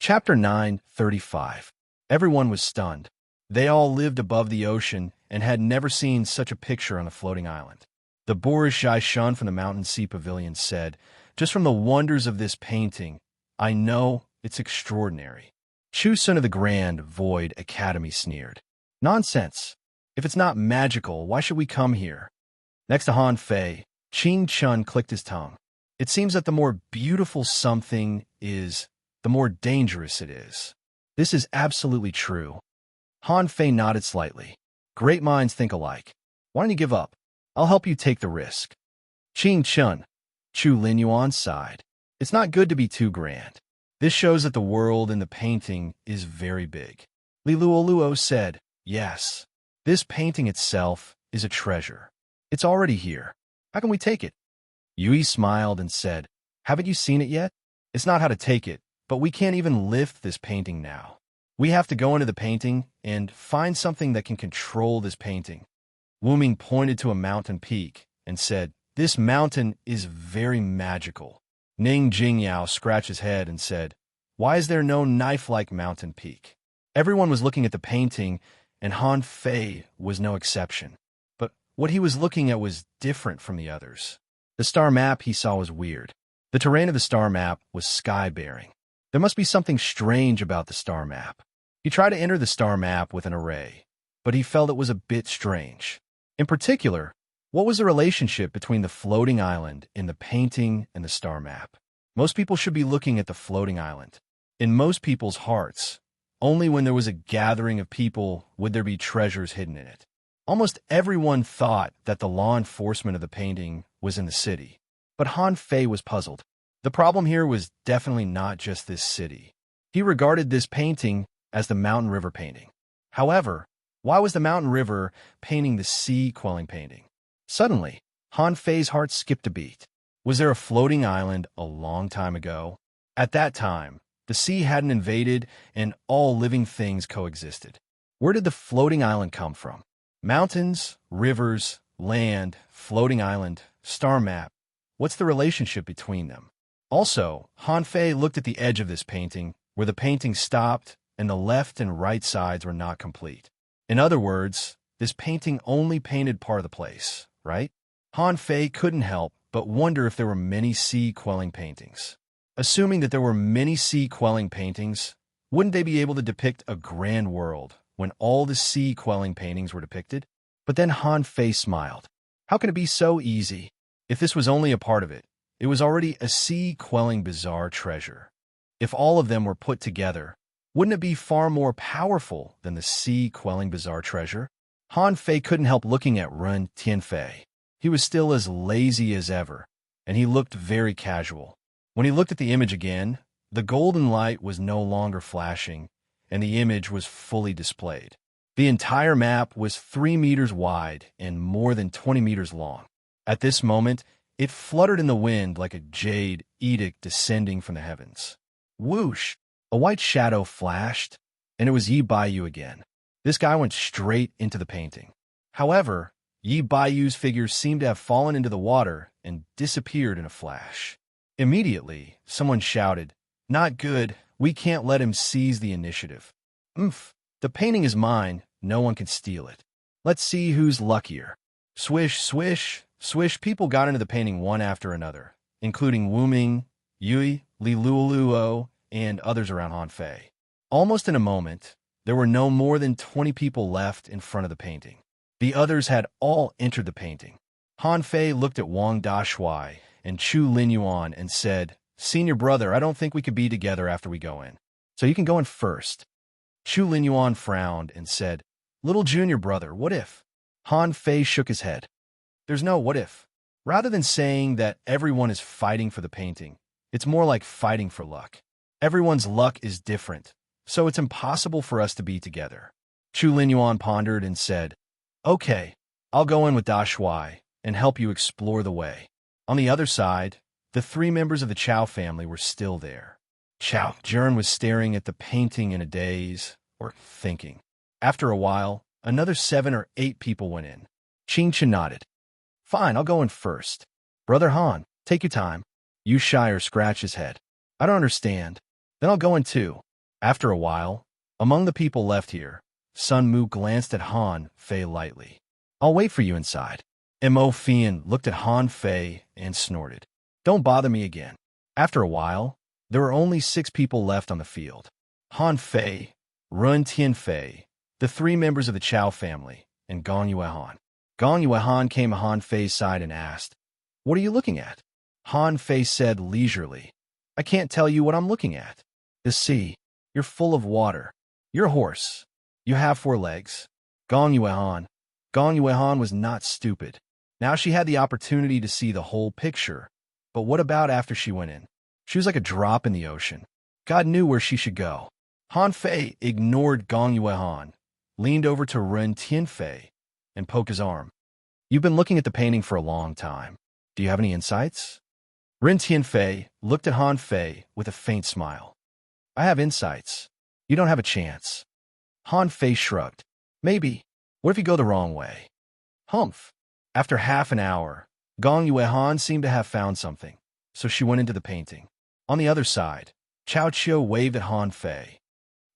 Chapter 9:35. Everyone was stunned. They all lived above the ocean and had never seen such a picture on a floating island. The boorish Shun from the Mountain Sea Pavilion said, "Just from the wonders of this painting, I know it's extraordinary." Chu Sun of the Grand Void Academy sneered, "Nonsense. If it's not magical, why should we come here?" Next to Han Fei, Ching Chun clicked his tongue. "It seems that the more beautiful something is, the more dangerous it is." "This is absolutely true." Han Fei nodded slightly. "Great minds think alike. Why don't you give up? I'll help you take the risk." Ching Chun, Chu Linyuan sighed. "It's not good to be too grand. This shows that the world in the painting is very big." Li Luoluo said, "Yes. This painting itself is a treasure. It's already here. How can we take it?" Yui smiled and said, "Haven't you seen it yet? It's not how to take it, but we can't even lift this painting now. We have to go into the painting and find something that can control this painting." Wu Ming pointed to a mountain peak and said, "This mountain is very magical." Ning Jingyao scratched his head and said, "Why is there no knife-like mountain peak?" Everyone was looking at the painting, and Han Fei was no exception. But what he was looking at was different from the others. The star map he saw was weird. The terrain of the star map was sky-bearing. There must be something strange about the star map. He tried to enter the star map with an array, but he felt it was a bit strange. In particular, what was the relationship between the floating island in the painting and the star map? Most people should be looking at the floating island. In most people's hearts, only when there was a gathering of people would there be treasures hidden in it. Almost everyone thought that the law enforcement of the painting was in the city, but Han Fei was puzzled. The problem here was definitely not just this city. He regarded this painting as the Mountain River painting. However, why was the Mountain River painting the sea-quelling painting? Suddenly, Han Fei's heart skipped a beat. Was there a floating island a long time ago? At that time, the sea hadn't invaded and all living things coexisted. Where did the floating island come from? Mountains, rivers, land, floating island, star map. What's the relationship between them? Also, Han Fei looked at the edge of this painting, where the painting stopped and the left and right sides were not complete. In other words, this painting only painted part of the place, right? Han Fei couldn't help but wonder if there were many sea-quelling paintings. Assuming that there were many sea-quelling paintings, wouldn't they be able to depict a grand world when all the sea-quelling paintings were depicted? But then Han Fei smiled. How can it be so easy? If this was only a part of it, it was already a sea-quelling bizarre treasure. If all of them were put together, wouldn't it be far more powerful than the sea-quelling bizarre treasure? Han Fei couldn't help looking at Ren Tianfei. He was still as lazy as ever, and he looked very casual. When he looked at the image again, the golden light was no longer flashing, and the image was fully displayed. The entire map was 3 meters wide and more than 20 meters long. At this moment, it fluttered in the wind like a jade edict descending from the heavens. Whoosh! A white shadow flashed, and it was Yi Baiyu again. This guy went straight into the painting. However, Yi Baiyu's figure seemed to have fallen into the water and disappeared in a flash. Immediately, someone shouted, "Not good, we can't let him seize the initiative." "Oomph, the painting is mine, no one can steal it. Let's see who's luckier." Swish, swish, swish, people got into the painting one after another, including Wu Ming, Yui, Li Luoluo, and others around Han Fei. Almost in a moment, there were no more than 20 people left in front of the painting. The others had all entered the painting. Han Fei looked at Wang Dashuai and Chu Linyuan and said, "Senior brother, I don't think we could be together after we go in. So you can go in first." Chu Linyuan frowned and said, "Little junior brother, what if?" Han Fei shook his head. "There's no what if. Rather than saying that everyone is fighting for the painting, it's more like fighting for luck. Everyone's luck is different, so it's impossible for us to be together." Chu Linyuan pondered and said, "Okay, I'll go in with Dashuai and help you explore the way." On the other side, the 3 members of the Chow family were still there. Chow Jern was staring at the painting in a daze, or thinking. After a while, another 7 or 8 people went in. Ching Chen nodded. "Fine, I'll go in first." "Brother Han, take your time." Yu Shire scratched his head. "I don't understand." "Then I'll go in too." After a while, among the people left here, Sun Mu glanced at Han Fei lightly. I'll wait for you inside. Mo Fian looked at Han Fei and snorted. Don't bother me again. After a while, there were only 6 people left on the field. Han Fei, Run Tianfei, the 3 members of the Chao family, and Gong Yuehan. Gong Yuehan came to Han Fei's side and asked, What are you looking at? Han Fei said leisurely, I can't tell you what I'm looking at. The sea. You're full of water. You're a horse. You have 4 legs. Gong Yuehan. Gong Yuehan was not stupid. Now she had the opportunity to see the whole picture. But what about after she went in? She was like a drop in the ocean. God knew where she should go. Han Fei ignored Gong Yuehan, leaned over to Ren Tianfei, and poked his arm. You've been looking at the painting for a long time. Do you have any insights? Ren Tianfei looked at Han Fei with a faint smile. I have insights. You don't have a chance. Han Fei shrugged. Maybe. What if you go the wrong way? Humph. After half an hour, Gong Yuehan seemed to have found something, so she went into the painting. On the other side, Chao Chiu waved at Han Fei.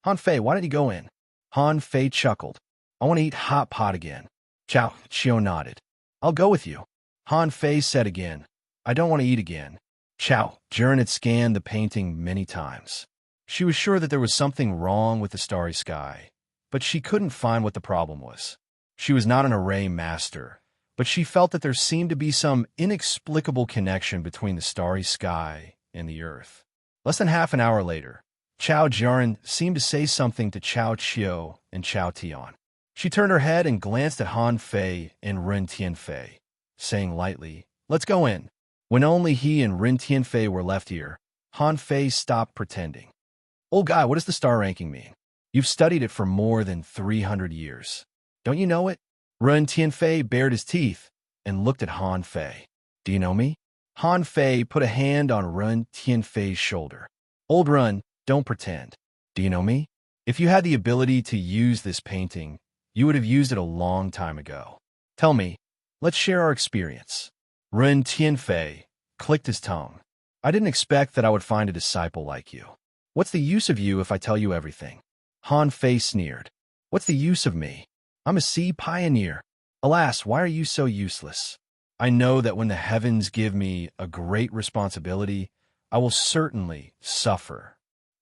Han Fei, why don't you go in? Han Fei chuckled. I want to eat hot pot again. Chao Chiu nodded. I'll go with you. Han Fei said again. I don't want to eat again. Chao Juren had scanned the painting many times. She was sure that there was something wrong with the starry sky, but she couldn't find what the problem was. She was not an array master, but she felt that there seemed to be some inexplicable connection between the starry sky and the earth. Less than half an hour later, Chao Jiren seemed to say something to Chao Chiu and Chao Tian. She turned her head and glanced at Han Fei and Ren Tianfei, saying lightly, Let's go in. When only he and Ren Tianfei were left here, Han Fei stopped pretending. Old guy, what does the star ranking mean? You've studied it for more than 300 years. Don't you know it? Ren Tianfei bared his teeth and looked at Han Fei. Do you know me? Han Fei put a hand on Ren Tianfei's shoulder. Old Ren, don't pretend. Do you know me? If you had the ability to use this painting, you would have used it a long time ago. Tell me, let's share our experience. Ren Tianfei clicked his tongue. I didn't expect that I would find a disciple like you. What's the use of you if I tell you everything? Han Fei sneered. What's the use of me? I'm a sea pioneer. Alas, why are you so useless? I know that when the heavens give me a great responsibility, I will certainly suffer.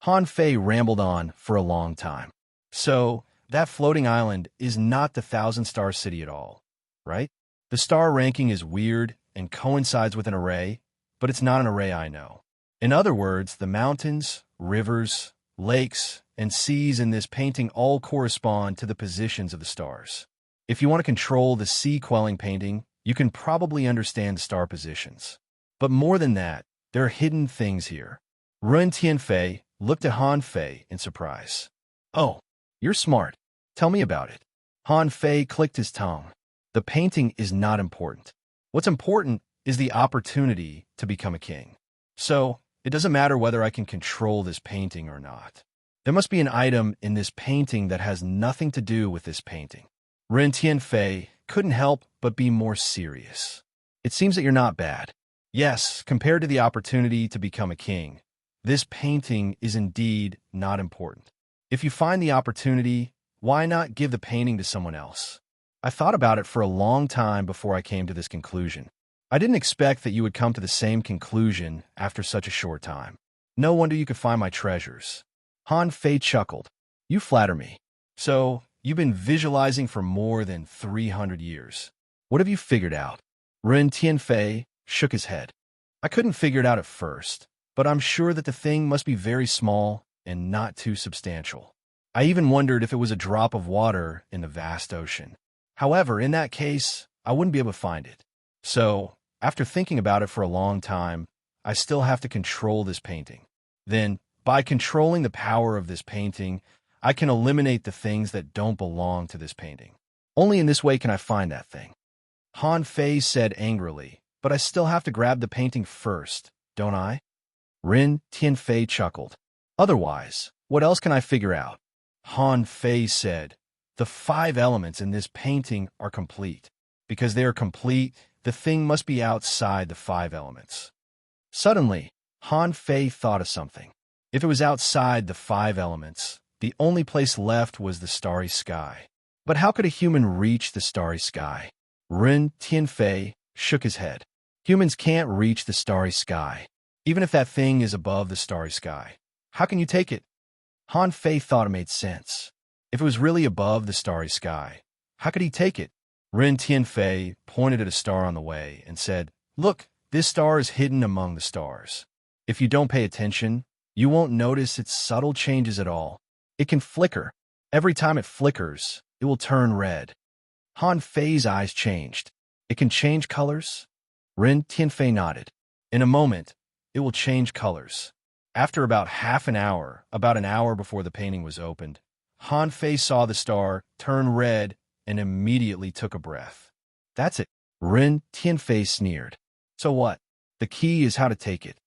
Han Fei rambled on for a long time. So, that floating island is not the 1,000-star city at all, right? The star ranking is weird and coincides with an array, but it's not an array I know. In other words, the mountains, rivers, lakes, and seas in this painting all correspond to the positions of the stars. If you want to control the sea-quelling painting, you can probably understand the star positions. But more than that, there are hidden things here. Ren Tianfei looked at Han Fei in surprise. Oh, you're smart. Tell me about it. Han Fei clicked his tongue. The painting is not important. What's important is the opportunity to become a king. So, it doesn't matter whether I can control this painting or not. There must be an item in this painting that has nothing to do with this painting. Ren Tianfei couldn't help but be more serious. It seems that you're not bad. Yes, compared to the opportunity to become a king, this painting is indeed not important. If you find the opportunity, why not give the painting to someone else? I thought about it for a long time before I came to this conclusion. I didn't expect that you would come to the same conclusion after such a short time. No wonder you could find my treasures. Han Fei chuckled. You flatter me. So, you've been visualizing for more than 300 years. What have you figured out? Ren Tianfei shook his head. I couldn't figure it out at first, but I'm sure that the thing must be very small and not too substantial. I even wondered if it was a drop of water in the vast ocean. However, in that case, I wouldn't be able to find it. So, after thinking about it for a long time, I still have to control this painting. Then, by controlling the power of this painting, I can eliminate the things that don't belong to this painting. Only in this way can I find that thing. Han Fei said angrily, but I still have to grab the painting first, don't I? Ren Tianfei chuckled. Otherwise, what else can I figure out? Han Fei said, the 5 elements in this painting are complete. Because they are complete, the thing must be outside the 5 elements. Suddenly, Han Fei thought of something. If it was outside the five elements, the only place left was the starry sky. But how could a human reach the starry sky? Ren Tianfei shook his head. Humans can't reach the starry sky, even if that thing is above the starry sky. How can you take it? Han Fei thought it made sense. If it was really above the starry sky, how could he take it? Ren Tianfei pointed at a star on the way and said, "Look, this star is hidden among the stars. If you don't pay attention, you won't notice its subtle changes at all. It can flicker. Every time it flickers, it will turn red." Han Fei's eyes changed. "It can change colors?" Ren Tianfei nodded. "In a moment, it will change colors." After about half an hour, about an hour before the painting was opened, Han Fei saw the star turn red and immediately took a breath. "That's it." Ren Tianfei sneered. "So what? The key is how to take it."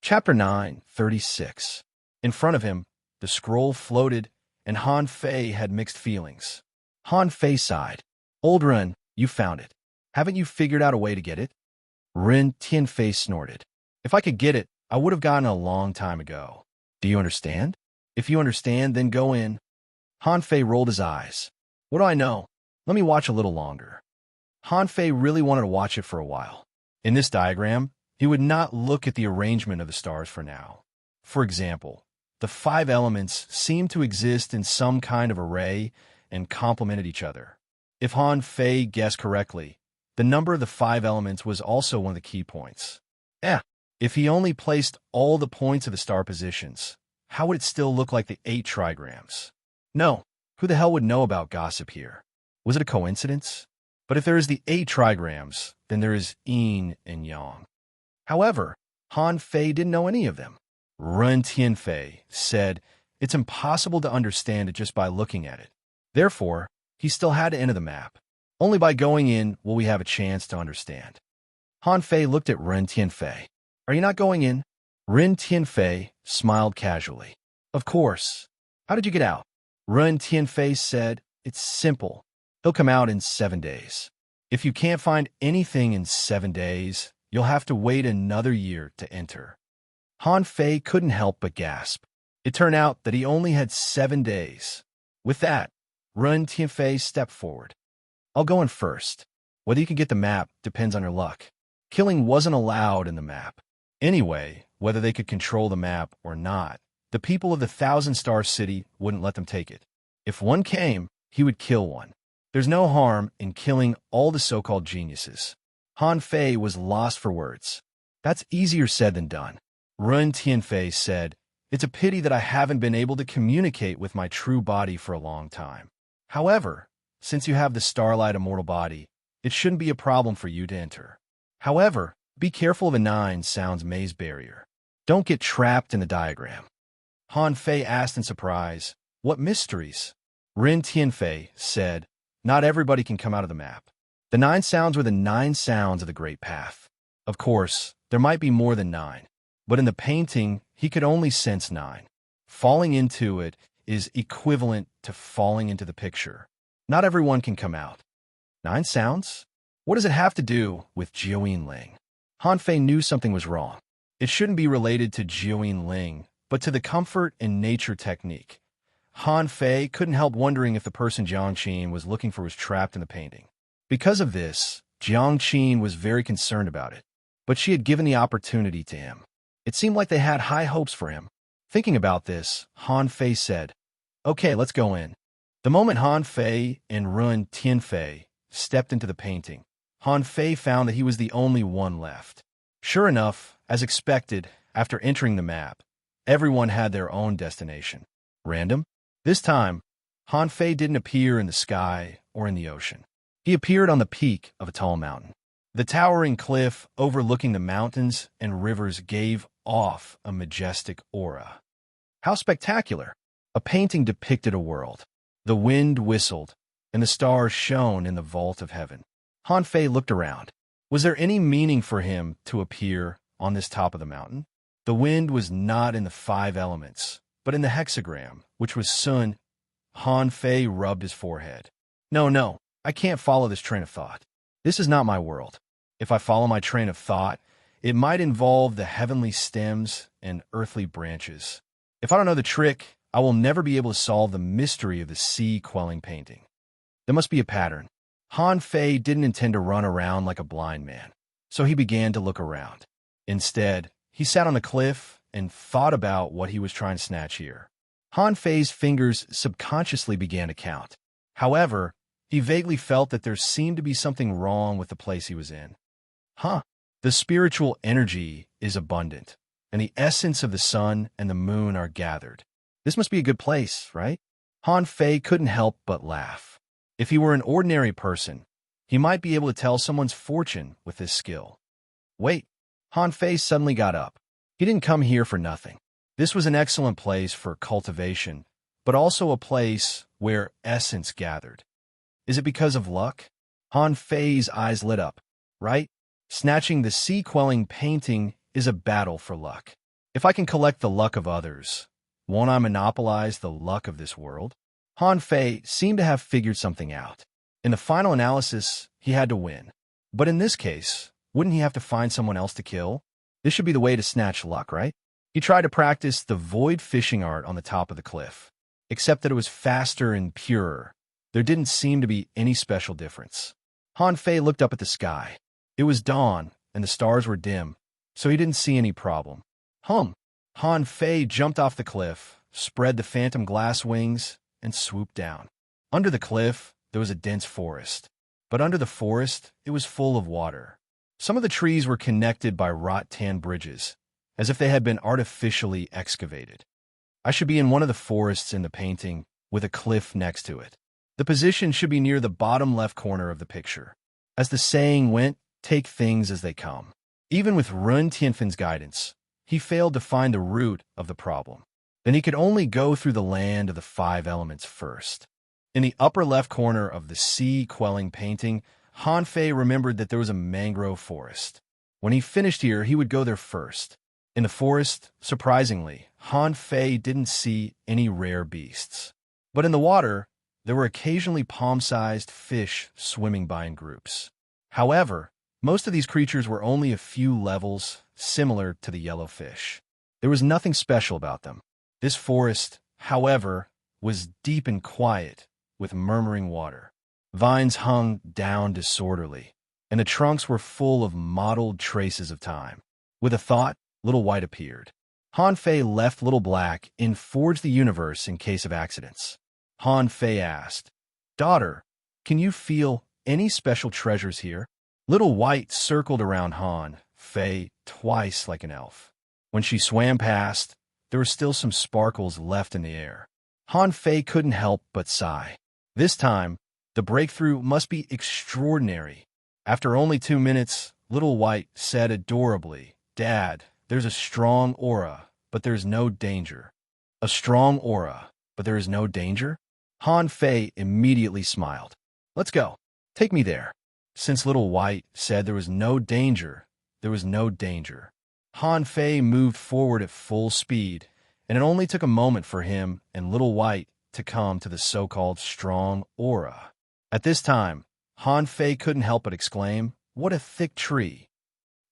Chapter 9:36. In front of him, the scroll floated, and Han Fei had mixed feelings. Han Fei sighed. "Old Ren, you found it. Haven't you figured out a way to get it?" Ren Tianfei snorted. "If I could get it, I would have gotten it a long time ago. Do you understand? If you understand, then go in." Han Fei rolled his eyes. "What do I know? Let me watch a little longer." Han Fei really wanted to watch it for a while. In this diagram, he would not look at the arrangement of the stars for now. For example, the five elements seemed to exist in some kind of array and complemented each other. If Han Fei guessed correctly, the number of the five elements was also one of the key points. If he only placed all the points of the star positions, how would it still look like the 8 trigrams? No, who the hell would know about gossip here? Was it a coincidence? But if there is the 8 trigrams, then there is yin and yang. However, Han Fei didn't know any of them. Ren Tianfei said, "It's impossible to understand it just by looking at it." Therefore, he still had to enter the map. Only by going in will we have a chance to understand. Han Fei looked at Ren Tianfei. "Are you not going in?" Ren Tianfei smiled casually. "Of course. How did you get out?" Ren Tianfei said, "It's simple. He'll come out in 7 days. If you can't find anything in 7 days, you'll have to wait another year to enter." Han Fei couldn't help but gasp. It turned out that he only had 7 days. With that, Ren Tianfei stepped forward. "I'll go in first. Whether you can get the map depends on your luck." Killing wasn't allowed in the map. Anyway, whether they could control the map or not, the people of the Thousand-Star City wouldn't let them take it. If one came, he would kill one. There's no harm in killing all the so-called geniuses. Han Fei was lost for words. "That's easier said than done." Ren Tianfei said, "It's a pity that I haven't been able to communicate with my true body for a long time. However, since you have the Starlight Immortal body, it shouldn't be a problem for you to enter. However, be careful of a 9 sounds maze barrier. Don't get trapped in the diagram." Han Fei asked in surprise, "What mysteries?" Ren Tianfei said, "Not everybody can come out of the map. The 9 sounds were the 9 sounds of the Great Path. Of course, there might be more than 9, but in the painting, he could only sense 9. Falling into it is equivalent to falling into the picture. Not everyone can come out." 9 sounds? What does it have to do with Jiuyin Ling? Han Fei knew something was wrong. It shouldn't be related to Jiuyin Ling, but to the comfort and nature technique. Han Fei couldn't help wondering if the person Jiang Qin was looking for was trapped in the painting. Because of this, Jiang Qin was very concerned about it, but she had given the opportunity to him. It seemed like they had high hopes for him. Thinking about this, Han Fei said, "Okay, let's go in." The moment Han Fei and Ren Tianfei stepped into the painting, Han Fei found that he was the only one left. Sure enough, as expected, after entering the map, everyone had their own destination. Random? This time, Han Fei didn't appear in the sky or in the ocean. He appeared on the peak of a tall mountain. The towering cliff overlooking the mountains and rivers gave off a majestic aura. How spectacular! A painting depicted a world. The wind whistled, and the stars shone in the vault of heaven. Han Fei looked around. Was there any meaning for him to appear on this top of the mountain? The wind was not in the 5 elements, but in the hexagram, which was sun. Han Fei rubbed his forehead. No, I can't follow this train of thought. This is not my world. If I follow my train of thought, it might involve the heavenly stems and earthly branches. If I don't know the trick, I will never be able to solve the mystery of the sea-quelling painting. There must be a pattern. Han Fei didn't intend to run around like a blind man, so he began to look around. Instead, he sat on a cliff and thought about what he was trying to snatch here. Han Fei's fingers subconsciously began to count. However, he vaguely felt that there seemed to be something wrong with the place he was in. The spiritual energy is abundant, and the essence of the sun and the moon are gathered. This must be a good place, right? Han Fei couldn't help but laugh. If he were an ordinary person, he might be able to tell someone's fortune with this skill. Wait, Han Fei suddenly got up. He didn't come here for nothing. This was an excellent place for cultivation, but also a place where essence gathered. Is it because of luck? Han Fei's eyes lit up, right? Snatching the sea-quelling painting is a battle for luck. If I can collect the luck of others, won't I monopolize the luck of this world? Han Fei seemed to have figured something out. In the final analysis, he had to win. But in this case, wouldn't he have to find someone else to kill? This should be the way to snatch luck, right? He tried to practice the void fishing art on the top of the cliff, except that it was faster and purer. There didn't seem to be any special difference. Han Fei looked up at the sky. It was dawn, and the stars were dim, so he didn't see any problem. Han Fei jumped off the cliff, spread the phantom glass wings, and swooped down. Under the cliff, there was a dense forest. But under the forest, it was full of water. Some of the trees were connected by wrought-tan bridges, as if they had been artificially excavated. I should be in one of the forests in the painting, with a cliff next to it. The position should be near the bottom left corner of the picture. As the saying went, take things as they come. Even with Run Tianfin's guidance, he failed to find the root of the problem. Then he could only go through the land of the 5 elements first. In the upper left corner of the sea-quelling painting, Han Fei remembered that there was a mangrove forest. When he finished here, he would go there first. In the forest, surprisingly, Han Fei didn't see any rare beasts. But in the water, there were occasionally palm-sized fish swimming by in groups. However, most of these creatures were only a few levels similar to the yellow fish. There was nothing special about them. This forest, however, was deep and quiet, with murmuring water. Vines hung down disorderly, and the trunks were full of mottled traces of time. With a thought, Little White appeared. Han Fei left Little Black and forged the universe in case of accidents. Han Fei asked, "Daughter, can you feel any special treasures here?" Little White circled around Han Fei twice like an elf. When she swam past, there were still some sparkles left in the air. Han Fei couldn't help but sigh. This time, the breakthrough must be extraordinary. After only 2 minutes, Little White said adorably, "Dad, there's a strong aura, but there's no danger." A strong aura, but there is no danger? Han Fei immediately smiled. "Let's go. Take me there." Since Little White said there was no danger, there was no danger. Han Fei moved forward at full speed, and it only took a moment for him and Little White to come to the so-called strong aura. At this time, Han Fei couldn't help but exclaim, "What a thick tree!"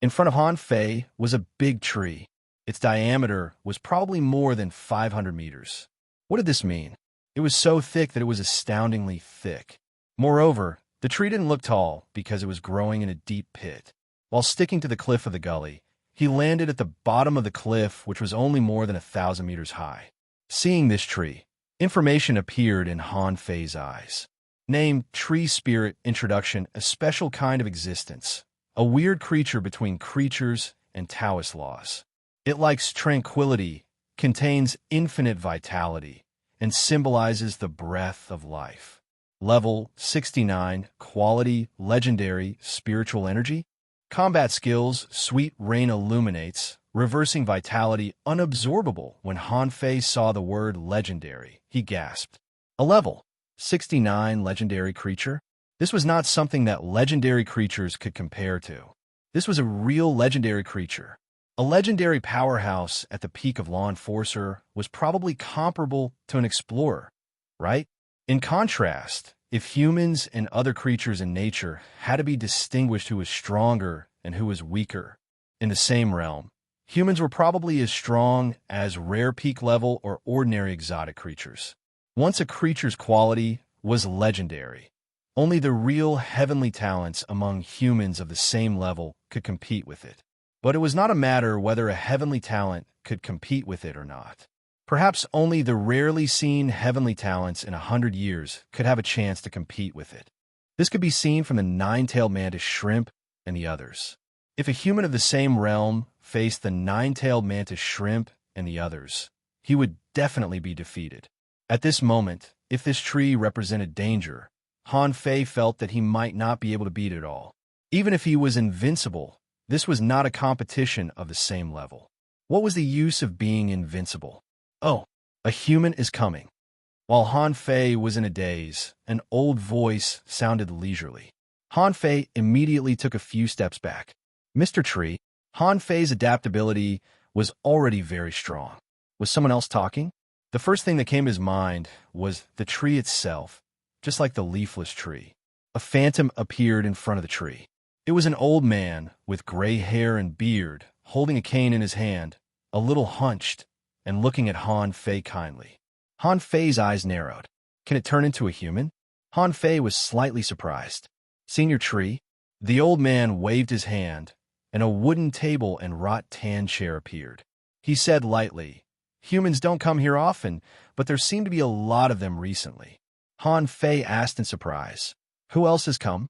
In front of Han Fei was a big tree. Its diameter was probably more than 500 meters. What did this mean? It was so thick that it was astoundingly thick. Moreover, the tree didn't look tall because it was growing in a deep pit. While sticking to the cliff of the gully, he landed at the bottom of the cliff, which was only more than 1,000 meters high. Seeing this tree, information appeared in Han Fei's eyes. Named Tree Spirit Introduction, a special kind of existence, a weird creature between creatures and Taoist laws. It likes tranquility, contains infinite vitality, and symbolizes the breath of life. Level 69, Quality, Legendary, Spiritual Energy. Combat skills, Sweet Rain Illuminates, reversing vitality, unabsorbable. When Han Fei saw the word legendary, he gasped. A level 69 legendary creature? This was not something that legendary creatures could compare to. This was a real legendary creature. A legendary powerhouse at the peak of Law Enforcer was probably comparable to an explorer, right? In contrast, if humans and other creatures in nature had to be distinguished who was stronger and who was weaker, in the same realm, Humans were probably as strong as rare peak level or ordinary exotic creatures. Once a creature's quality was legendary. Only the real heavenly talents among humans of the same level could compete with it. But it was not a matter whether a heavenly talent could compete with it or not. Perhaps only the rarely seen heavenly talents in 100 years could have a chance to compete with it. This could be seen from the nine-tailed mantis shrimp and the others. If a human of the same realm faced the nine-tailed mantis shrimp and the others, he would definitely be defeated. At this moment, if this tree represented danger, Han Fei felt that he might not be able to beat it all. Even if he was invincible, this was not a competition of the same level. What was the use of being invincible? Oh, a human is coming. While Han Fei was in a daze, an old voice sounded leisurely. Han Fei immediately took a few steps back. Mr. Tree, Han Fei's adaptability was already very strong. Was someone else talking? The first thing that came to his mind was the tree itself, just like the leafless tree. A phantom appeared in front of the tree. It was an old man with gray hair and beard, holding a cane in his hand, a little hunched, and looking at Han Fei kindly. Han Fei's eyes narrowed. Can it turn into a human? Han Fei was slightly surprised. Senior Tree? The old man waved his hand, and a wooden table and wrought tan chair appeared. He said lightly, "Humans don't come here often, but there seem to be a lot of them recently." Han Fei asked in surprise, "Who else has come?"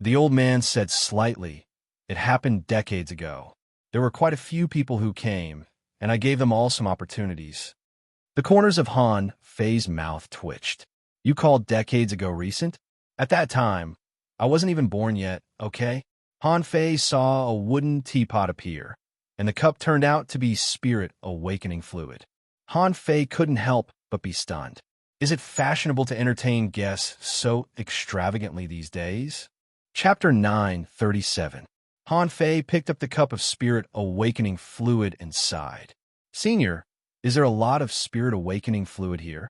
The old man said slightly, "It happened decades ago. There were quite a few people who came, and I gave them all some opportunities." The corners of Han Fei's mouth twitched. "You called decades ago recent? At that time, I wasn't even born yet, okay?" Han Fei saw a wooden teapot appear, and the cup turned out to be spirit awakening fluid. Han Fei couldn't help but be stunned. Is it fashionable to entertain guests so extravagantly these days? Chapter 9:37. Han Fei picked up the cup of spirit awakening fluid and sighed. "Senior, is there a lot of spirit awakening fluid here?"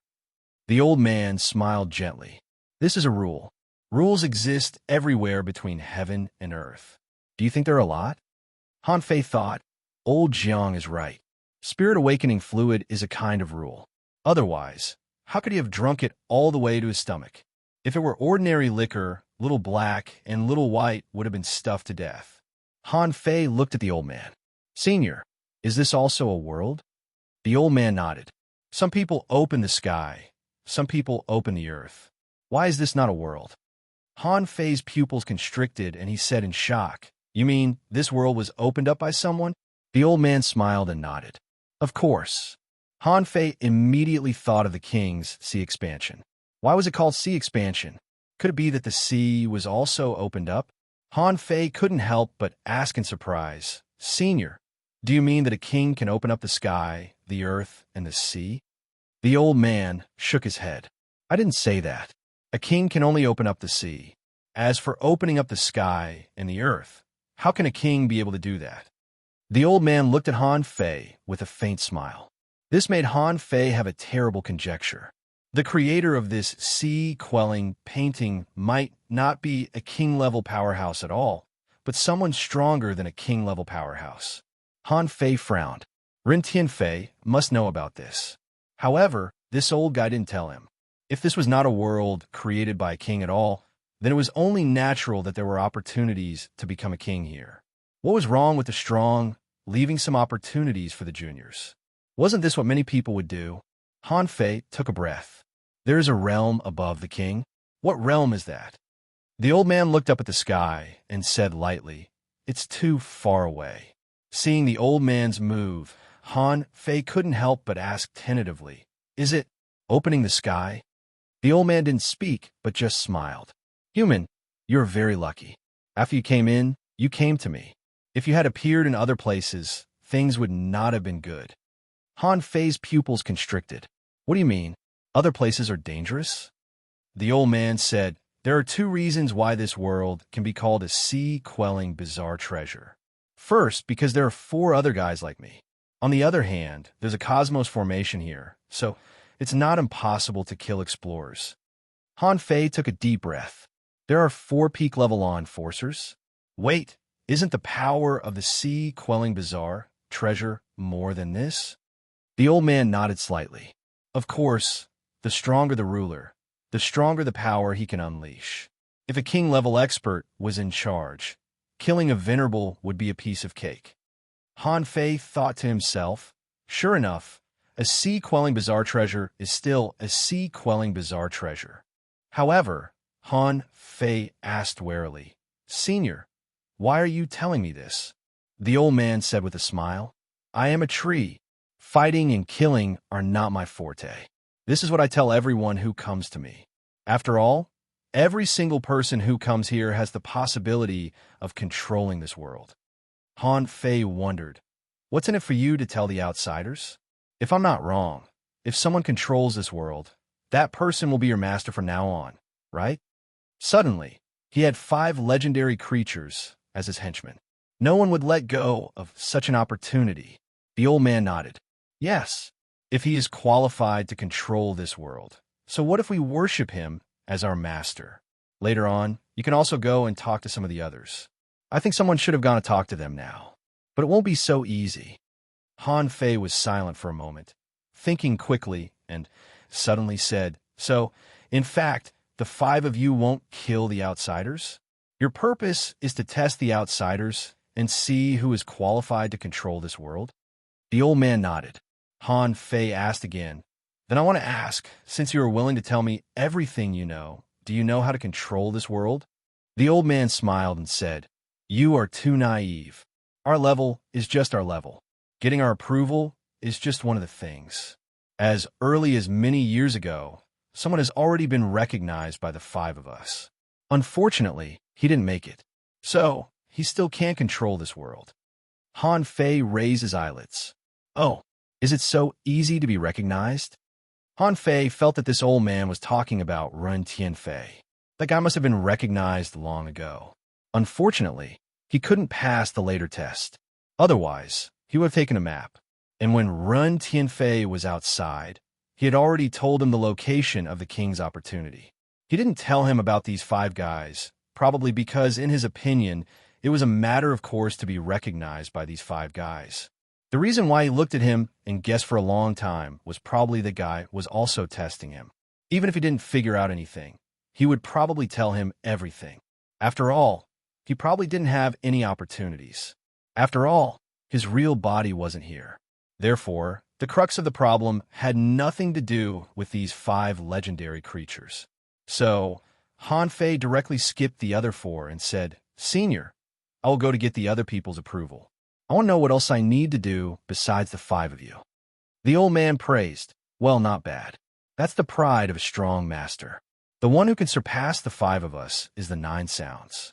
The old man smiled gently. "This is a rule. Rules exist everywhere between heaven and earth. Do you think there are a lot?" Han Fei thought, "Old Jiang is right. Spirit awakening fluid is a kind of rule. Otherwise, how could he have drunk it all the way to his stomach? If it were ordinary liquor, Little Black and Little White would have been stuffed to death." Han Fei looked at the old man. "Senior, is this also a world?" The old man nodded. "Some people open the sky. Some people open the earth. Why is this not a world?" Han Fei's pupils constricted, and he said in shock, "You mean this world was opened up by someone?" The old man smiled and nodded. "Of course." Han Fei immediately thought of the king's sea expansion. Why was it called sea expansion? Could it be that the sea was also opened up? Han Fei couldn't help but ask in surprise, "Senior, do you mean that a king can open up the sky, the earth, and the sea?" The old man shook his head. "I didn't say that. A king can only open up the sea. As for opening up the sky and the earth, how can a king be able to do that?" The old man looked at Han Fei with a faint smile. This made Han Fei have a terrible conjecture. The creator of this sea-quelling painting might not be a king-level powerhouse at all, but someone stronger than a king-level powerhouse. Han Fei frowned. Ren Tianfei must know about this. However, this old guy didn't tell him. If this was not a world created by a king at all, then it was only natural that there were opportunities to become a king here. What was wrong with the strong leaving some opportunities for the juniors? Wasn't this what many people would do? Han Fei took a breath. There is a realm above the king. What realm is that? The old man looked up at the sky and said lightly, "It's too far away." Seeing the old man's move, Han Fei couldn't help but ask tentatively, "Is it opening the sky?" The old man didn't speak, but just smiled. "Human, you're very lucky. After you came in, you came to me. If you had appeared in other places, things would not have been good." Han Fei's pupils constricted. "What do you mean? Other places are dangerous?" The old man said, "There are two reasons why this world can be called a sea-quelling bizarre treasure. First, because there are 4 other guys like me. On the other hand, there's a cosmos formation here, so it's not impossible to kill explorers." Han Fei took a deep breath. "There are 4 peak-level law enforcers? Wait, isn't the power of the sea-quelling bizarre treasure more than this? The old man nodded slightly. Of course, the stronger the ruler, the stronger the power he can unleash. If a king-level expert was in charge, killing a venerable would be a piece of cake. Han Fei thought to himself, sure enough, a sea-quelling bizarre treasure is still a sea-quelling bizarre treasure. However, Han Fei asked warily, Senior, why are you telling me this? The old man said with a smile, I am a tree. Fighting and killing are not my forte. This is what I tell everyone who comes to me. After all, every single person who comes here has the possibility of controlling this world. Han Fei wondered, what's in it for you to tell the outsiders? If I'm not wrong, if someone controls this world, that person will be your master from now on, right? Suddenly, he had 5 legendary creatures as his henchmen. No one would let go of such an opportunity. The old man nodded. Yes, if he is qualified to control this world. So what if we worship him as our master? Later on, you can also go and talk to some of the others. I think someone should have gone to talk to them now. But it won't be so easy. Han Fei was silent for a moment, thinking quickly, and suddenly said, So, in fact, the 5 of you won't kill the outsiders? Your purpose is to test the outsiders and see who is qualified to control this world? The old man nodded. Han Fei asked again, Then I want to ask, since you are willing to tell me everything you know, do you know how to control this world? The old man smiled and said, You are too naive. Our level is just our level. Getting our approval is just one of the things. As early as many years ago, someone has already been recognized by the 5 of us. Unfortunately, he didn't make it. So, he still can't control this world. Han Fei raised his eyelids. Oh, is it so easy to be recognized? Han Fei felt that this old man was talking about Run Tianfei. That guy must have been recognized long ago. Unfortunately, he couldn't pass the later test. Otherwise, he would have taken a map. And when Run Tianfei was outside, he had already told him the location of the king's opportunity. He didn't tell him about these 5 guys, probably because, in his opinion, it was a matter of course to be recognized by these 5 guys. The reason why he looked at him and guessed for a long time was probably the guy was also testing him. Even if he didn't figure out anything, he would probably tell him everything. After all, he probably didn't have any opportunities. After all, his real body wasn't here. Therefore, the crux of the problem had nothing to do with these 5 legendary creatures. So, Han Fei directly skipped the other 4 and said, Senior, I will go to get the other people's approval. I want to know what else I need to do besides the 5 of you. The old man praised, Well, not bad. That's the pride of a strong master. The one who can surpass the 5 of us is the 9 sounds.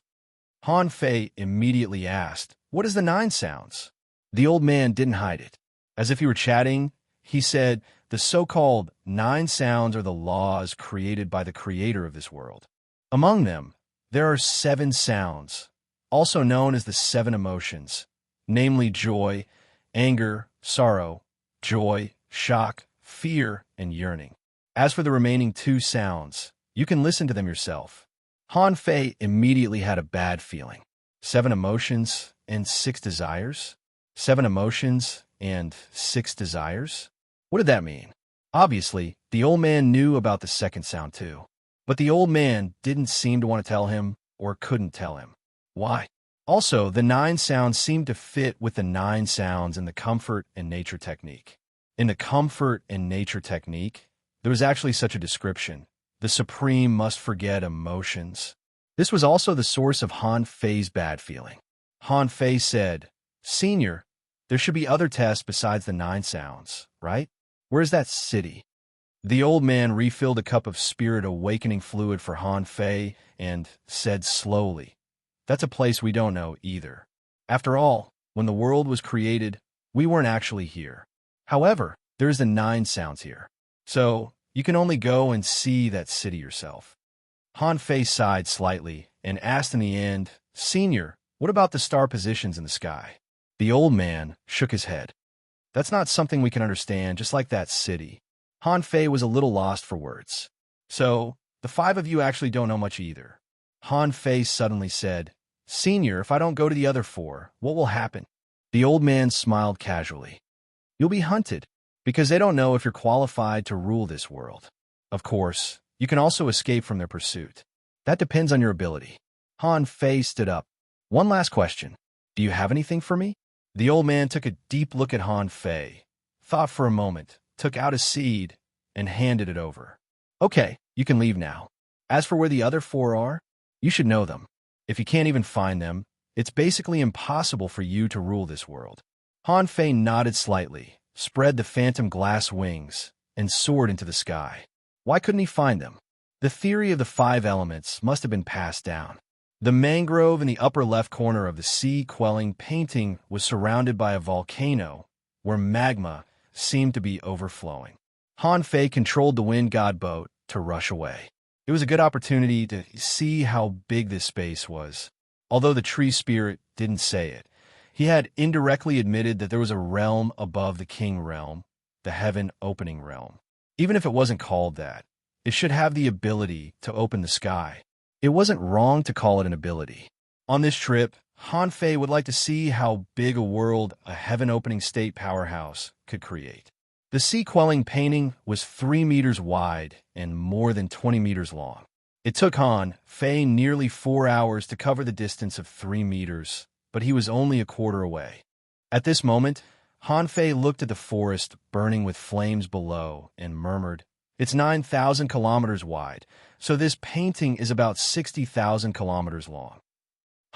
Han Fei immediately asked, What is the 9 sounds? The old man didn't hide it. As if he were chatting, he said, The so-called 9 sounds are the laws created by the creator of this world. Among them, there are 7 sounds, also known as the 7 emotions, namely joy, anger, sorrow, joy, shock, fear, and yearning. As for the remaining 2 sounds, you can listen to them yourself. Han Fei immediately had a bad feeling. 7 emotions and 6 desires? 7 emotions and 6 desires? What did that mean? Obviously, the old man knew about the second sound too. But the old man didn't seem to want to tell him or couldn't tell him. Why? Also, the 9 sounds seemed to fit with the 9 sounds in the comfort and nature technique. In the comfort and nature technique, there was actually such a description. The supreme must forget emotions. This was also the source of Han Fei's bad feeling. Han Fei said, Senior, there should be other tests besides the 9 sounds, right? Where's that city? The old man refilled a cup of spirit awakening fluid for Han Fei and said slowly, That's a place we don't know either. After all, when the world was created, we weren't actually here. However, there's the 9 sounds here. So, you can only go and see that city yourself. Han Fei sighed slightly and asked in the end, Senior, what about the star positions in the sky? The old man shook his head. That's not something we can understand, just like that city. Han Fei was a little lost for words. So, the 5 of you actually don't know much either. Han Fei suddenly said, Senior, if I don't go to the other 4, what will happen? The old man smiled casually. You'll be hunted, because they don't know if you're qualified to rule this world. Of course, you can also escape from their pursuit. That depends on your ability. Han Fei stood up. One last question. Do you have anything for me? The old man took a deep look at Han Fei, thought for a moment, took out a seed, and handed it over. Okay, you can leave now. As for where the other four are, you should know them. If you can't even find them, it's basically impossible for you to rule this world. Han Fei nodded slightly, spread the phantom glass wings, and soared into the sky. Why couldn't he find them? The theory of the 5 elements must have been passed down. The mangrove in the upper left corner of the sea-quelling painting was surrounded by a volcano, where magma seemed to be overflowing. Han Fei controlled the wind god boat to rush away. It was a good opportunity to see how big this space was. Although the tree spirit didn't say it, he had indirectly admitted that there was a realm above the king realm, the heaven opening realm. Even if it wasn't called that, it should have the ability to open the sky. It wasn't wrong to call it an ability. On this trip, Han Fei would like to see how big a world a heaven-opening state powerhouse could create. The sea-quelling painting was 3 meters wide and more than 20 meters long. It took Han Fei nearly 4 hours to cover the distance of 3 meters, but he was only a quarter away. At this moment, Han Fei looked at the forest burning with flames below and murmured, "It's 9,000 kilometers wide, so this painting is about 60,000 kilometers long."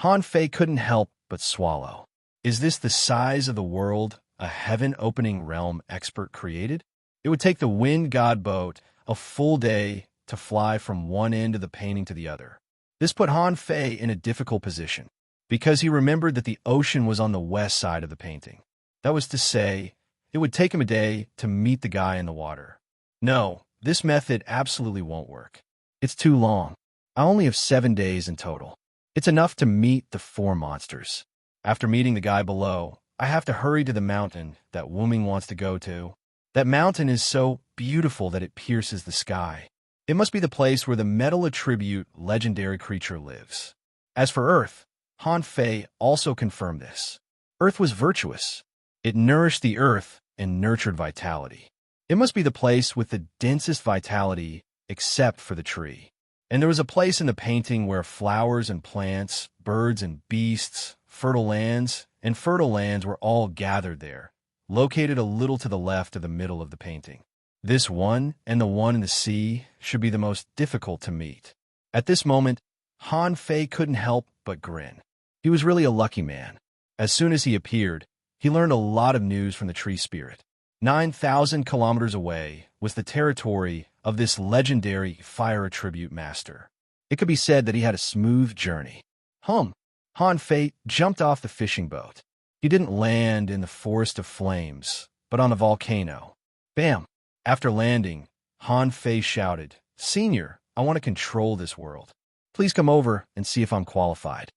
Han Fei couldn't help but swallow. Is this the size of the world a heaven-opening realm expert created? It would take the wind god boat a full day to fly from one end of the painting to the other. This put Han Fei in a difficult position, because he remembered that the ocean was on the west side of the painting. That was to say, it would take him a day to meet the guy in the water. No, this method absolutely won't work. It's too long. I only have 7 days in total. It's enough to meet the 4 monsters. After meeting the guy below, I have to hurry to the mountain that Wuming wants to go to. That mountain is so beautiful that it pierces the sky. It must be the place where the metal attribute legendary creature lives. As for Earth, Han Fei also confirmed this. Earth was virtuous. It nourished the earth and nurtured vitality. It must be the place with the densest vitality except for the tree. And there was a place in the painting where flowers and plants, birds and beasts, fertile lands were all gathered there, located a little to the left of the middle of the painting. This one and the one in the sea should be the most difficult to meet. At this moment, Han Fei couldn't help but grin. He was really a lucky man. As soon as he appeared, he learned a lot of news from the tree spirit. 9,000 kilometers away was the territory of this legendary fire attribute master. It could be said that he had a smooth journey. Han Fei jumped off the fishing boat. He didn't land in the forest of flames, but on a volcano. Bam! After landing, Han Fei shouted, "Senior, I want to control this world. Please come over and see if I'm qualified."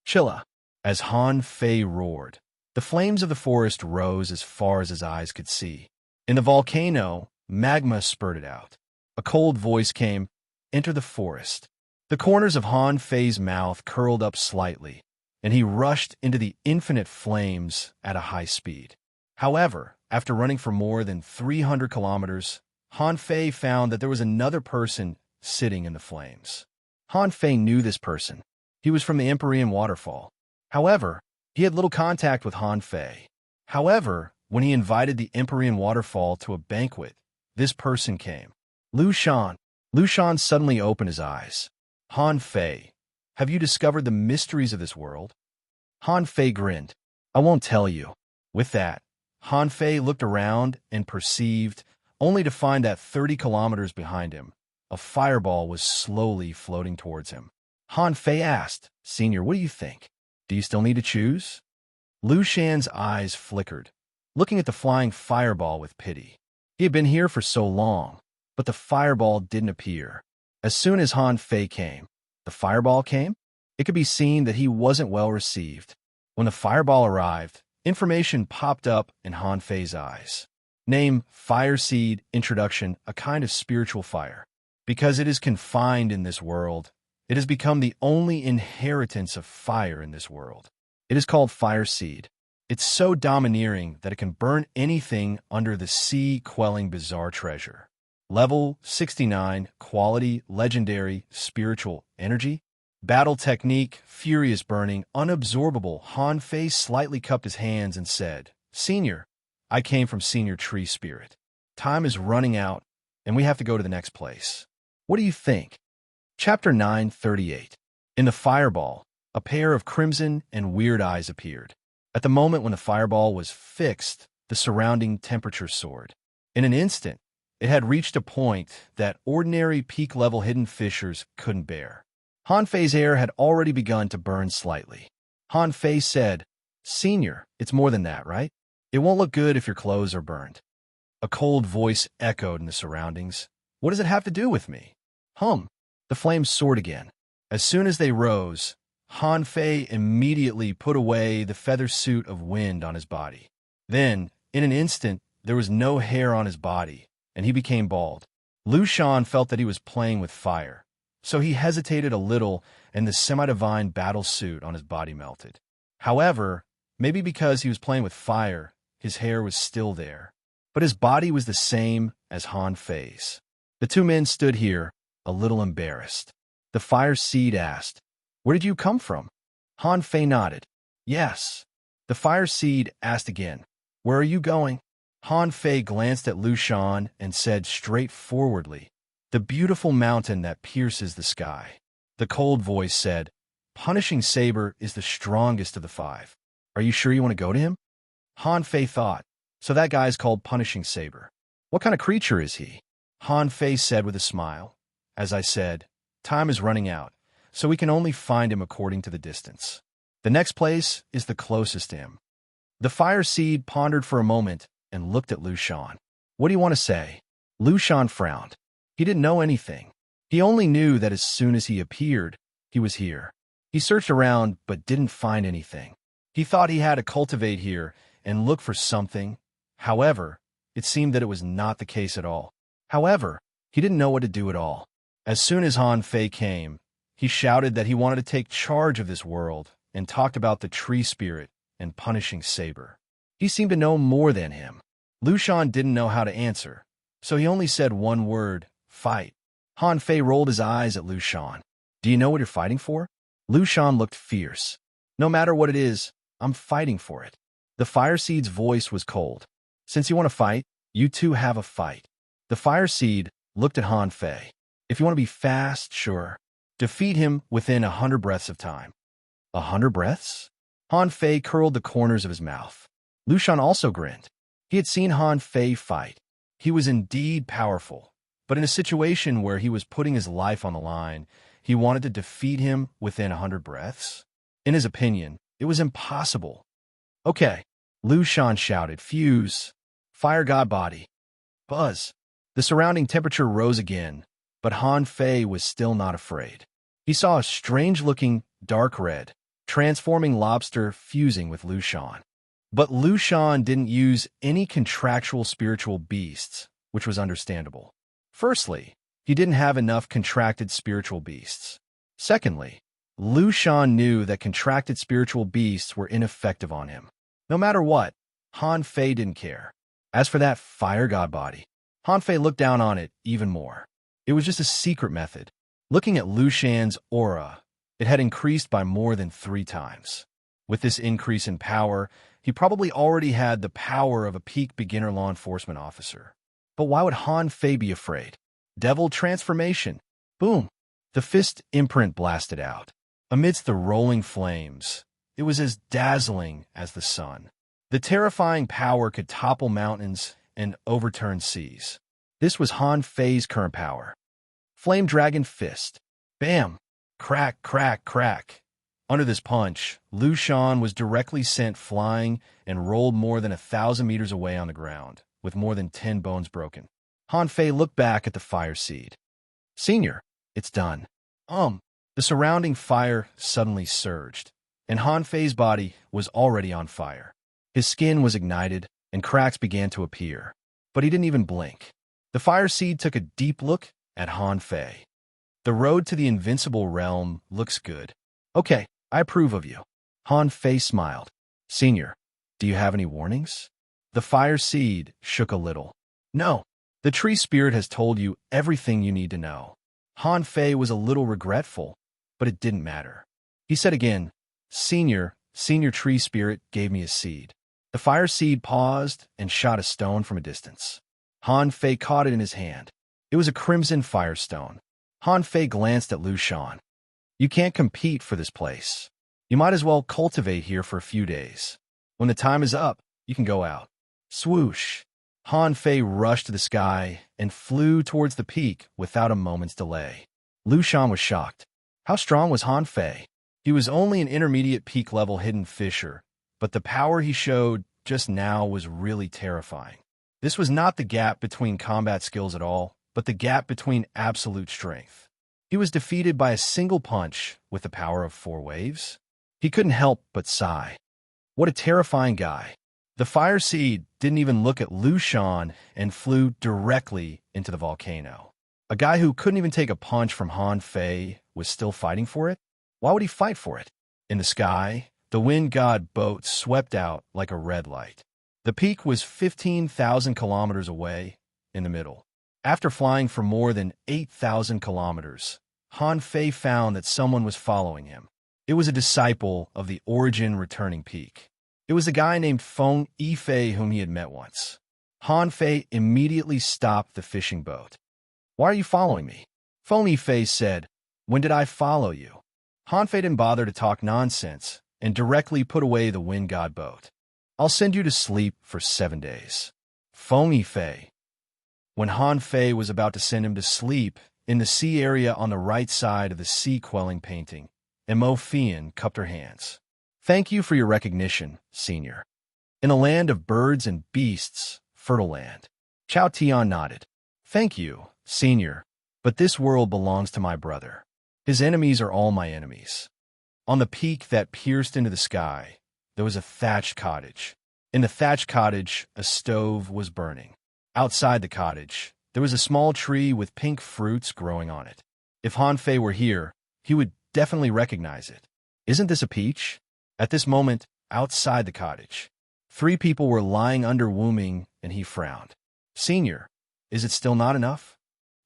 Chilla! As Han Fei roared, the flames of the forest rose as far as his eyes could see. In the volcano, magma spurted out. A cold voice came, "Enter the forest." The corners of Han Fei's mouth curled up slightly, and he rushed into the infinite flames at a high speed. However, after running for more than 300 kilometers, Han Fei found that there was another person sitting in the flames. Han Fei knew this person. He was from the Empyrean Waterfall. However, he had little contact with Han Fei. However, when he invited the Empyrean Waterfall to a banquet, this person came. Lu Shan. Lu Shan suddenly opened his eyes. Han Fei, have you discovered the mysteries of this world? Han Fei grinned. I won't tell you. With that, Han Fei looked around and perceived, only to find that 30 kilometers behind him, a fireball was slowly floating towards him. Han Fei asked, "Senior, what do you think? Do you still need to choose?" Lu Shan's eyes flickered, looking at the flying fireball with pity. He had been here for so long, but the fireball didn't appear. As soon as Han Fei came, the fireball came. It could be seen that he wasn't well received. When the fireball arrived, information popped up in Han Fei's eyes. Name, fire seed, introduction, a kind of spiritual fire. Because it is confined in this world, it has become the only inheritance of fire in this world. It is called fire seed. It's so domineering that it can burn anything under the sea, quelling bizarre treasure. Level 69, quality, legendary, spiritual, energy. Battle technique, furious burning, unabsorbable. Han Fei slightly cupped his hands and said, Senior, I came from Senior Tree Spirit. Time is running out, and we have to go to the next place. What do you think? Chapter 938. In the fireball, a pair of crimson and weird eyes appeared. At the moment when the fireball was fixed, the surrounding temperature soared. In an instant, it had reached a point that ordinary peak-level hidden fissures couldn't bear. Han Fei's hair had already begun to burn slightly. Han Fei said, Senior, it's more than that, right? It won't look good if your clothes are burned. A cold voice echoed in the surroundings. What does it have to do with me? The flames soared again. As soon as they rose, Han Fei immediately put away the feather suit of wind on his body. Then, in an instant, there was no hair on his body, and he became bald. Lu Shan felt that he was playing with fire, so he hesitated a little, and the semi-divine battle suit on his body melted. However, maybe because he was playing with fire, his hair was still there. But his body was the same as Han Fei's. The two men stood here, a little embarrassed. The fire seed asked, Where did you come from? Han Fei nodded. Yes. The fire seed asked again, Where are you going? Han Fei glanced at Lu Shan and said straightforwardly, The beautiful mountain that pierces the sky. The cold voice said, Punishing Saber is the strongest of the five. Are you sure you want to go to him? Han Fei thought, So that guy's called Punishing Saber. What kind of creature is he? Han Fei said with a smile, As I said, time is running out, so we can only find him according to the distance. The next place is the closest to him. The fire seed pondered for a moment and looked at Lu Shan. What do you want to say? Lu Shan frowned. He didn't know anything. He only knew that as soon as he appeared, he was here. He searched around but didn't find anything. He thought he had to cultivate here and look for something. However, it seemed that it was not the case at all. However, he didn't know what to do at all. As soon as Han Fei came, he shouted that he wanted to take charge of this world and talked about the tree spirit and punishing Saber. He seemed to know more than him. Lu Shan didn't know how to answer, so he only said one word, fight. Han Fei rolled his eyes at Lu Shan. Do you know what you're fighting for? Lu Shan looked fierce. No matter what it is, I'm fighting for it. The fire seed's voice was cold. Since you want to fight, you two have a fight. The fire seed looked at Han Fei. If you want to be fast, sure. Defeat him within 100 breaths of time. 100 breaths? Han Fei curled the corners of his mouth. Lu Shan also grinned. He had seen Han Fei fight. He was indeed powerful, but in a situation where he was putting his life on the line, he wanted to defeat him within 100 breaths? In his opinion, it was impossible. Okay, Lu Shan shouted, Fuse! Fire God Body! Buzz! The surrounding temperature rose again, but Han Fei was still not afraid. He saw a strange-looking, dark red, transforming lobster fusing with Lu Shan. But Lu Shan didn't use any contractual spiritual beasts, which was understandable. Firstly, he didn't have enough contracted spiritual beasts. Secondly, Lu Shan knew that contracted spiritual beasts were ineffective on him. No matter what, Han Fei didn't care. As for that fire god body, Han Fei looked down on it even more. It was just a secret method. Looking at Lu Shan's aura, it had increased by more than 3 times. With this increase in power, he probably already had the power of a peak beginner law enforcement officer. But why would Han Fei be afraid? Devil transformation. Boom. The fist imprint blasted out. Amidst the rolling flames, it was as dazzling as the sun. The terrifying power could topple mountains and overturn seas. This was Han Fei's current power. Flame Dragon Fist. Bam! Crack, crack, crack. Under this punch, Lu Shan was directly sent flying and rolled more than 1,000 meters away on the ground, with more than 10 bones broken. Han Fei looked back at the fire seed. Senior, it's done. The surrounding fire suddenly surged, and Han Fei's body was already on fire. His skin was ignited, and cracks began to appear. But he didn't even blink. The fire seed took a deep look at Han Fei. The road to the invincible realm looks good. Okay, I approve of you. Han Fei smiled. Senior, Do you have any warnings? The fire seed shook a little. No. The tree spirit has told you everything you need to know. Han Fei was a little regretful, but it didn't matter. He said again, Senior tree spirit gave me a seed. The fire seed paused and shot a stone from a distance. Han Fei caught it in his hand. It was a crimson firestone. Han Fei glanced at Lu Shan. You can't compete for this place. You might as well cultivate here for a few days. When the time is up, you can go out. Swoosh! Han Fei rushed to the sky and flew towards the peak without a moment's delay. Lu Shan was shocked. How strong was Han Fei? He was only an intermediate peak-level hidden fisher, but the power he showed just now was really terrifying. This was not the gap between combat skills at all, but the gap between absolute strength. He was defeated by a single punch with the power of 4 waves. He couldn't help but sigh. What a terrifying guy. The fire seed didn't even look at Lu Shan and flew directly into the volcano. A guy who couldn't even take a punch from Han Fei was still fighting for it? Why would he fight for it? In the sky, the wind god boat swept out like a red light. The peak was 15,000 kilometers away in the middle. After flying for more than 8,000 kilometers, Han Fei found that someone was following him. It was a disciple of the origin returning peak. It was a guy named Feng Yifei whom he had met once. Han Fei immediately stopped the fishing boat. Why are you following me? Feng Yifei said, When did I follow you? Han Fei didn't bother to talk nonsense and directly put away the wind god boat. I'll send you to sleep for 7 days. Feng Yifei. When Han Fei was about to send him to sleep in the sea area on the right side of the sea-quelling painting, Mo Fian cupped her hands. Thank you for your recognition, Senior. In a land of birds and beasts, fertile land. Chao Tian nodded. Thank you, Senior, but this world belongs to my brother. His enemies are all my enemies. On the peak that pierced into the sky, there was a thatched cottage. In the thatched cottage, a stove was burning. Outside the cottage, there was a small tree with pink fruits growing on it. If Han Fei were here, he would definitely recognize it. Isn't this a peach? At this moment, outside the cottage, 3 people were lying under Wuming, and he frowned. Senior, is it still not enough?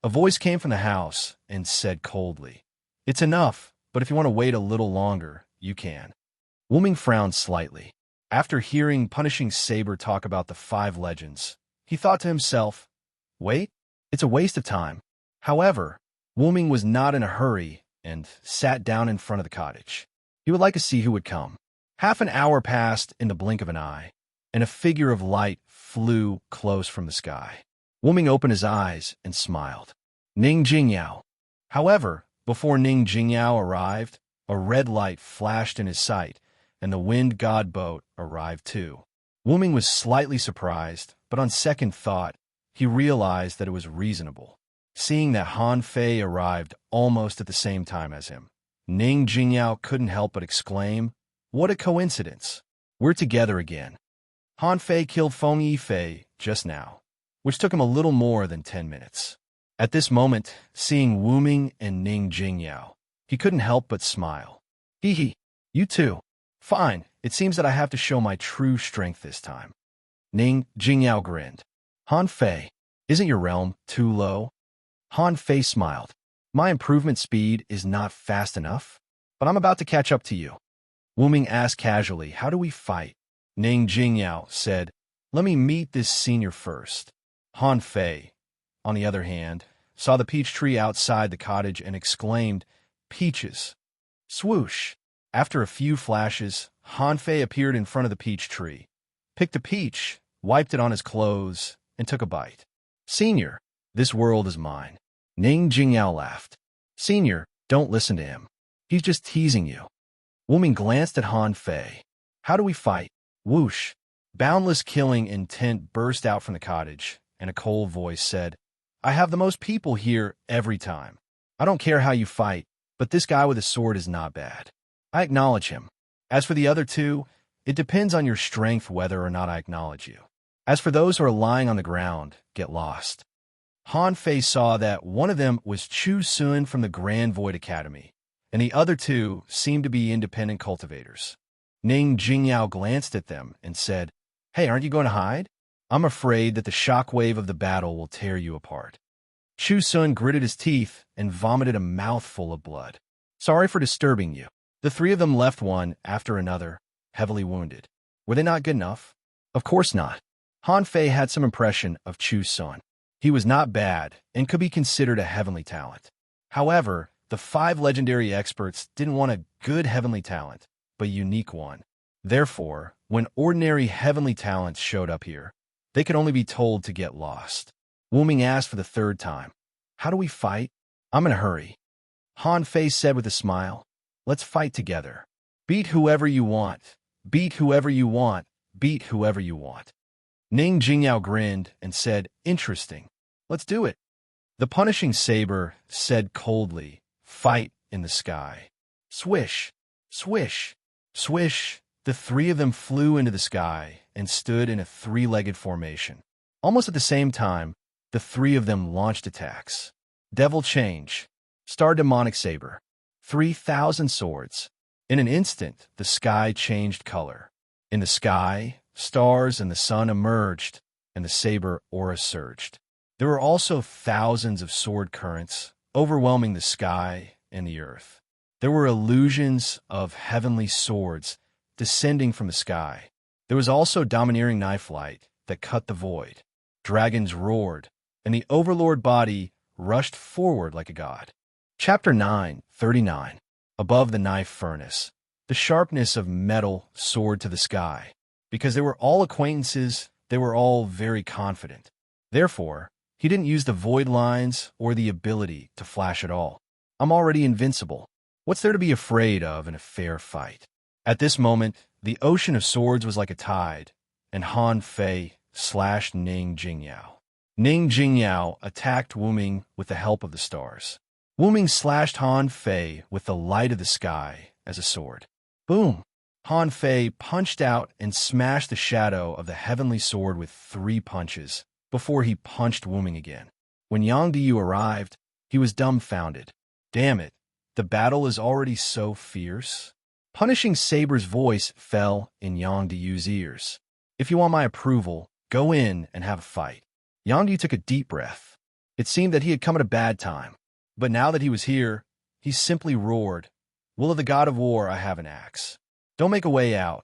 A voice came from the house and said coldly, It's enough, but if you want to wait a little longer, you can. Wuming frowned slightly. After hearing Punishing Saber talk about the 5 legends, he thought to himself, Wait, it's a waste of time. However, Wuming was not in a hurry and sat down in front of the cottage. He would like to see who would come. Half an hour passed in the blink of an eye, and a figure of light flew close from the sky. Wuming opened his eyes and smiled. Ning Jingyao. However, before Ning Jingyao arrived, a red light flashed in his sight, and the wind god boat arrived too. Wuming was slightly surprised, but on second thought, he realized that it was reasonable. Seeing that Han Fei arrived almost at the same time as him, Ning Jingyao couldn't help but exclaim, What a coincidence! We're together again. Han Fei killed Feng Yifei just now, which took him a little more than 10 minutes. At this moment, seeing Wuming and Ning Jingyao, he couldn't help but smile. Hee hee, you too. Fine, it seems that I have to show my true strength this time. Ning Jingyao grinned. Han Fei, isn't your realm too low? Han Fei smiled. My improvement speed is not fast enough, but I'm about to catch up to you. Wuming asked casually, How do we fight? Ning Jingyao said, Let me meet this senior first. Han Fei, on the other hand, saw the peach tree outside the cottage and exclaimed, Peaches. Swoosh. After a few flashes, Han Fei appeared in front of the peach tree, picked a peach, wiped it on his clothes, and took a bite. Senior, this world is mine. Ning Jingyao laughed. Senior, don't listen to him. He's just teasing you. Wuming glanced at Han Fei. How do we fight? Whoosh. Boundless killing intent burst out from the cottage, and a cold voice said, I have the most people here every time. I don't care how you fight, but this guy with a sword is not bad. I acknowledge him. As for the other 2, it depends on your strength whether or not I acknowledge you. As for those who are lying on the ground, get lost. Han Fei saw that one of them was Chu Sun from the Grand Void Academy, and the other 2 seemed to be independent cultivators. Ning Jingyao glanced at them and said, "Hey, aren't you going to hide? I'm afraid that the shockwave of the battle will tear you apart." Chu Sun gritted his teeth and vomited a mouthful of blood. "Sorry for disturbing you." The three of them left one after another, heavily wounded. Were they not good enough? Of course not. Han Fei had some impression of Chu Sun. He was not bad and could be considered a heavenly talent. However, the 5 legendary experts didn't want a good heavenly talent, but a unique one. Therefore, when ordinary heavenly talents showed up here, they could only be told to get lost. Wu Ming asked for the 3rd time, "How do we fight?" "I'm in a hurry." Han Fei said with a smile, "Let's fight together. Beat whoever you want. Beat whoever you want. Beat whoever you want." Ning Jingyao grinned and said, "Interesting. Let's do it." The punishing saber said coldly, "Fight in the sky." Swish, swish, swish. The 3 of them flew into the sky and stood in a 3-legged formation. Almost at the same time, the 3 of them launched attacks. Devil Change, Star Demonic Saber, 3,000 swords. In an instant, the sky changed color. In the sky, stars and the sun emerged, and the saber aura surged. There were also thousands of sword currents, overwhelming the sky and the earth. There were illusions of heavenly swords descending from the sky. There was also domineering knife light that cut the void. Dragons roared, and the overlord body rushed forward like a god. Chapter 9:39. Above the knife furnace. The sharpness of metal soared to the sky. Because they were all acquaintances, they were all very confident. Therefore, he didn't use the void lines or the ability to flash at all. "I'm already invincible. What's there to be afraid of in a fair fight?" At this moment, the ocean of swords was like a tide, and Han Fei slashed Ning Jingyao. Ning Jingyao attacked Wu Ming with the help of the stars. Wu Ming slashed Han Fei with the light of the sky as a sword. Boom! Han Fei punched out and smashed the shadow of the heavenly sword with 3 punches before he punched Wu Ming again. When Yang Diyu arrived, he was dumbfounded. Damn it, the battle is already so fierce. Punishing Saber's voice fell in Yang Diyu's ears. "If you want my approval, go in and have a fight." Yang Diyu took a deep breath. It seemed that he had come at a bad time. But now that he was here, he simply roared, "Will of the god of war, I have an axe. Don't make a way out."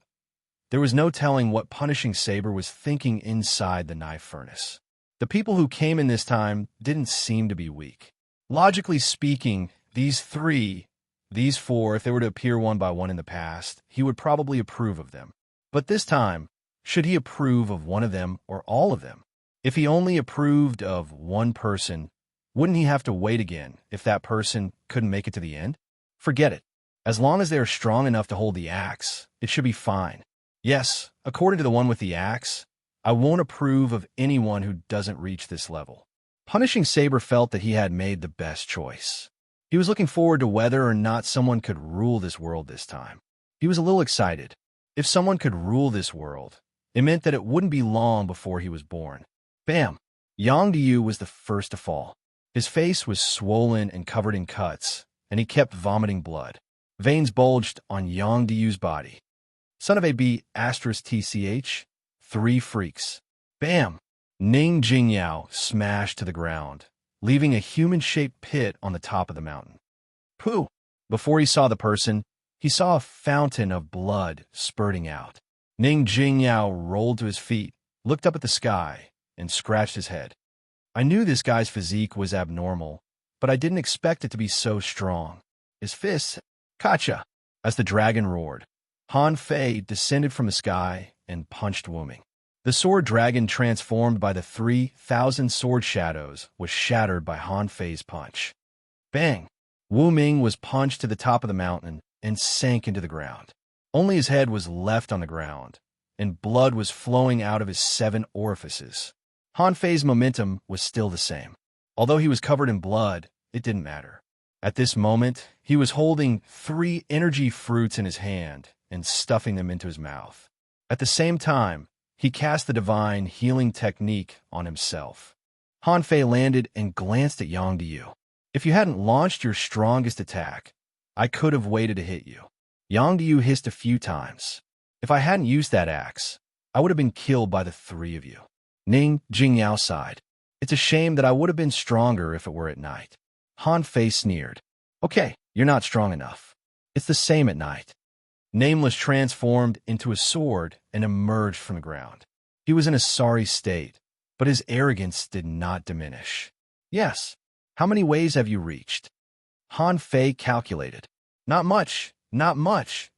There was no telling what Punishing Saber was thinking inside the knife furnace. The people who came in this time didn't seem to be weak. Logically speaking, these 4, if they were to appear one by one in the past, he would probably approve of them. But this time, should he approve of one of them or all of them? If he only approved of one person, wouldn't he have to wait again if that person couldn't make it to the end? Forget it. As long as they are strong enough to hold the axe, it should be fine. Yes, according to the one with the axe, I won't approve of anyone who doesn't reach this level. Punishing Saber felt that he had made the best choice. He was looking forward to whether or not someone could rule this world this time. He was a little excited. If someone could rule this world, it meant that it wouldn't be long before he was born. Bam! Yang Diyu was the first to fall. His face was swollen and covered in cuts, and he kept vomiting blood. Veins bulged on Yang Diyu's body. Son of a B *TCH, 3 freaks. Bam! Ning Jingyao smashed to the ground, leaving a human-shaped pit on the top of the mountain. Pooh! Before he saw the person, he saw a fountain of blood spurting out. Ning Jingyao rolled to his feet, looked up at the sky, and scratched his head. I knew this guy's physique was abnormal, but I didn't expect it to be so strong. His fists, Kacha! As the dragon roared, Han Fei descended from the sky and punched Wu Ming. The sword dragon transformed by the 3,000 sword shadows was shattered by Han Fei's punch. Bang! Wu Ming was punched to the top of the mountain and sank into the ground. Only his head was left on the ground, and blood was flowing out of his 7 orifices. Han Fei's momentum was still the same. Although he was covered in blood, it didn't matter. At this moment, he was holding 3 energy fruits in his hand and stuffing them into his mouth. At the same time, he cast the divine healing technique on himself. Han Fei landed and glanced at Yang Diyu. If you hadn't launched your strongest attack, I could have waited to hit you. Yang Diyu hissed a few times. If I hadn't used that axe, I would have been killed by the three of you. Ning Jingyao sighed. It's a shame that I would have been stronger if it were at night. Han Fei sneered. Okay, you're not strong enough. It's the same at night. Nameless transformed into a sword and emerged from the ground. He was in a sorry state, but his arrogance did not diminish. Yes. How many waves have you reached? Han Fei calculated. Not much,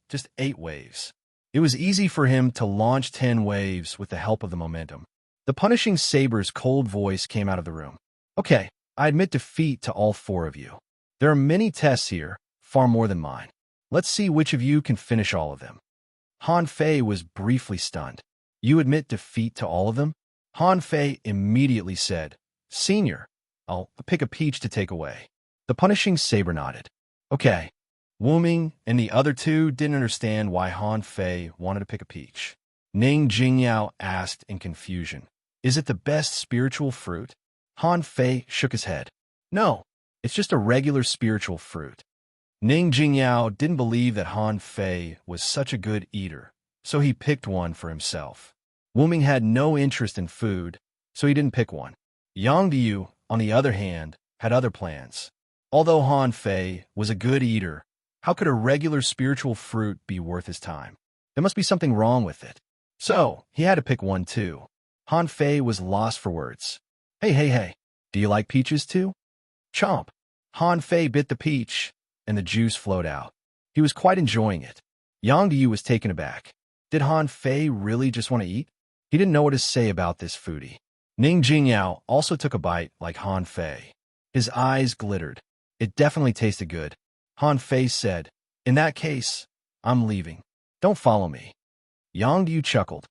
just 8 waves. It was easy for him to launch 10 waves with the help of the momentum. The punishing saber's cold voice came out of the room. Okay, I admit defeat to all 4 of you. There are many tests here, far more than mine. Let's see which of you can finish all of them. Han Fei was briefly stunned. You admit defeat to all of them? Han Fei immediately said, Senior, I'll pick a peach to take away. The punishing saber nodded. Okay. Wu Ming and the other 2 didn't understand why Han Fei wanted to pick a peach. Ning Jingyao asked in confusion, Is it the best spiritual fruit? Han Fei shook his head. No, it's just a regular spiritual fruit. Ning Jingyao didn't believe that Han Fei was such a good eater, so he picked one for himself. Wu Ming had no interest in food, so he didn't pick one. Yang Diyu, on the other hand, had other plans. Although Han Fei was a good eater, how could a regular spiritual fruit be worth his time? There must be something wrong with it. So, he had to pick one too. Han Fei was lost for words. Hey, do you like peaches too? Chomp. Han Fei bit the peach, and the juice flowed out. He was quite enjoying it. Yang Diyu was taken aback. Did Han Fei really just want to eat? He didn't know what to say about this foodie. Ning Jingyao also took a bite like Han Fei. His eyes glittered. It definitely tasted good. Han Fei said, In that case, I'm leaving. Don't follow me. Yang Diyu chuckled.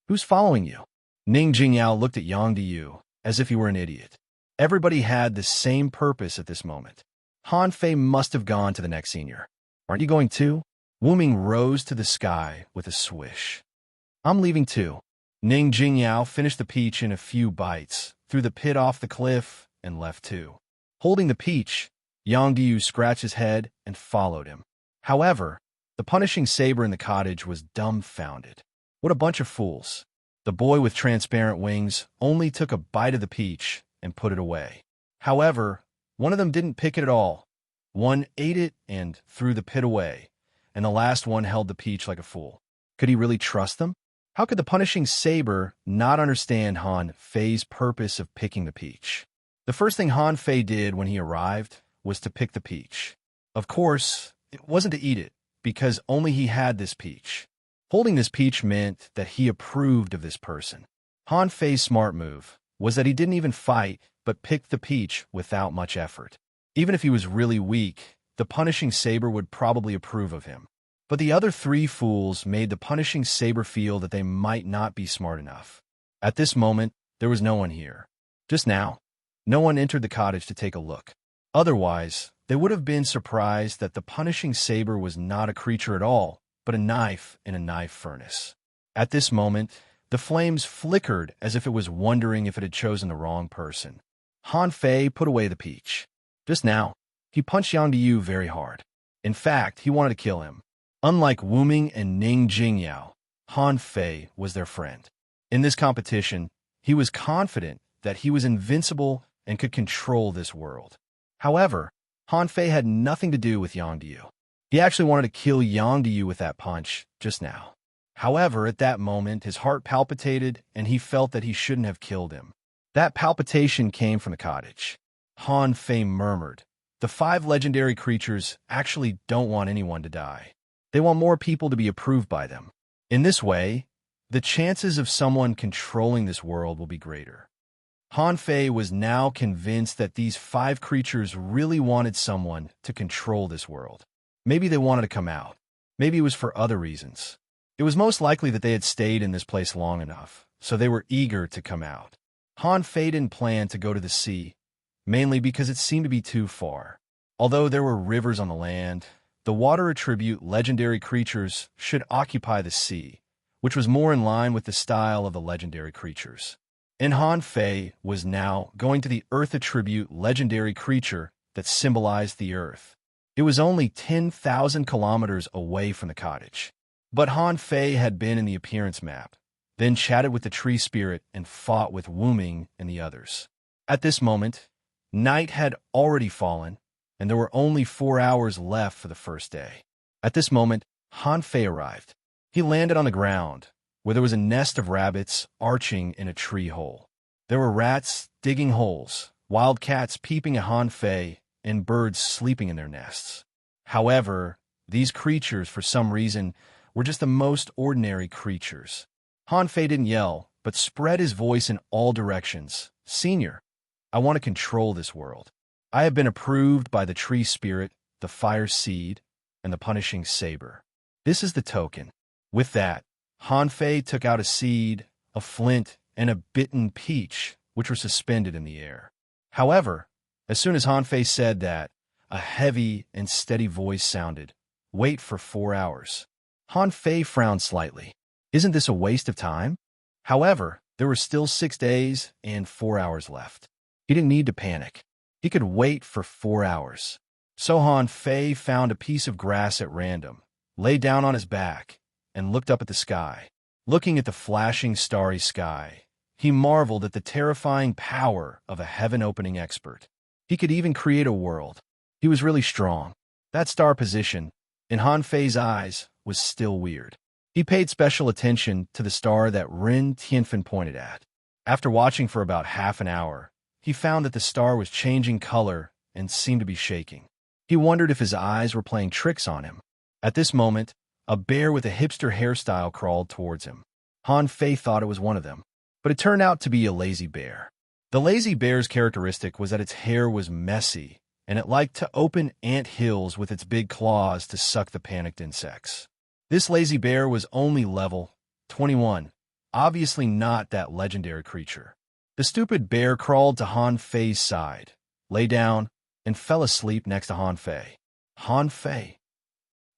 Who's following you? Ning Jingyao looked at Yang Diyu as if he were an idiot. Everybody had the same purpose at this moment. Han Fei must have gone to the next senior. Aren't you going too? Wu Ming rose to the sky with a swish. I'm leaving too. Ning Jingyao finished the peach in a few bites, threw the pit off the cliff, and left too. Holding the peach, Yang Diyu scratched his head and followed him. However, the punishing saber in the cottage was dumbfounded. What a bunch of fools. The boy with transparent wings only took a bite of the peach and put it away. However, one of them didn't pick it at all. One ate it and threw the pit away, and the last one held the peach like a fool. Could he really trust them? How could the punishing saber not understand Han Fei's purpose of picking the peach? The first thing Han Fei did when he arrived was to pick the peach. Of course, it wasn't to eat it, because only he had this peach. Holding this peach meant that he approved of this person. Han Fei's smart move was that he didn't even fight, but picked the peach without much effort. Even if he was really weak, the punishing saber would probably approve of him. But the other 3 fools made the punishing saber feel that they might not be smart enough. At this moment, there was no one here. Just now, no one entered the cottage to take a look. Otherwise, they would have been surprised that the punishing saber was not a creature at all, but a knife in a knife furnace. At this moment, the flames flickered as if it was wondering if it had chosen the wrong person. Han Fei put away the peach. Just now, he punched Yang Diyu very hard. In fact, he wanted to kill him. Unlike Wu Ming and Ning Jingyao, Han Fei was their friend. In this competition, he was confident that he was invincible and could control this world. However, Han Fei had nothing to do with Yang Diyu. He actually wanted to kill Yang Diyu with that punch just now. However, at that moment, his heart palpitated and he felt that he shouldn't have killed him. That palpitation came from the cottage. Han Fei murmured, The 5 legendary creatures actually don't want anyone to die. They want more people to be approved by them. In this way, the chances of someone controlling this world will be greater. Han Fei was now convinced that these 5 creatures really wanted someone to control this world. Maybe they wanted to come out. Maybe it was for other reasons. It was most likely that they had stayed in this place long enough, so they were eager to come out. Han Fei didn't plan to go to the sea, mainly because it seemed to be too far. Although there were rivers on the land, the water attribute legendary creatures should occupy the sea, which was more in line with the style of the legendary creatures. And Han Fei was now going to the earth attribute legendary creature that symbolized the earth. It was only 10,000 kilometers away from the cottage. But Han Fei had been in the appearance map, then chatted with the tree spirit and fought with Wu Ming and the others. At this moment, night had already fallen, and there were only 4 hours left for the first day. At this moment, Han Fei arrived. He landed on the ground, where there was a nest of rabbits arching in a tree hole. There were rats digging holes, wild cats peeping at Han Fei, and birds sleeping in their nests. However, these creatures, for some reason, were just the most ordinary creatures. Han Fei didn't yell, but spread his voice in all directions. "Senior, I want to control this world. I have been approved by the tree spirit, the fire seed, and the punishing saber. This is the token." With that, Han Fei took out a seed, a flint, and a bitten peach, which were suspended in the air. However, as soon as Han Fei said that, a heavy and steady voice sounded, "Wait for 4 hours." Han Fei frowned slightly. Isn't this a waste of time? However, there were still 6 days and 4 hours left. He didn't need to panic. He could wait for 4 hours. So Han Fei found a piece of grass at random, lay down on his back, and looked up at the sky. Looking at the flashing starry sky, he marveled at the terrifying power of a heaven-opening expert. He could even create a world. He was really strong. That star position, in Han Fei's eyes, was still weird. He paid special attention to the star that Ren Tianfen pointed at. After watching for about half an hour, he found that the star was changing color and seemed to be shaking. He wondered if his eyes were playing tricks on him. At this moment, a bear with a hipster hairstyle crawled towards him. Han Fei thought it was one of them, but it turned out to be a lazy bear. The lazy bear's characteristic was that its hair was messy, and it liked to open ant hills with its big claws to suck the panicked insects. This lazy bear was only level 21, obviously not that legendary creature. The stupid bear crawled to Han Fei's side, lay down, and fell asleep next to Han Fei. Han Fei.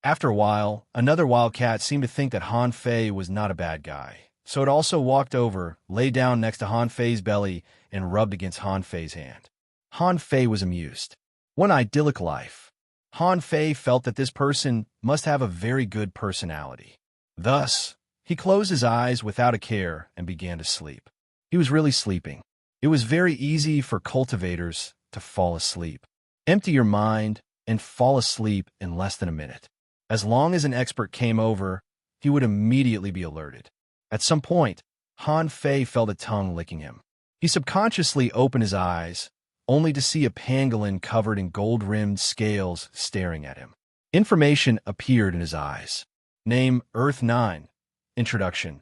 After a while, another wildcat seemed to think that Han Fei was not a bad guy, so it also walked over, lay down next to Han Fei's belly, and rubbed against Han Fei's hand. Han Fei was amused. One idyllic life. Han Fei felt that this person must have a very good personality. Thus, he closed his eyes without a care and began to sleep. He was really sleeping. It was very easy for cultivators to fall asleep. Empty your mind and fall asleep in less than a minute. As long as an expert came over, he would immediately be alerted. At some point, Han Fei felt a tongue licking him. He subconsciously opened his eyes, only to see a pangolin covered in gold-rimmed scales staring at him. Information appeared in his eyes. Name Earth 9. Introduction.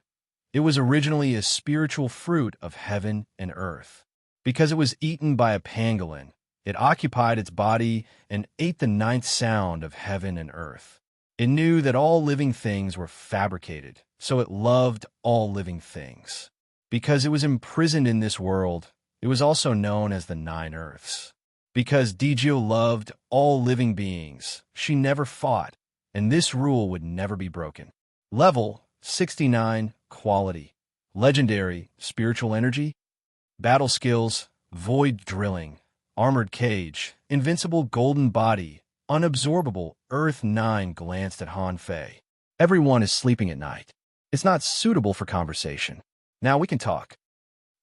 It was originally a spiritual fruit of heaven and earth. Because it was eaten by a pangolin, it occupied its body and ate the 9th sound of heaven and earth. It knew that all living things were fabricated, so it loved all living things. Because it was imprisoned in this world, it was also known as the 9 Earths. Because Digio loved all living beings, she never fought, and this rule would never be broken. Level 69, Quality. Legendary, Spiritual Energy. Battle Skills, Void Drilling. Armored Cage, Invincible Golden Body. Unabsorbable. Earth 9 glanced at Han Fei. Everyone is sleeping at night. It's not suitable for conversation. Now we can talk.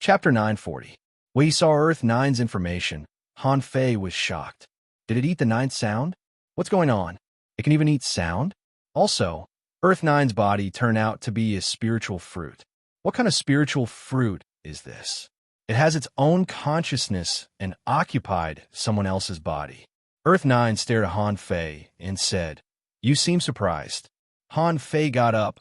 Chapter 940. When he saw Earth 9's information, Han Fei was shocked. Did it eat the 9th sound? What's going on? It can even eat sound? Also, Earth 9's body turned out to be a spiritual fruit. What kind of spiritual fruit is this? It has its own consciousness and occupied someone else's body. Earth 9 stared at Han Fei and said, "You seem surprised." Han Fei got up,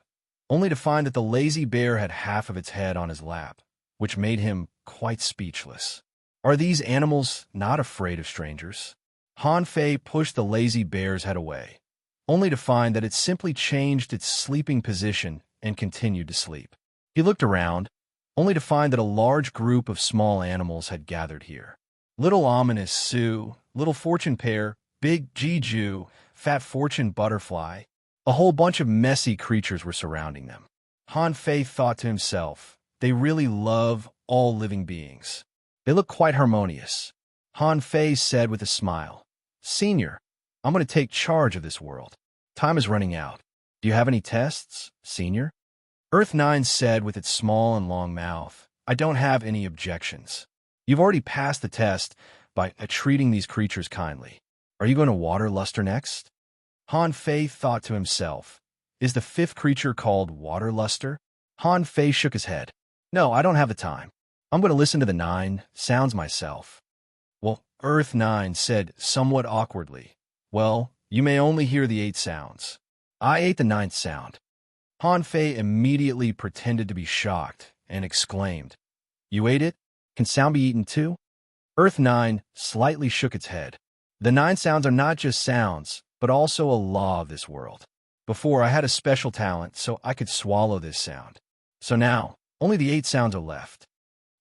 only to find that the lazy bear had half of its head on his lap, which made him quite speechless. Are these animals not afraid of strangers? Han Fei pushed the lazy bear's head away, only to find that it simply changed its sleeping position and continued to sleep. He looked around, only to find that a large group of small animals had gathered here. Little Ominous Sue, Little Fortune Pear, Big Jeju, Fat Fortune Butterfly. A whole bunch of messy creatures were surrounding them. Han Fei thought to himself, they really love all living beings. They look quite harmonious. Han Fei said with a smile, "Senior, I'm going to take charge of this world. Time is running out. Do you have any tests, Senior? Earth 9 said with its small and long mouth, I don't have any objections. You've already passed the test by treating these creatures kindly. Are you going to water luster next? Han Fei thought to himself, is the fifth creature called water luster? Han Fei shook his head. No, I don't have the time. I'm going to listen to the 9 sounds myself. Well, Earth 9 said somewhat awkwardly, well, you may only hear the 8 sounds. I ate the 9th sound. Han Fei immediately pretended to be shocked and exclaimed, You ate it? Can sound be eaten too? Earth 9 slightly shook its head. The 9 sounds are not just sounds, but also a law of this world. Before, I had a special talent so I could swallow this sound. So now, only the 8 sounds are left.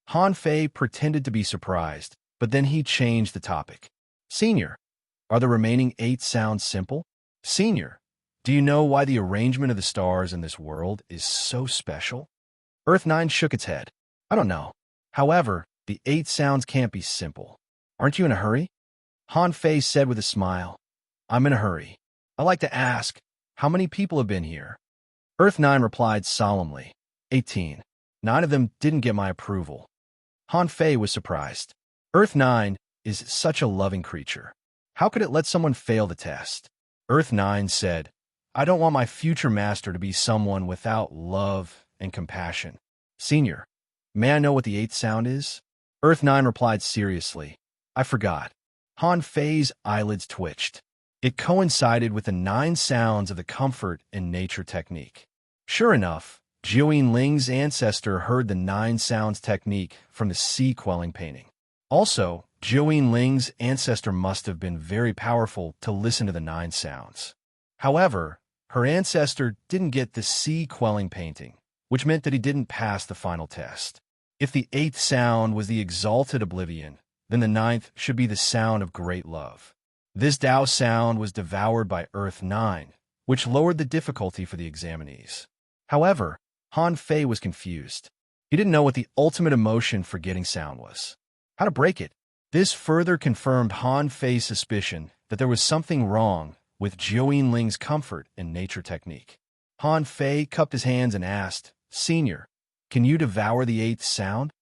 Han Fei pretended to be surprised, but then he changed the topic. Senior, are the remaining 8 sounds simple? Senior, do you know why the arrangement of the stars in this world is so special? Earth 9 shook its head. I don't know. However, the 8 sounds can't be simple. Aren't you in a hurry? Han Fei said with a smile. I'm in a hurry. I like to ask, how many people have been here? Earth 9 replied solemnly. 18. 9 of them didn't get my approval. Han Fei was surprised. Earth 9 is such a loving creature. How could it let someone fail the test? Earth 9 said, I don't want my future master to be someone without love and compassion. Senior, may I know what the 8th sound is? Earth 9 replied seriously. I forgot. Han Fei's eyelids twitched. It coincided with the 9 sounds of the comfort in nature technique. Sure enough, Jiuyin Ling's ancestor heard the 9 sounds technique from the sea quelling painting. Also, Jiuyin Ling's ancestor must have been very powerful to listen to the 9 sounds. However, her ancestor didn't get the sea quelling painting, which meant that he didn't pass the final test. If the 8th sound was the exalted oblivion, then the 9th should be the sound of great love. This Tao sound was devoured by Earth 9, which lowered the difficulty for the examinees. However, Han Fei was confused. He didn't know what the ultimate emotion for getting sound was. How to break it? This further confirmed Han Fei's suspicion that there was something wrong with Jiuyin Ling's comfort in nature technique. Han Fei cupped his hands and asked, Senior, can you devour the 8th sound?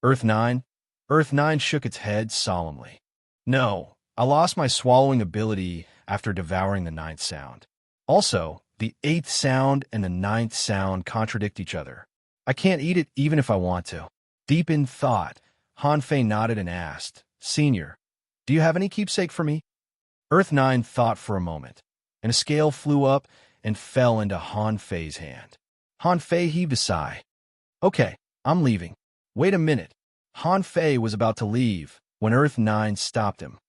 Earth 9? Earth 9 shook its head solemnly. No, I lost my swallowing ability after devouring the 9th sound. Also, the 8th sound and the 9th sound contradict each other. I can't eat it even if I want to. Deep in thought, Han Fei nodded and asked, Senior, do you have any keepsake for me? Earth 9 thought for a moment, and a scale flew up and fell into Han Fei's hand. Han Fei heaved a sigh. Okay, I'm leaving. Wait a minute. Han Fei was about to leave when Earth 9 stopped him.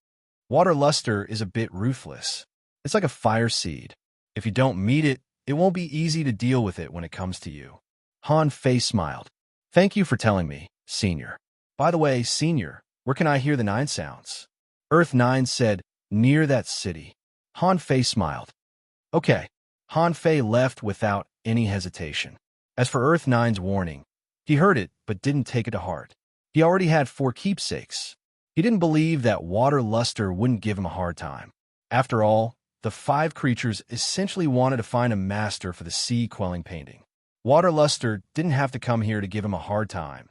Water luster is a bit ruthless. It's like a fire seed. If you don't meet it, it won't be easy to deal with it when it comes to you. Han Fei smiled. Thank you for telling me, Senior. By the way, Senior, where can I hear the 9 sounds? Earth 9 said, near that city. Han Fei smiled. Okay. Han Fei left without any hesitation. As for Earth 9's warning, he heard it but didn't take it to heart. He already had 4 keepsakes. He didn't believe that water luster wouldn't give him a hard time. After all, the 5 creatures essentially wanted to find a master for the sea quelling painting. Water luster didn't have to come here to give him a hard time.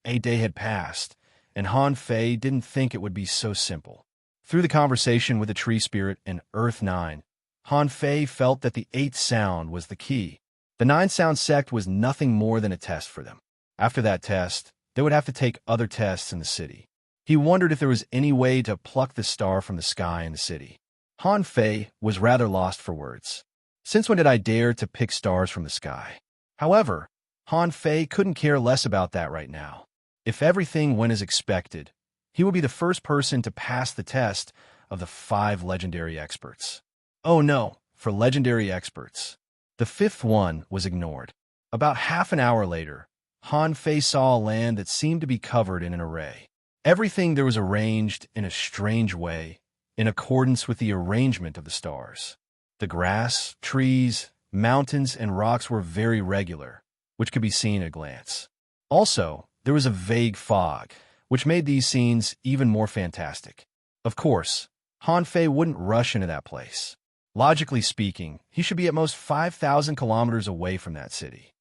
A day had passed, and Han Fei didn't think it would be so simple. Through the conversation with the tree spirit and Earth 9, Han Fei felt that the 8th sound was the key. The 9 sound sect was nothing more than a test for them. After that test, they would have to take other tests in the city. He wondered if there was any way to pluck the star from the sky in the city. Han Fei was rather lost for words. Since when did I dare to pick stars from the sky? However, Han Fei couldn't care less about that right now. If everything went as expected, he would be the first person to pass the test of the 5 legendary experts. Oh no, for legendary experts. The 5th one was ignored. About half an hour later, Han Fei saw a land that seemed to be covered in an array. Everything there was arranged in a strange way, in accordance with the arrangement of the stars. The grass, trees, mountains, and rocks were very regular, which could be seen at a glance. Also, there was a vague fog, which made these scenes even more fantastic. Of course, Han Fei wouldn't rush into that place. Logically speaking, he should be at most 5,000 kilometers away from that city.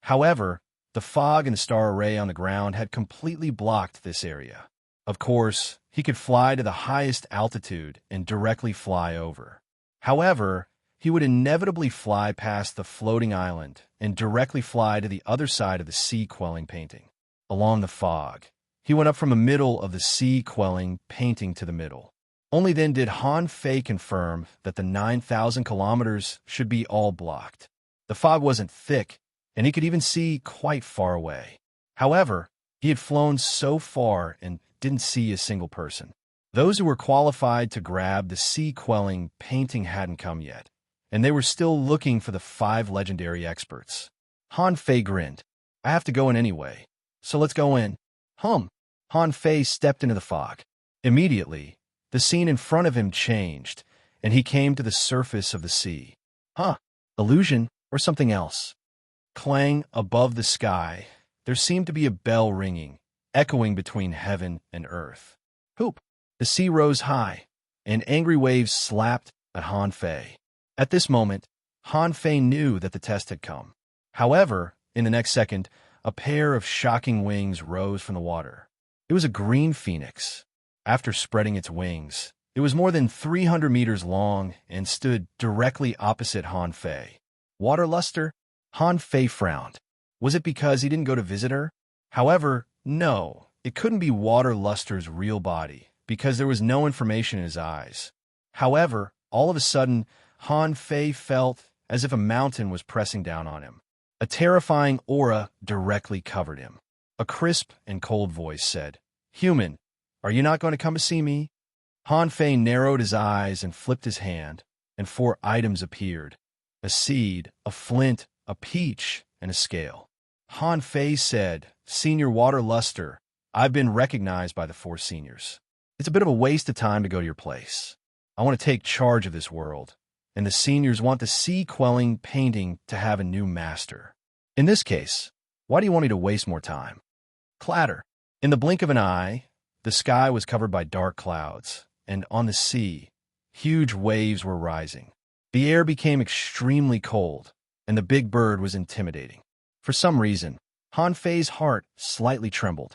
However, the fog and the star array on the ground had completely blocked this area. Of course, he could fly to the highest altitude and directly fly over. However, he would inevitably fly past the floating island and directly fly to the other side of the sea-quelling painting. Along the fog, he went up from the middle of the sea-quelling painting to the middle. Only then did Han Fei confirm that the 9,000 kilometers should be all blocked. The fog wasn't thick, and he could even see quite far away. However, he had flown so far and didn't see a single person. Those who were qualified to grab the sea-quelling painting hadn't come yet, and they were still looking for the 5 legendary experts. Han Fei grinned. I have to go in anyway, so let's go in. Han Fei stepped into the fog. Immediately, the scene in front of him changed, and he came to the surface of the sea. Illusion or something else? Clang above the sky, there seemed to be a bell ringing, echoing between heaven and earth. Hoop! The sea rose high, and angry waves slapped at Han Fei. At this moment, Han Fei knew that the test had come. However, in the next second, a pair of shocking wings rose from the water. It was a green phoenix. After spreading its wings, it was more than 300 meters long and stood directly opposite Han Fei. Water luster? Han Fei frowned. Was it because he didn't go to visit her? However, no, it couldn't be Water Luster's real body, because there was no information in his eyes. However, all of a sudden, Han Fei felt as if a mountain was pressing down on him. A terrifying aura directly covered him. A crisp and cold voice said, "Human, are you not going to come to see me?" Han Fei narrowed his eyes and flipped his hand, and 4 items appeared. A seed, a flint, a peach, and a scale. Han Fei said, "Senior Water Luster, I've been recognized by the 4 seniors. It's a bit of a waste of time to go to your place. I want to take charge of this world, and the seniors want the sea-quelling painting to have a new master. In this case, why do you want me to waste more time?" Clatter. In the blink of an eye, the sky was covered by dark clouds, and on the sea, huge waves were rising. The air became extremely cold, and the big bird was intimidating. For some reason, Han Fei's heart slightly trembled.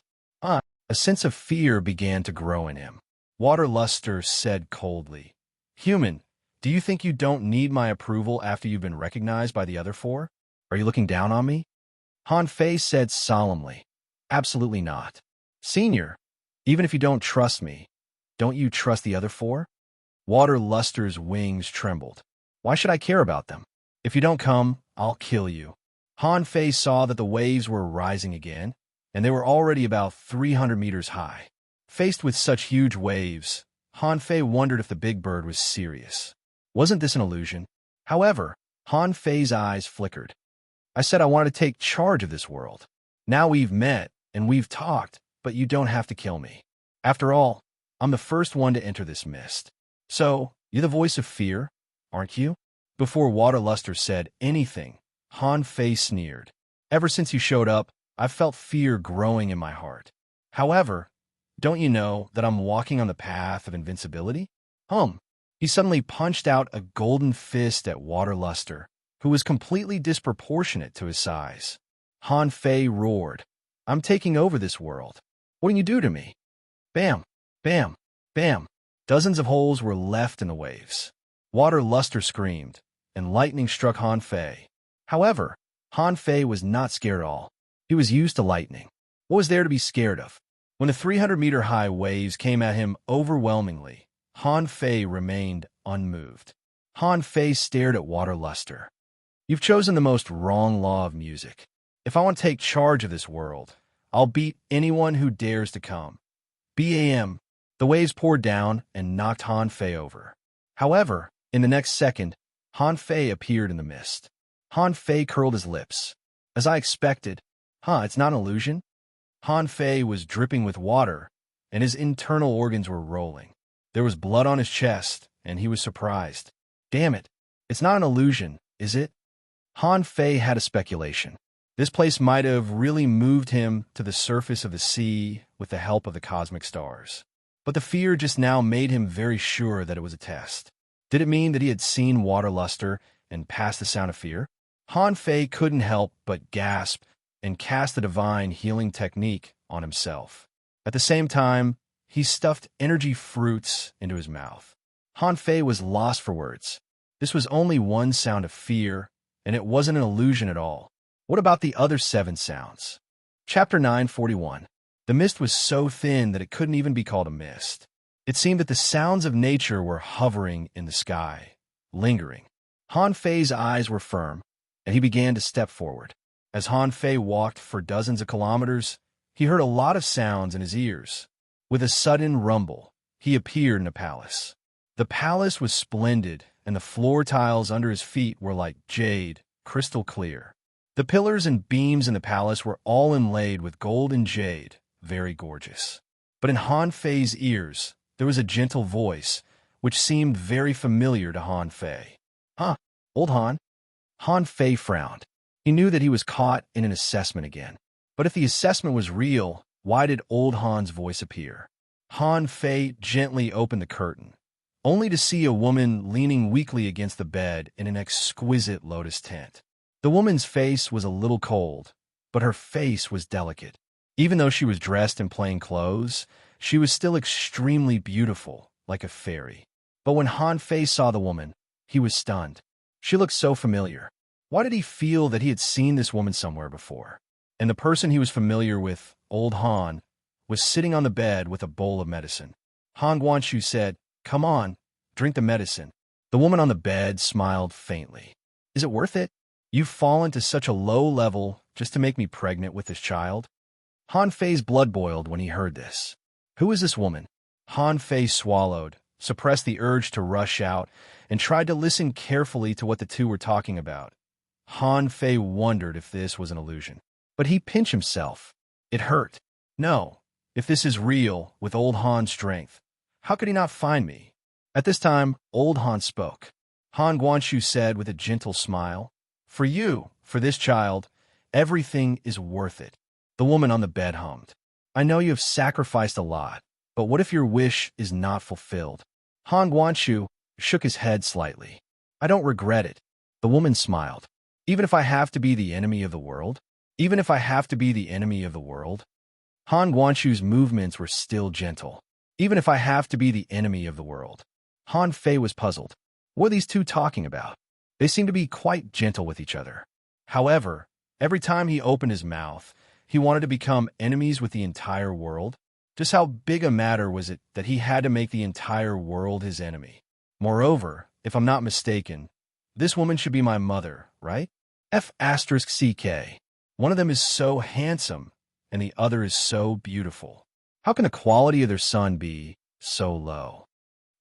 A sense of fear began to grow in him. Water Luster said coldly, "Human, do you think you don't need my approval after you've been recognized by the other 4? Are you looking down on me?" Han Fei said solemnly, "Absolutely not. Senior, even if you don't trust me, don't you trust the other 4? Water Luster's wings trembled. "Why should I care about them? If you don't come, I'll kill you." Han Fei saw that the waves were rising again, and they were already about 300 meters high. Faced with such huge waves, Han Fei wondered if the big bird was serious. Wasn't this an illusion? However, Han Fei's eyes flickered. "I said I wanted to take charge of this world. Now we've met, and we've talked, but you don't have to kill me. After all, I'm the first one to enter this mist. So, you're the voice of fear, aren't you?" Before Water Luster said anything, Han Fei sneered. "Ever since you showed up, I've felt fear growing in my heart. However, don't you know that I'm walking on the path of invincibility?" He suddenly punched out a golden fist at Water Luster, who was completely disproportionate to his size. Han Fei roared, "I'm taking over this world. What can you do to me?" Bam! Bam! Bam! Dozens of holes were left in the waves. Water Luster screamed, and lightning struck Han Fei. However, Han Fei was not scared at all. He was used to lightning. What was there to be scared of? When the 300-meter-high waves came at him overwhelmingly, Han Fei remained unmoved. Han Fei stared at Water Luster. "You've chosen the most wrong law of music. If I want to take charge of this world, I'll beat anyone who dares to come." Bam! The waves poured down and knocked Han Fei over. However, in the next second, Han Fei appeared in the mist. Han Fei curled his lips. "As I expected. It's not an illusion?" Han Fei was dripping with water, and his internal organs were rolling. There was blood on his chest, and he was surprised. "Damn it, it's not an illusion, is it?" Han Fei had a speculation. This place might have really moved him to the surface of the sea with the help of the cosmic stars. But the fear just now made him very sure that it was a test. Did it mean that he had seen water luster and passed the sound of fear? Han Fei couldn't help but gasp and cast the divine healing technique on himself. At the same time, he stuffed energy fruits into his mouth. Han Fei was lost for words. This was only one sound of fear, and it wasn't an illusion at all. What about the other 7 sounds? Chapter 941. The mist was so thin that it couldn't even be called a mist. It seemed that the sounds of nature were hovering in the sky, lingering. Han Fei's eyes were firm, and he began to step forward. As Han Fei walked for dozens of kilometers, he heard a lot of sounds in his ears. With a sudden rumble, he appeared in a palace. The palace was splendid, and the floor tiles under his feet were like jade, crystal clear. The pillars and beams in the palace were all inlaid with gold and jade, very gorgeous. But in Han Fei's ears, there was a gentle voice, which seemed very familiar to Han Fei. Huh, old Han? Han Fei frowned. He knew that he was caught in an assessment again. But if the assessment was real, why did old Han's voice appear? Han Fei gently opened the curtain, only to see a woman leaning weakly against the bed in an exquisite lotus tent. The woman's face was a little cold, but her face was delicate. Even though she was dressed in plain clothes, she was still extremely beautiful, like a fairy. But when Han Fei saw the woman, he was stunned. She looked so familiar. Why did he feel that he had seen this woman somewhere before? And the person he was familiar with, old Han, was sitting on the bed with a bowl of medicine. Han Guanshu said, "Come on, drink the medicine." The woman on the bed smiled faintly. "Is it worth it? You've fallen to such a low level just to make me pregnant with this child?" Han Fei's blood boiled when he heard this. Who is this woman? Han Fei swallowed, suppressed the urge to rush out, and tried to listen carefully to what the two were talking about. Han Fei wondered if this was an illusion. But he pinched himself. It hurt. No, if this is real, with old Han's strength, how could he not find me? At this time, old Han spoke. Han Guanshu said with a gentle smile, "For you, for this child, everything is worth it." The woman on the bed hummed. "I know you have sacrificed a lot, but what if your wish is not fulfilled?" Han Guanshu shook his head slightly. "I don't regret it." The woman smiled. "Even if I have to be the enemy of the world? Even if I have to be the enemy of the world?" Han Guanshu's movements were still gentle. "Even if I have to be the enemy of the world?" Han Fei was puzzled. What are these two talking about? They seemed to be quite gentle with each other. However, every time he opened his mouth, he wanted to become enemies with the entire world. Just how big a matter was it that he had to make the entire world his enemy? Moreover, if I'm not mistaken, this woman should be my mother, right? F***CK. One of them is so handsome, and the other is so beautiful. How can the quality of their son be so low?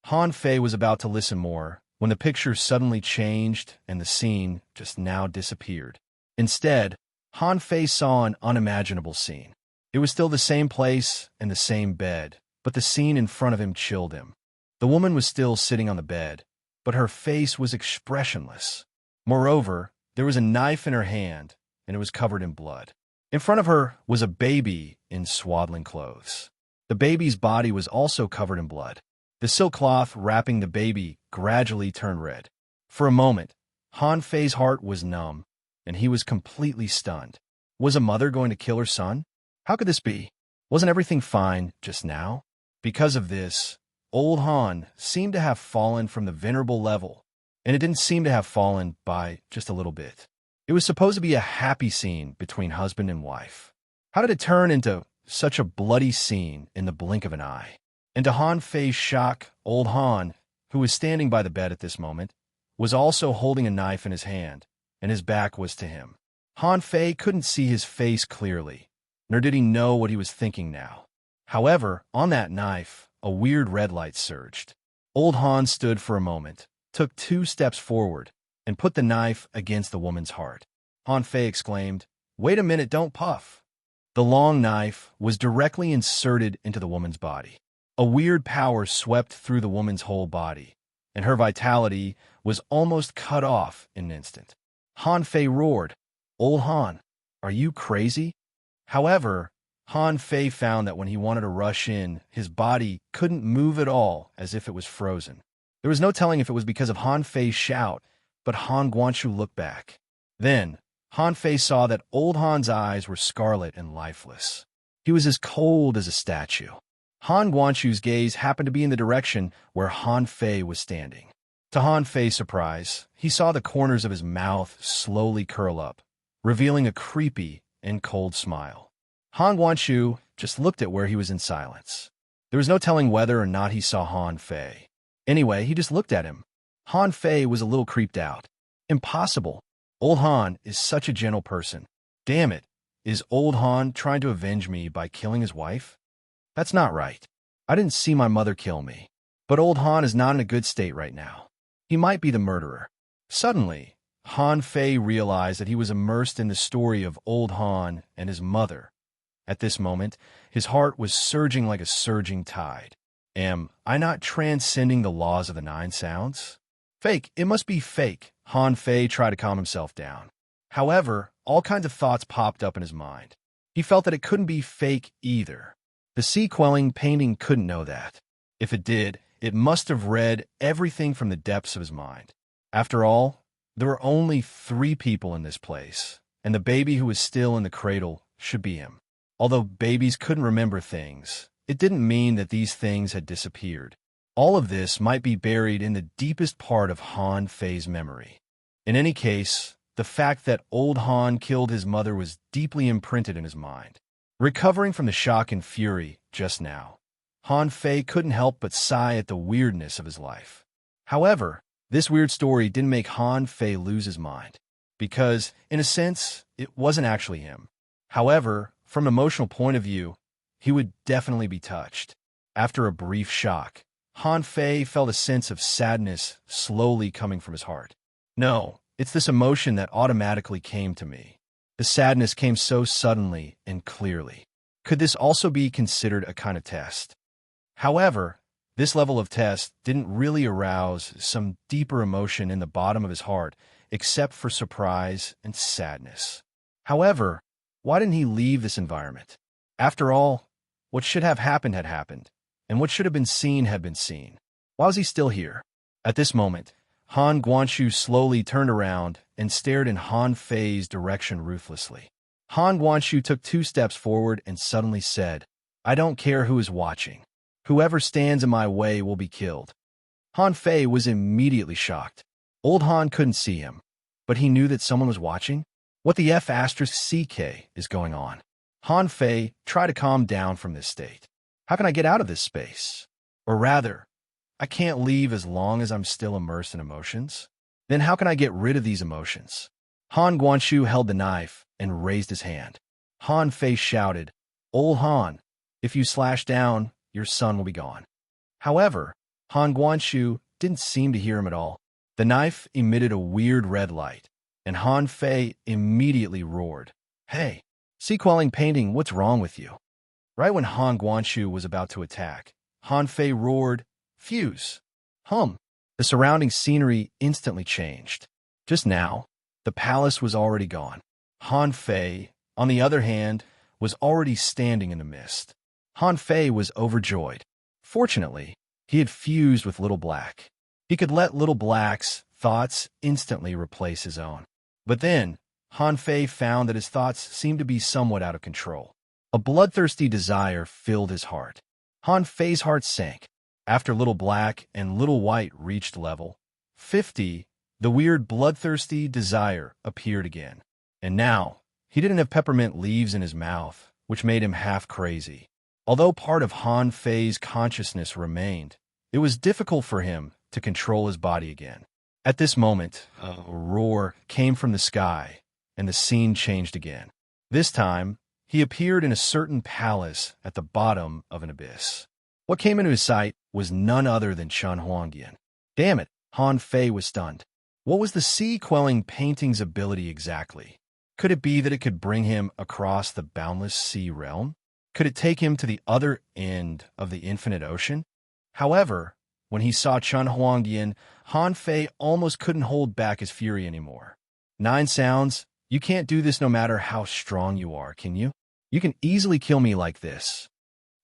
Han Fei was about to listen more when the picture suddenly changed and the scene just now disappeared. Instead, Han Fei saw an unimaginable scene. It was still the same place and the same bed, but the scene in front of him chilled him. The woman was still sitting on the bed, but her face was expressionless. Moreover, there was a knife in her hand, and it was covered in blood. In front of her was a baby in swaddling clothes. The baby's body was also covered in blood. The silk cloth wrapping the baby gradually turned red. For a moment, Han Fei's heart was numb, and he was completely stunned. Was a mother going to kill her son? How could this be? Wasn't everything fine just now? Because of this, old Han seemed to have fallen from the venerable level, and it didn't seem to have fallen by just a little bit. It was supposed to be a happy scene between husband and wife. How did it turn into such a bloody scene in the blink of an eye? And to Han Fei's shock, old Han, who was standing by the bed at this moment, was also holding a knife in his hand, and his back was to him. Han Fei couldn't see his face clearly, nor did he know what he was thinking now. However, on that knife, a weird red light surged. Old Han stood for a moment, took 2 steps forward, and put the knife against the woman's heart. Han Fei exclaimed, "Wait a minute, don't puff." The long knife was directly inserted into the woman's body. A weird power swept through the woman's whole body, and her vitality was almost cut off in an instant. Han Fei roared, "Old Han, are you crazy?" However, Han Fei found that when he wanted to rush in, his body couldn't move at all, as if it was frozen. There was no telling if it was because of Han Fei's shout, but Han Guangqiu looked back. Then, Han Fei saw that old Han's eyes were scarlet and lifeless. He was as cold as a statue. Han Guangqiu's gaze happened to be in the direction where Han Fei was standing. To Han Fei's surprise, he saw the corners of his mouth slowly curl up, revealing a creepy and cold smile. Han Guangqiu just looked at where he was in silence. There was no telling whether or not he saw Han Fei. Anyway, he just looked at him. Han Fei was a little creeped out. Impossible. Old Han is such a gentle person. Damn it. Is old Han trying to avenge me by killing his wife? That's not right. I didn't see my mother kill me. But old Han is not in a good state right now. He might be the murderer. Suddenly, Han Fei realized that he was immersed in the story of old Han and his mother. At this moment, his heart was surging like a surging tide. Am I not transcending the laws of the nine sounds? Fake, it must be fake. Han Fei tried to calm himself down. However, all kinds of thoughts popped up in his mind. He felt that it couldn't be fake either. The sea-quelling painting couldn't know that. If it did, it must have read everything from the depths of his mind. After all, there were only 3 people in this place, and the baby who was still in the cradle should be him. Although babies couldn't remember things, it didn't mean that these things had disappeared. All of this might be buried in the deepest part of Han Fei's memory. In any case, the fact that old Han killed his mother was deeply imprinted in his mind. Recovering from the shock and fury just now, Han Fei couldn't help but sigh at the weirdness of his life. However, this weird story didn't make Han Fei lose his mind, because, in a sense, it wasn't actually him. However, from an emotional point of view, he would definitely be touched. After a brief shock, Han Fei felt a sense of sadness slowly coming from his heart. No, it's this emotion that automatically came to me. The sadness came so suddenly and clearly. Could this also be considered a kind of test? However, this level of test didn't really arouse some deeper emotion in the bottom of his heart, except for surprise and sadness. However, why didn't he leave this environment? After all, what should have happened had happened, and what should have been seen had been seen. Why was he still here? At this moment, Han Guangqiu slowly turned around and stared in Han Fei's direction ruthlessly. Han Guangqiu took 2 steps forward and suddenly said, "I don't care who is watching. Whoever stands in my way will be killed." Han Fei was immediately shocked. Old Han couldn't see him, but he knew that someone was watching. What the F***CK is going on? Han Fei tried to calm down from this state. How can I get out of this space? Or rather, I can't leave as long as I'm still immersed in emotions. Then how can I get rid of these emotions? Han Guangqiu held the knife and raised his hand. Han Fei shouted, "Old Han, if you slash down, your son will be gone." However, Han Guangqiu didn't seem to hear him at all. The knife emitted a weird red light, and Han Fei immediately roared, "Hey, sea-quelling painting, what's wrong with you?" Right when Han Guangqiu was about to attack, Han Fei roared, "Fuse!" Hum! The surrounding scenery instantly changed. Just now, the palace was already gone. Han Fei, on the other hand, was already standing in the mist. Han Fei was overjoyed. Fortunately, he had fused with Little Black. He could let Little Black's thoughts instantly replace his own. But then, Han Fei found that his thoughts seemed to be somewhat out of control. A bloodthirsty desire filled his heart. Han Fei's heart sank. After Little Black and Little White reached level 50, the weird bloodthirsty desire appeared again. And now, he didn't have peppermint leaves in his mouth, which made him half crazy. Although part of Han Fei's consciousness remained, it was difficult for him to control his body again. At this moment, a roar came from the sky, and the scene changed again. This time, he appeared in a certain palace at the bottom of an abyss. What came into his sight was none other than Chen Huangyan. Damn it, Han Fei was stunned. What was the sea-quelling painting's ability exactly? Could it be that it could bring him across the boundless sea realm? Could it take him to the other end of the infinite ocean? However, when he saw Chen Huangyan, Han Fei almost couldn't hold back his fury anymore. Nine sounds, you can't do this no matter how strong you are, can you? You can easily kill me like this.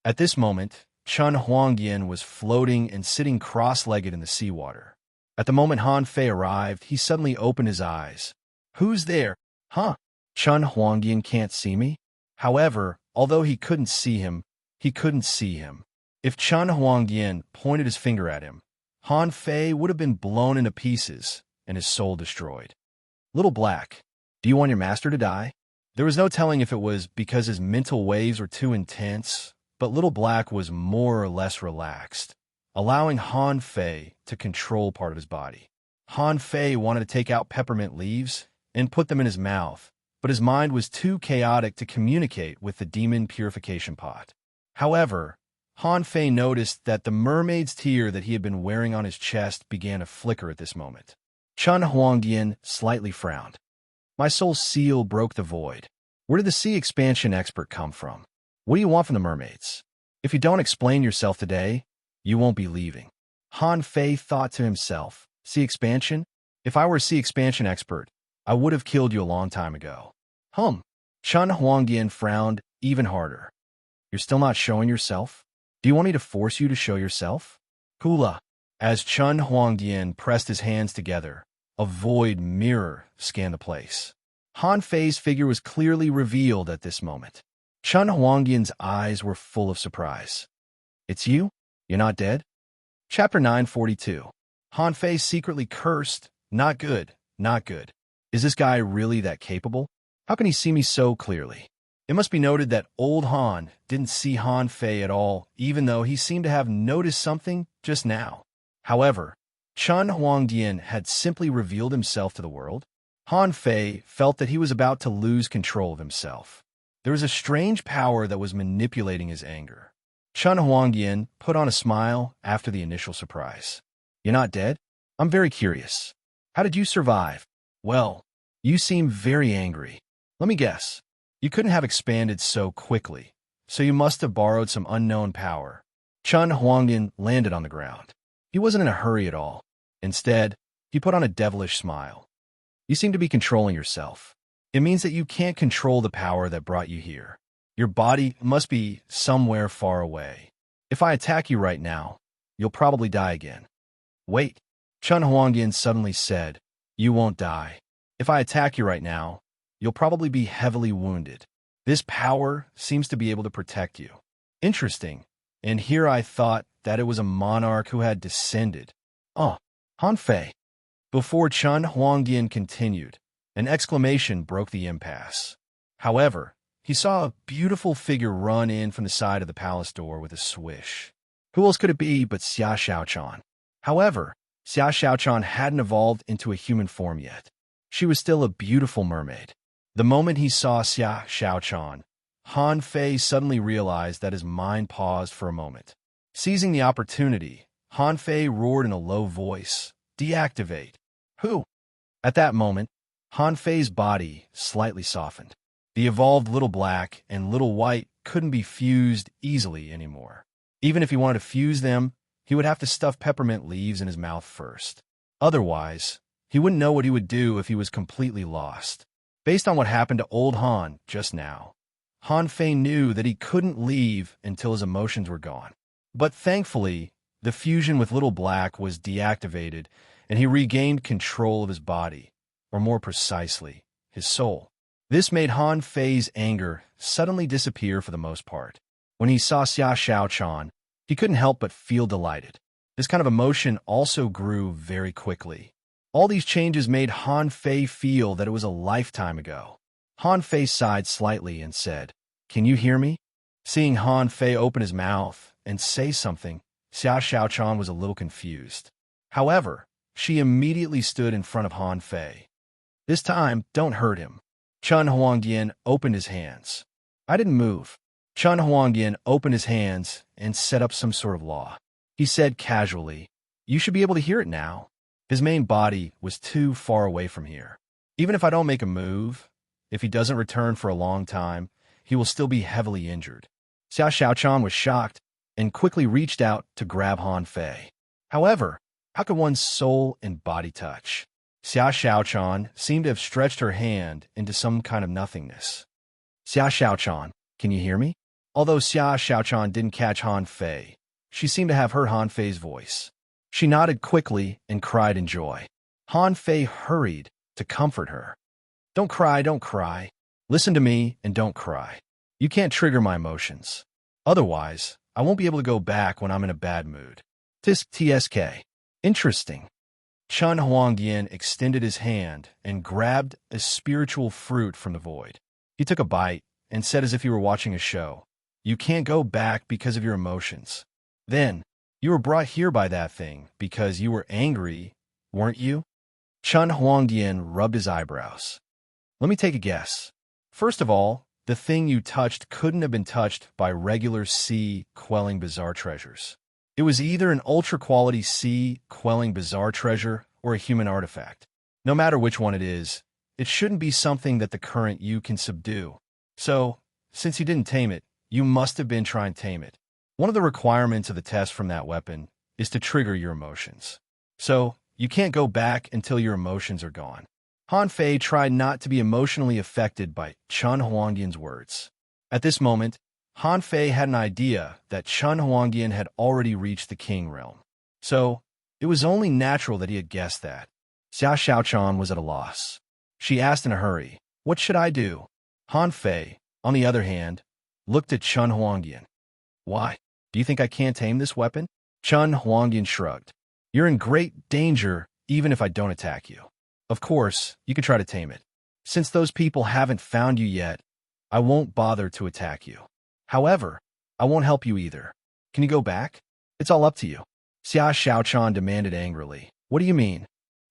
At this moment, Chun Huangyan was floating and sitting cross-legged in the seawater. At the moment Han Fei arrived, he suddenly opened his eyes. "Who's there? Huh? Chun Huangyan can't see me?" However, although he couldn't see him, he couldn't see him. If Chun Huangyan pointed his finger at him, Han Fei would have been blown into pieces and his soul destroyed. "Little Black, do you want your master to die?" There was no telling if it was because his mental waves were too intense, but Little Black was more or less relaxed, allowing Han Fei to control part of his body. Han Fei wanted to take out peppermint leaves and put them in his mouth, but his mind was too chaotic to communicate with the demon purification pot. However, Han Fei noticed that the mermaid's tear that he had been wearing on his chest began to flicker at this moment. Chun Huangyan slightly frowned. "My soul's seal broke the void. Where did the sea expansion expert come from? What do you want from the mermaids? If you don't explain yourself today, you won't be leaving." Han Fei thought to himself, "Sea expansion? If I were a sea expansion expert, I would have killed you a long time ago." Chun Huangyan frowned even harder. "You're still not showing yourself? Do you want me to force you to show yourself?" Kula. As Chun Huangyan pressed his hands together, a void mirror scanned the place. Han Fei's figure was clearly revealed at this moment. Chun Huangyan's eyes were full of surprise. "It's you? You're not dead?" Chapter 942. Han Fei secretly cursed. "Not good, not good. Is this guy really that capable? How can he see me so clearly?" It must be noted that old Han didn't see Han Fei at all, even though he seemed to have noticed something just now. However, Chun Huangyan had simply revealed himself to the world. Han Fei felt that he was about to lose control of himself. There was a strange power that was manipulating his anger. Chun Huangyan put on a smile after the initial surprise. "You're not dead? I'm very curious. How did you survive? Well, you seem very angry. Let me guess. You couldn't have expanded so quickly, so you must have borrowed some unknown power." Chun Huangyan landed on the ground. He wasn't in a hurry at all. Instead, he put on a devilish smile. "You seem to be controlling yourself. It means that you can't control the power that brought you here. Your body must be somewhere far away. If I attack you right now, you'll probably die again." "Wait," Chun Huangyan suddenly said. "You won't die. If I attack you right now, you'll probably be heavily wounded. This power seems to be able to protect you. Interesting. And here I thought that it was a monarch who had descended." "Oh, Han Fei." Before Chun Huangyan continued, an exclamation broke the impasse. However, he saw a beautiful figure run in from the side of the palace door with a swish. Who else could it be but Xia Xiaochan? However, Xia Xiaochan hadn't evolved into a human form yet. She was still a beautiful mermaid. The moment he saw Xia Xiaochan, Han Fei suddenly realized that his mind paused for a moment. Seizing the opportunity, Han Fei roared in a low voice, "Deactivate!" "Who?" At that moment, Han Fei's body slightly softened. The evolved Little Black and Little White couldn't be fused easily anymore. Even if he wanted to fuse them, he would have to stuff peppermint leaves in his mouth first. Otherwise, he wouldn't know what he would do if he was completely lost. Based on what happened to old Han just now, Han Fei knew that he couldn't leave until his emotions were gone. But thankfully, the fusion with Little Black was deactivated, and he regained control of his body, or more precisely, his soul. This made Han Fei's anger suddenly disappear for the most part. When he saw Xia Xiaochan, he couldn't help but feel delighted. This kind of emotion also grew very quickly. All these changes made Han Fei feel that it was a lifetime ago. Han Fei sighed slightly and said, "Can you hear me?" Seeing Han Fei open his mouth and say something, Xia Xiaochan was a little confused. However, she immediately stood in front of Han Fei. "This time, don't hurt him." Chun Huangyan opened his hands. "I didn't move." Chun Huangyan opened his hands and set up some sort of law. He said casually, "You should be able to hear it now." His main body was too far away from here. Even if I don't make a move, if he doesn't return for a long time, he will still be heavily injured. Xia Xiaochan was shocked and quickly reached out to grab Han Fei. However, how could one's soul and body touch? Xia Xiaochan seemed to have stretched her hand into some kind of nothingness. "Xia Xiaochan, can you hear me?" Although Xia Xiaochan didn't catch Han Fei, She seemed to have heard Han Fei's voice. She nodded quickly and cried in joy. Han Fei hurried to comfort her. Don't cry, don't cry. Listen to me and don't cry. You can't trigger my emotions. Otherwise, I won't be able to go back when I'm in a bad mood. TSK. Interesting. Chun Huangdian extended his hand and grabbed a spiritual fruit from the void. He took a bite and said as if he were watching a show, You can't go back because of your emotions. Then, you were brought here by that thing because you were angry, weren't you? Chun Huangdian rubbed his eyebrows. Let me take a guess. First of all, the thing you touched couldn't have been touched by regular sea-quelling bizarre treasures. It was either an ultra-quality sea-quelling bizarre treasure or a human artifact. No matter which one it is, it shouldn't be something that the current you can subdue. So, since you didn't tame it, you must have been trying to tame it. One of the requirements of the test from that weapon is to trigger your emotions. So, you can't go back until your emotions are gone. Han Fei tried not to be emotionally affected by Chun Huangdian's words. At this moment, Han Fei had an idea that Chun Huangdian had already reached the king realm. So, it was only natural that he had guessed that. Xia Xiaochan was at a loss. She asked in a hurry, What should I do? Han Fei, on the other hand, looked at Chun Huangdian. Why? Do you think I can't tame this weapon? Chun Huangdian shrugged. You're in great danger even if I don't attack you. Of course, you can try to tame it. Since those people haven't found you yet, I won't bother to attack you. However, I won't help you either. Can you go back? It's all up to you. Xia Xiaochan demanded angrily. What do you mean?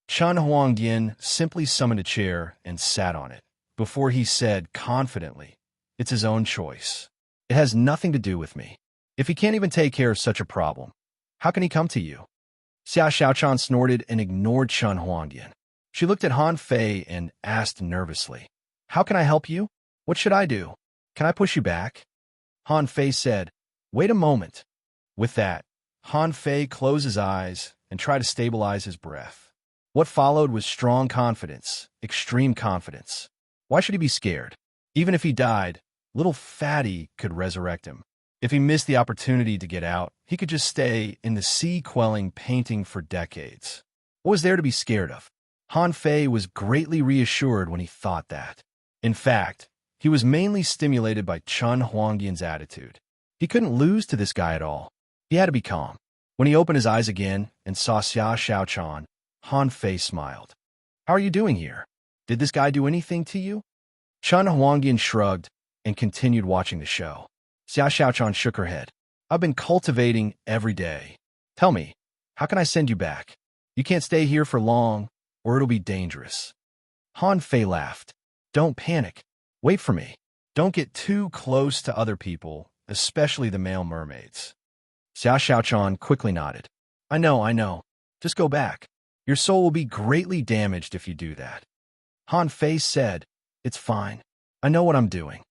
Chun Huangdian simply summoned a chair and sat on it, before he said confidently, It's his own choice. It has nothing to do with me. If he can't even take care of such a problem, how can he come to you? Xia Xiaochan snorted and ignored Chun Huangdian. She looked at Han Fei and asked nervously, How can I help you? What should I do? Can I push you back? Han Fei said, Wait a moment. With that, Han Fei closed his eyes and tried to stabilize his breath. What followed was strong confidence, extreme confidence. Why should he be scared? Even if he died, little Fatty could resurrect him. If he missed the opportunity to get out, he could just stay in the sea-quelling painting for decades. What was there to be scared of? Han Fei was greatly reassured when he thought that. In fact, he was mainly stimulated by Chun Huangdian's attitude. He couldn't lose to this guy at all. He had to be calm. When he opened his eyes again and saw Xia Xiaochan, Han Fei smiled. How are you doing here? Did this guy do anything to you? Chun Huangdian shrugged and continued watching the show. Xia Xiaochan shook her head. I've been cultivating every day. Tell me, how can I send you back? You can't stay here for long, or it'll be dangerous. Han Fei laughed. Don't panic. Wait for me. Don't get too close to other people, especially the male mermaids. Xia Xiaochan quickly nodded. I know. Just go back. Your soul will be greatly damaged if you do that. Han Fei said, It's fine. I know what I'm doing.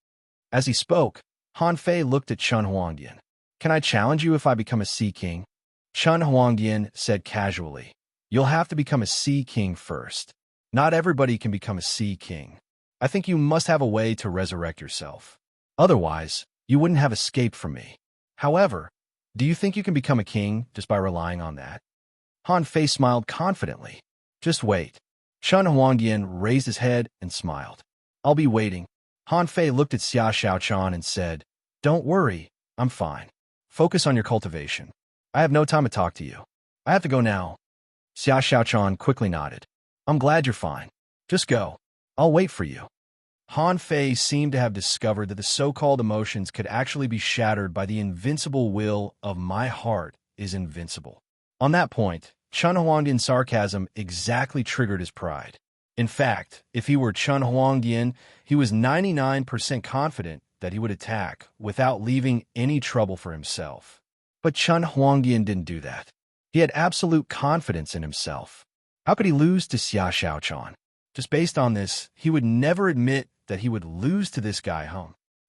As he spoke, Han Fei looked at Chun Huangdian. Can I challenge you if I become a Sea King? Chun Huangdian said casually. You'll have to become a Sea King first. Not everybody can become a Sea King. I think you must have a way to resurrect yourself. Otherwise, you wouldn't have escaped from me. However, do you think you can become a king just by relying on that? Han Fei smiled confidently. Just wait. Chun Huangdian raised his head and smiled. I'll be waiting. Han Fei looked at Xia Xiaochan and said, Don't worry, I'm fine. Focus on your cultivation. I have no time to talk to you. I have to go now. Xia Xiaochan quickly nodded. I'm glad you're fine. Just go. I'll wait for you. Han Fei seemed to have discovered that the so-called emotions could actually be shattered by the invincible will of my heart is invincible. On that point, Chun Huangdian's sarcasm exactly triggered his pride. In fact, if he were Chun Huangdian, he was 99% confident that he would attack without leaving any trouble for himself. But Chun Huangdian didn't do that. He had absolute confidence in himself. How could he lose to Xia Xiaochan? Just based on this, he would never admit that he would lose to this guy,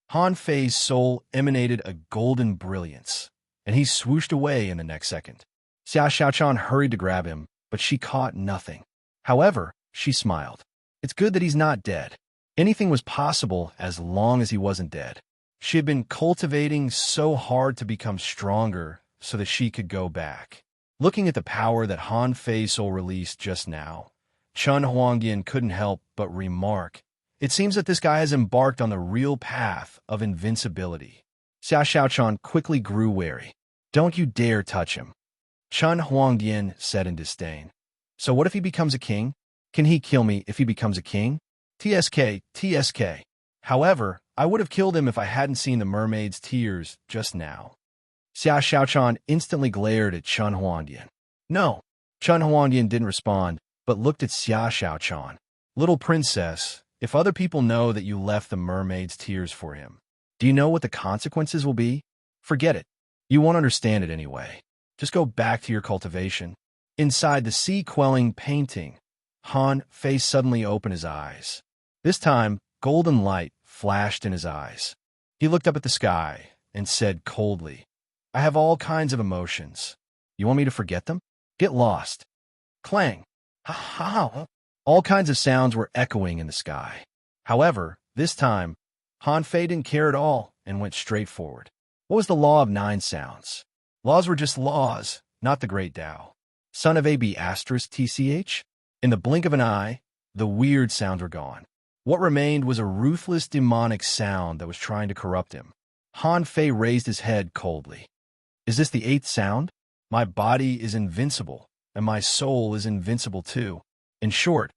Han Fei's soul emanated a golden brilliance, and he swooshed away in the next second. Xia Xiaochan hurried to grab him, but she caught nothing. However, she smiled. It's good that he's not dead. Anything was possible as long as he wasn't dead. She had been cultivating so hard to become stronger so that she could go back. Looking at the power that Han Fei's soul released just now, Chun Huangyan couldn't help but remark, "It seems that this guy has embarked on the real path of invincibility." Xia Xiaochan quickly grew wary. "Don't you dare touch him," Chun Huangyan said in disdain. "So what if he becomes a king? Can he kill me if he becomes a king?" TSK, TSK. However, I would have killed him if I hadn't seen the mermaid's tears just now. Xia Xiaochan instantly glared at Chun Huangyan. "No." Chun Huangyan didn't respond, but looked at Xia Xiaochan. "Little princess, if other people know that you left the mermaid's tears for him, do you know what the consequences will be? Forget it. You won't understand it anyway. Just go back to your cultivation." Inside the sea-quelling painting, Han Fei suddenly opened his eyes. This time, golden light flashed in his eyes. He looked up at the sky and said coldly, "I have all kinds of emotions. You want me to forget them? Get lost." Clang! Ha-ha! All kinds of sounds were echoing in the sky. However, this time, Han Fei didn't care at all and went straight forward. What was the law of 9 sounds? Laws were just laws, not the great Tao. Son of AB asterisk TCH? In the blink of an eye, the weird sounds were gone. What remained was a ruthless demonic sound that was trying to corrupt him. Han Fei raised his head coldly. "Is this the 8th sound? My body is invincible, and my soul is invincible too. In short,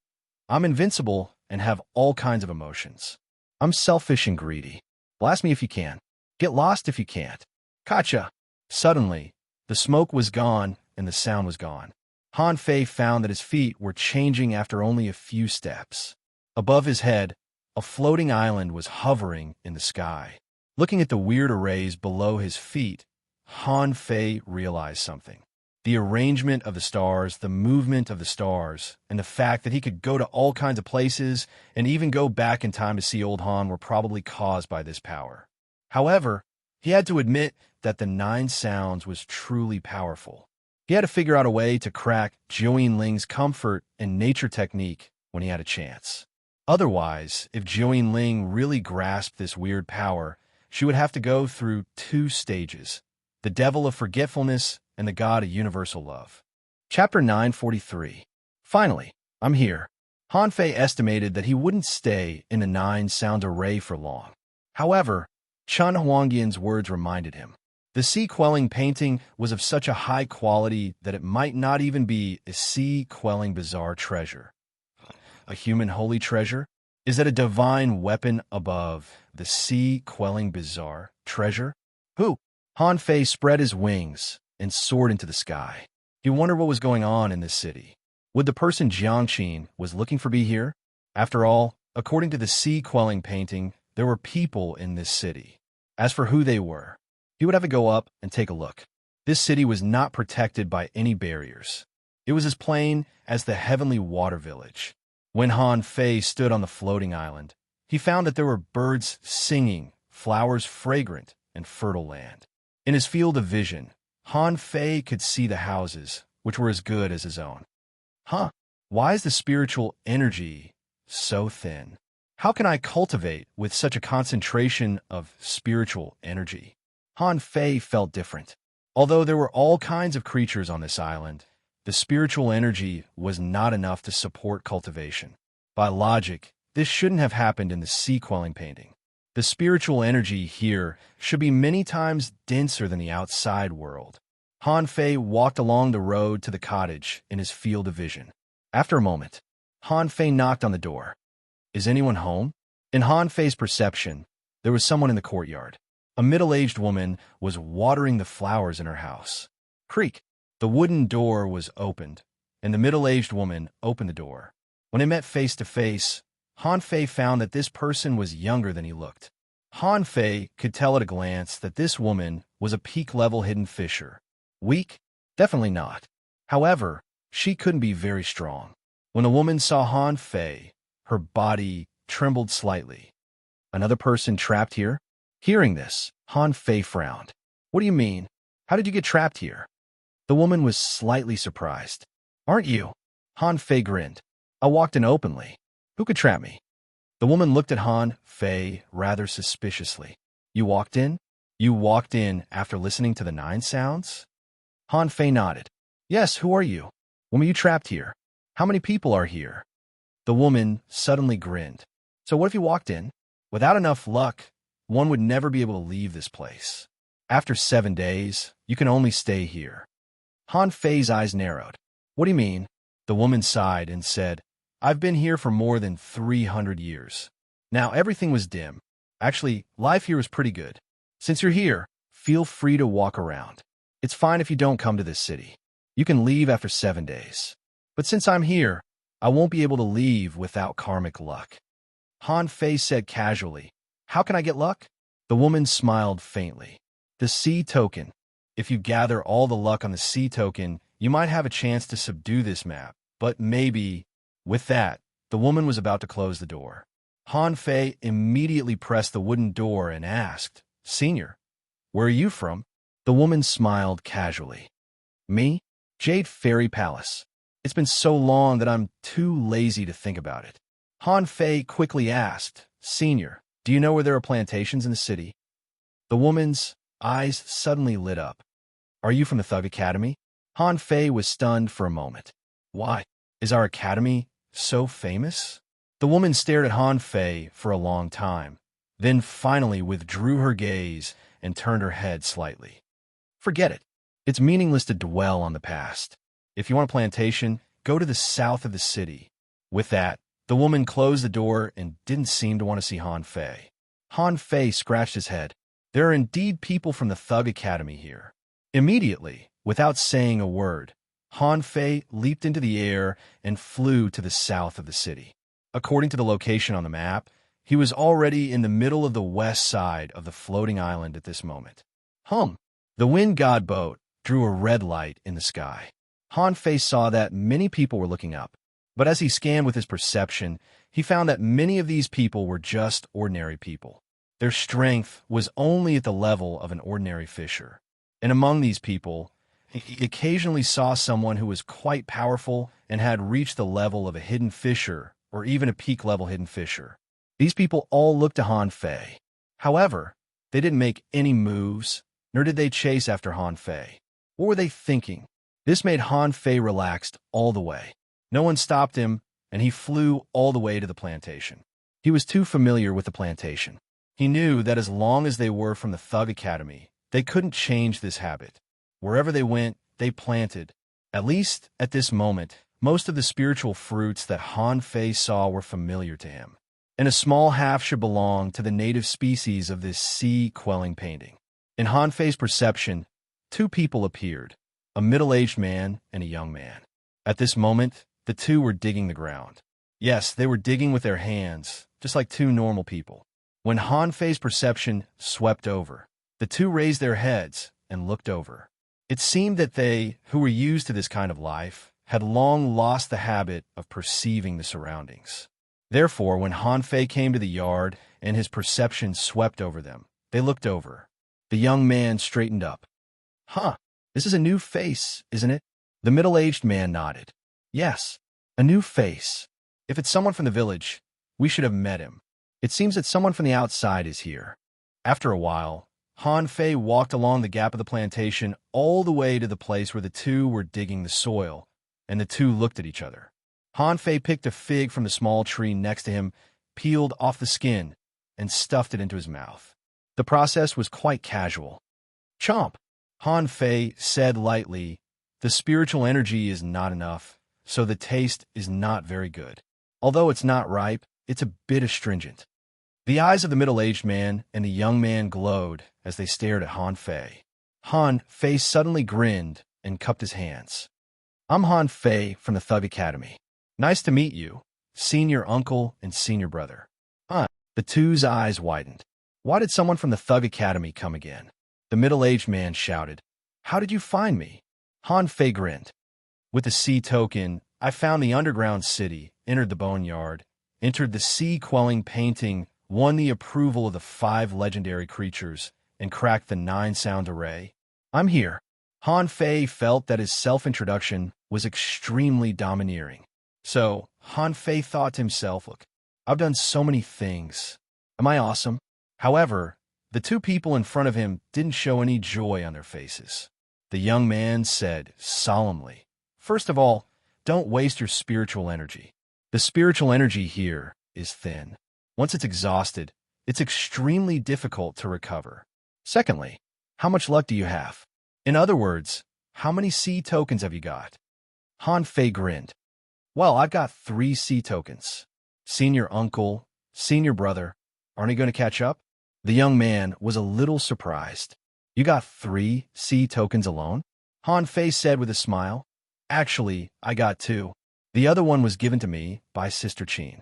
I'm invincible and have all kinds of emotions. I'm selfish and greedy. Blast me if you can. Get lost if you can't. Gotcha!" Suddenly, the smoke was gone and the sound was gone. Han Fei found that his feet were changing after only a few steps. Above his head, a floating island was hovering in the sky. Looking at the weird arrays below his feet, Han Fei realized something. The arrangement of the stars, the movement of the stars, and the fact that he could go to all kinds of places and even go back in time to see old Han were probably caused by this power. However, he had to admit that the 9 sounds was truly powerful. He had to figure out a way to crack Jiuyin Ling's comfort and nature technique when he had a chance. Otherwise, if Jiuyin Ling really grasped this weird power, she would have to go through 2 stages, the devil of forgetfulness and the god of universal love. Chapter 943. Finally, I'm here. Han Fei estimated that he wouldn't stay in the 9 sound array for long. However, Chun Huangyan's words reminded him. The sea-quelling painting was of such a high quality that it might not even be a sea-quelling bizarre treasure. A human holy treasure? Is that a divine weapon above the sea-quelling bizarre treasure? Who? Han Fei spread his wings and soared into the sky. He wondered what was going on in this city. Would the person Jiangqin was looking for be here? After all, according to the sea-quelling painting, there were people in this city. As for who they were, he would have to go up and take a look. This city was not protected by any barriers. It was as plain as the heavenly water village. When Han Fei stood on the floating island, he found that there were birds singing, flowers fragrant, and fertile land. In his field of vision, Han Fei could see the houses, which were as good as his own. Why is the spiritual energy so thin? How can I cultivate with such a concentration of spiritual energy? Han Fei felt different. Although there were all kinds of creatures on this island, the spiritual energy was not enough to support cultivation. By logic, this shouldn't have happened in the sea-quelling painting. The spiritual energy here should be many times denser than the outside world. Han Fei walked along the road to the cottage in his field of vision. After a moment, Han Fei knocked on the door. Is anyone home? In Han Fei's perception, there was someone in the courtyard. A middle-aged woman was watering the flowers in her house. Creak! The wooden door was opened, and the middle-aged woman opened the door. When they met face to face, Han Fei found that this person was younger than he looked. Han Fei could tell at a glance that this woman was a peak-level hidden fisher. Weak? Definitely not. However, she couldn't be very strong. When the woman saw Han Fei, her body trembled slightly. Another person trapped here? Hearing this, Han Fei frowned. What do you mean? How did you get trapped here? The woman was slightly surprised. Aren't you? Han Fei grinned. I walked in openly. Who could trap me? The woman looked at Han Fei rather suspiciously. You walked in? You walked in after listening to the 9 sounds? Han Fei nodded. Yes, who are you? When were you trapped here? How many people are here? The woman suddenly grinned. So what if you walked in? Without enough luck, one would never be able to leave this place. After 7 days, you can only stay here. Han Fei's eyes narrowed. What do you mean? The woman sighed and said, I've been here for more than 300 years. Now everything was dim. Actually, life here was pretty good. Since you're here, feel free to walk around. It's fine if you don't come to this city. You can leave after 7 days. But since I'm here, I won't be able to leave without karmic luck. Han Fei said casually, How can I get luck? The woman smiled faintly. The sea token. If you gather all the luck on the sea token, you might have a chance to subdue this map. But maybe... With that, the woman was about to close the door. Han Fei immediately pressed the wooden door and asked, Senior, where are you from? The woman smiled casually. Me? Jade Fairy Palace. It's been so long that I'm too lazy to think about it. Han Fei quickly asked, Senior, do you know where there are plantations in the city? The woman's eyes suddenly lit up. Are you from the Thug Academy? Han Fei was stunned for a moment. Why? Is our academy so famous? The woman stared at Han Fei for a long time, then finally withdrew her gaze and turned her head slightly. Forget it. It's meaningless to dwell on the past. If you want a plantation, go to the south of the city. With that, the woman closed the door and didn't seem to want to see Han Fei. Han Fei scratched his head. There are indeed people from the Thug Academy here. Immediately, without saying a word, Han Fei leaped into the air and flew to the south of the city. According to the location on the map, he was already in the middle of the west side of the floating island at this moment. The wind god boat drew a red light in the sky. Han Fei saw that many people were looking up, but as he scanned with his perception, he found that many of these people were just ordinary people. Their strength was only at the level of an ordinary fisher. And among these people, he occasionally saw someone who was quite powerful and had reached the level of a hidden fisher or even a peak-level hidden fisher. These people all looked to Han Fei. However, they didn't make any moves, nor did they chase after Han Fei. What were they thinking? This made Han Fei relaxed all the way. No one stopped him, and he flew all the way to the plantation. He was too familiar with the plantation. He knew that as long as they were from the Thug Academy, they couldn't change this habit. Wherever they went, they planted. At least, at this moment, most of the spiritual fruits that Han Fei saw were familiar to him, and a small half should belong to the native species of this sea-quelling painting. In Han Fei's perception, 2 people appeared, a middle-aged man and a young man. At this moment, the 2 were digging the ground. Yes, they were digging with their hands, just like 2 normal people. When Han Fei's perception swept over, the 2 raised their heads and looked over. It seemed that they, who were used to this kind of life, had long lost the habit of perceiving the surroundings. Therefore, when Han Fei came to the yard and his perception swept over them, they looked over. The young man straightened up. This is a new face, isn't it? The middle-aged man nodded. Yes, a new face. If it's someone from the village, we should have met him. It seems that someone from the outside is here. After a while, Han Fei walked along the gap of the plantation all the way to the place where the 2 were digging the soil, and the 2 looked at each other. Han Fei picked a fig from the small tree next to him, peeled off the skin, and stuffed it into his mouth. The process was quite casual. Chomp! Han Fei said lightly, the spiritual energy is not enough, so the taste is not very good. Although it's not ripe, it's a bit astringent. The eyes of the middle-aged man and the young man glowed as they stared at Han Fei. Han Fei suddenly grinned and cupped his hands. I'm Han Fei from the Thug Academy. Nice to meet you, senior uncle and senior brother. The 2's eyes widened. Why did someone from the Thug Academy come again? The middle-aged man shouted. How did you find me? Han Fei grinned. With the sea token, I found the underground city, entered the boneyard, entered the sea-quelling painting, won the approval of the 5 legendary creatures, and cracked the 9-sound array. I'm here. Han Fei felt that his self-introduction was extremely domineering. So, Han Fei thought to himself, look, I've done so many things. Am I awesome? However, the 2 people in front of him didn't show any joy on their faces. The young man said solemnly, "First of all, don't waste your spiritual energy. The spiritual energy here is thin. Once it's exhausted, it's extremely difficult to recover. Secondly, how much luck do you have? In other words, how many sea tokens have you got?" Han Fei grinned. "Well, I've got 3 sea tokens. Senior uncle, senior brother, aren't you going to catch up?" The young man was a little surprised. "You got 3 sea tokens alone?" Han Fei said with a smile. "Actually, I got 2. The other one was given to me by Sister Qin."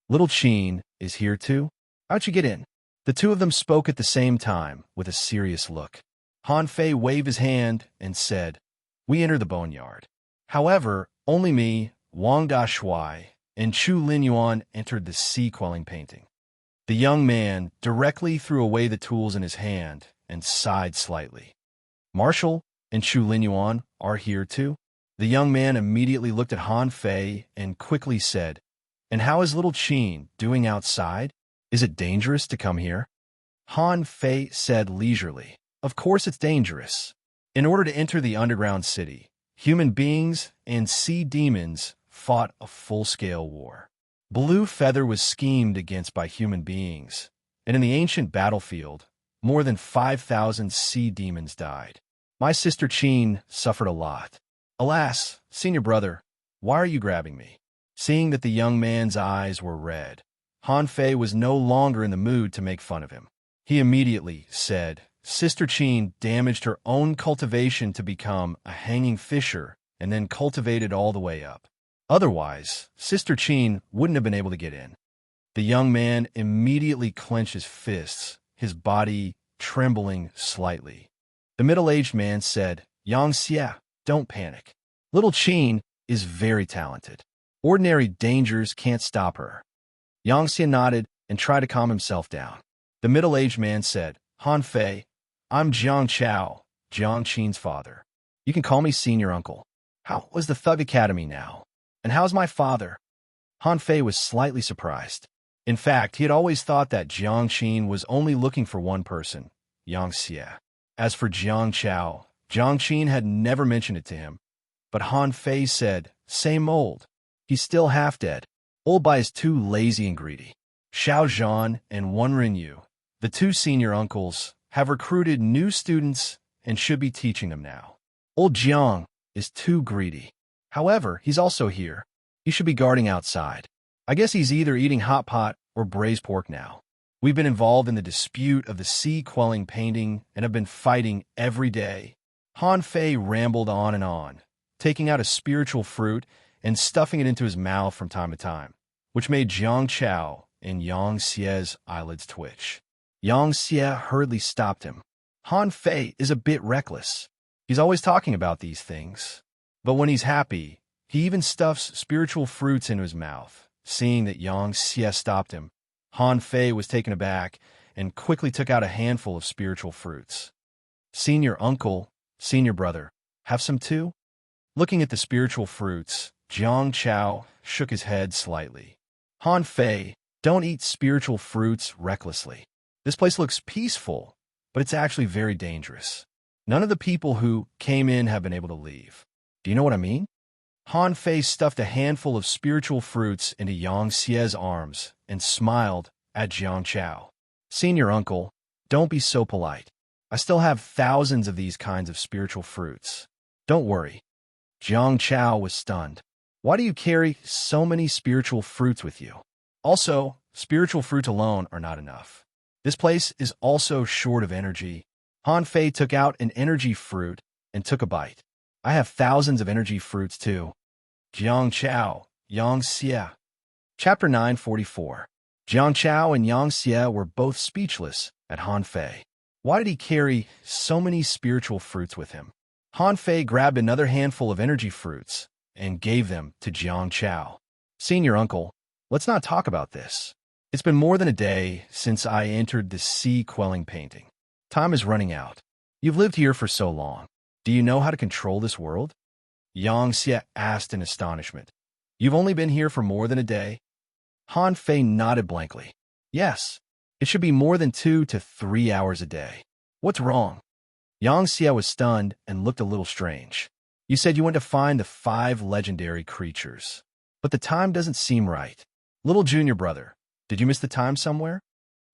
"Little Qin is here too? How'd you get in?" The two of them spoke at the same time with a serious look. Han Fei waved his hand and said, "We entered the boneyard. However, only me, Wang Da Shui, and Chu Linyuan entered the sea-quelling painting." The young man directly threw away the tools in his hand and sighed slightly. "Marshall and Chu Linyuan are here too?" The young man immediately looked at Han Fei and quickly said, "And how is little Qin doing outside? Is it dangerous to come here?" Han Fei said leisurely, "Of course it's dangerous. In order to enter the underground city, human beings and sea demons fought a full-scale war. Blue Feather was schemed against by human beings, and in the ancient battlefield, more than 5,000 sea demons died. My sister Qin suffered a lot. Alas, senior brother, why are you grabbing me?" Seeing that the young man's eyes were red, Han Fei was no longer in the mood to make fun of him. He immediately said, "Sister Qin damaged her own cultivation to become a hanging fisher and then cultivated all the way up. Otherwise, Sister Qin wouldn't have been able to get in." The young man immediately clenched his fists, his body trembling slightly. The middle-aged man said, "Yang Xie, don't panic. Little Qin is very talented. Ordinary dangers can't stop her." Yang Xie nodded and tried to calm himself down. The middle-aged man said, "Han Fei, I'm Jiang Chao, Jiang Qin's father. You can call me senior uncle. How was the Thug Academy now? And how's my father?" Han Fei was slightly surprised. In fact, he had always thought that Jiang Qin was only looking for one person, Yang Xie. As for Jiang Chao, Jiang Qin had never mentioned it to him. But Han Fei said, "Same old. He's still half dead. Old by is too lazy and greedy." Xiao Zhan and Wen Rinyu, the 2 senior uncles, have recruited new students and should be teaching them now. Old Jiang is too greedy. However, he's also here. He should be guarding outside. I guess he's either eating hot pot or braised pork now. We've been involved in the dispute of the sea-quelling painting and have been fighting every day. Han Fei rambled on, taking out a spiritual fruit and stuffing it into his mouth from time to time, which made Jiang Chao and Yang Xie's eyelids twitch. Yang Xie hurriedly stopped him. Han Fei is a bit reckless. He's always talking about these things. But when he's happy, he even stuffs spiritual fruits into his mouth. Seeing that Yang Xie stopped him, Han Fei was taken aback and quickly took out a handful of spiritual fruits. "Senior uncle, senior brother, have some too?" Looking at the spiritual fruits, Jiang Chao shook his head slightly. "Han Fei, don't eat spiritual fruits recklessly. This place looks peaceful, but it's actually very dangerous. None of the people who came in have been able to leave. Do you know what I mean?" Han Fei stuffed a handful of spiritual fruits into Yang Xie's arms and smiled at Jiang Chao. "Senior uncle, don't be so polite. I still have thousands of these kinds of spiritual fruits. Don't worry." Jiang Chao was stunned. "Why do you carry so many spiritual fruits with you? Also, spiritual fruits alone are not enough. This place is also short of energy." Han Fei took out an energy fruit and took a bite. "I have thousands of energy fruits too." Jiang Chao, Yang Xie. Chapter 944. Jiang Chao and Yang Xie were both speechless at Han Fei. Why did he carry so many spiritual fruits with him? Han Fei grabbed another handful of energy fruits and gave them to Jiang Chao. "Senior uncle, let's not talk about this. It's been more than a day since I entered the sea-quelling painting. Time is running out. You've lived here for so long. Do you know how to control this world?" Yang Xie asked in astonishment. "You've only been here for more than a day?" Han Fei nodded blankly. "Yes, it should be more than 2 to 3 hours a day. What's wrong?" Yang Xie was stunned and looked a little strange. You said you went to find the 5 legendary creatures. But the time doesn't seem right. Little junior brother, did you miss the time somewhere?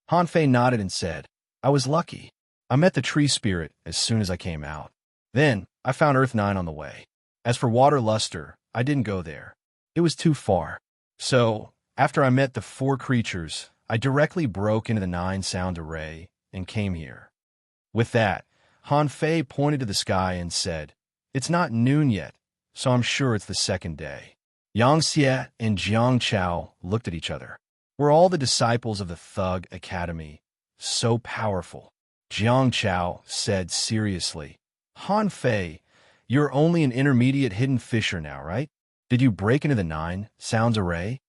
Han Fei nodded and said, I was lucky. I met the tree spirit as soon as I came out. Then, I found Earth 9 on the way. As for Water Luster, I didn't go there. It was too far. So, after I met the 4 creatures, I directly broke into the 9-sound array and came here. With that, Han Fei pointed to the sky and said, It's not noon yet, so I'm sure it's the 2nd day. Yang Xie and Jiang Chao looked at each other. We're all the disciples of the Thug Academy. So powerful. Jiang Chao said seriously, Han Fei, you're only an intermediate hidden fisher now, right? Did you break into the 9-sounds array?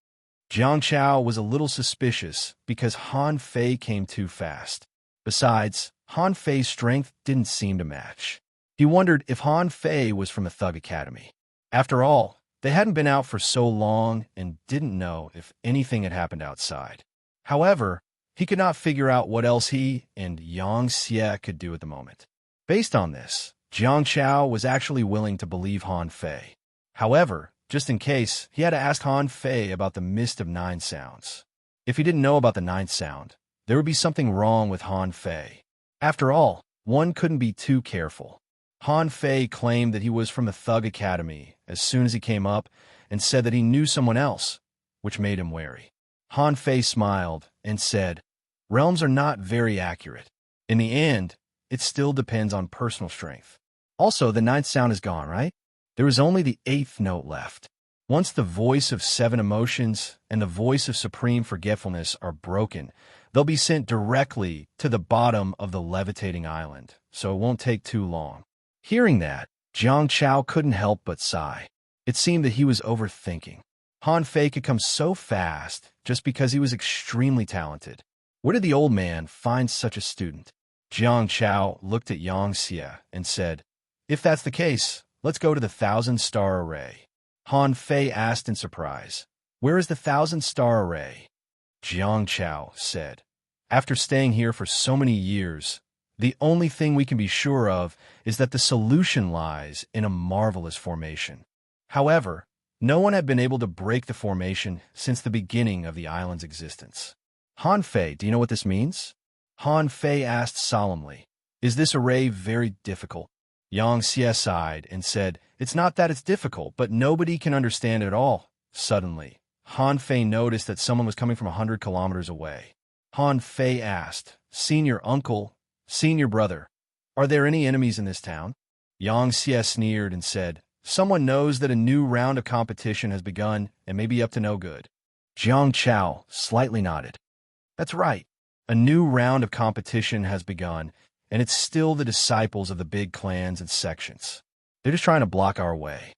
Jiang Chao was a little suspicious because Han Fei came too fast. Besides, Han Fei's strength didn't seem to match. He wondered if Han Fei was from the Thug Academy. After all, they hadn't been out for so long and didn't know if anything had happened outside. However, he could not figure out what else he and Yang Xie could do at the moment. Based on this, Jiang Chao was actually willing to believe Han Fei. However, just in case, he had to ask Han Fei about the mist of 9 sounds. If he didn't know about the 9th sound, there would be something wrong with Han Fei. After all, one couldn't be too careful. Han Fei claimed that he was from the Thug Academy as soon as he came up and said that he knew someone else, which made him wary. Han Fei smiled and said, Realms are not very accurate. In the end, it still depends on personal strength. Also, the 9th sound is gone, right? There is only the 8th note left. Once the voice of 7 emotions and the voice of supreme forgetfulness are broken, they'll be sent directly to the bottom of the levitating island, so it won't take too long. Hearing that, Jiang Chao couldn't help but sigh. It seemed that he was overthinking. Han Fei could come so fast just because he was extremely talented. Where did the old man find such a student? Jiang Chao looked at Yang Xie and said, If that's the case, let's go to the 1,000-star array. Han Fei asked in surprise, Where is the 1,000-star array? Jiang Chao said, After staying here for so many years, the only thing we can be sure of is that the solution lies in a marvelous formation. However, no one had been able to break the formation since the beginning of the island's existence. Han Fei, do you know what this means? Han Fei asked solemnly, Is this array very difficult? Yang Xie sighed and said, It's not that it's difficult, but nobody can understand it at all. Suddenly, Han Fei noticed that someone was coming from 100 kilometers away. Han Fei asked, Senior uncle, senior brother, are there any enemies in this town? Yang Xie sneered and said, Someone knows that a new round of competition has begun and may be up to no good. Jiang Chao slightly nodded. That's right. A new round of competition has begun, and it's still the disciples of the big clans and sections. They're just trying to block our way.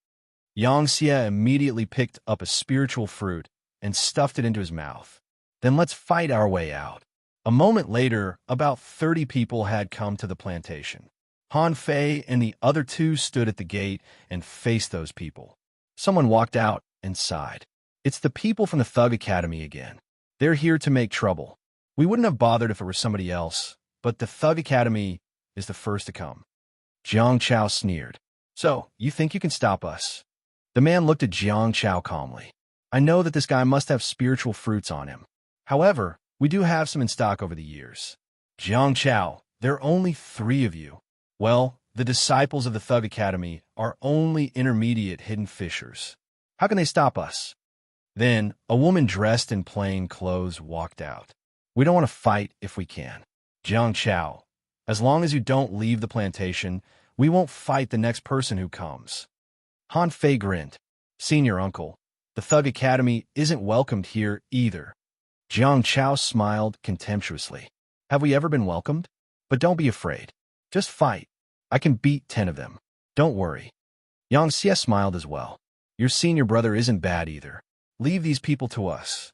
Yang Xie immediately picked up a spiritual fruit and stuffed it into his mouth. Then let's fight our way out. A moment later, about 30 people had come to the plantation. Han Fei and the other 2 stood at the gate and faced those people. Someone walked out and sighed. It's the people from the Thug Academy again. They're here to make trouble. We wouldn't have bothered if it were somebody else, but the Thug Academy is the first to come. Jiang Chao sneered. So, you think you can stop us? The man looked at Jiang Chao calmly. I know that this guy must have spiritual fruits on him. However, we do have some in stock over the years. Jiang Chao, there are only 3 of you. Well, the disciples of the Thug Academy are only intermediate hidden fishers. How can they stop us? Then, a woman dressed in plain clothes walked out. We don't want to fight if we can. Jiang Chao, as long as you don't leave the plantation, we won't fight the next person who comes. Han Fei grinned. Senior uncle, the Thug Academy isn't welcomed here either. Jiang Chao smiled contemptuously. Have we ever been welcomed? But don't be afraid. Just fight. I can beat 10 of them. Don't worry. Yang Xie smiled as well. Your senior brother isn't bad either. Leave these people to us.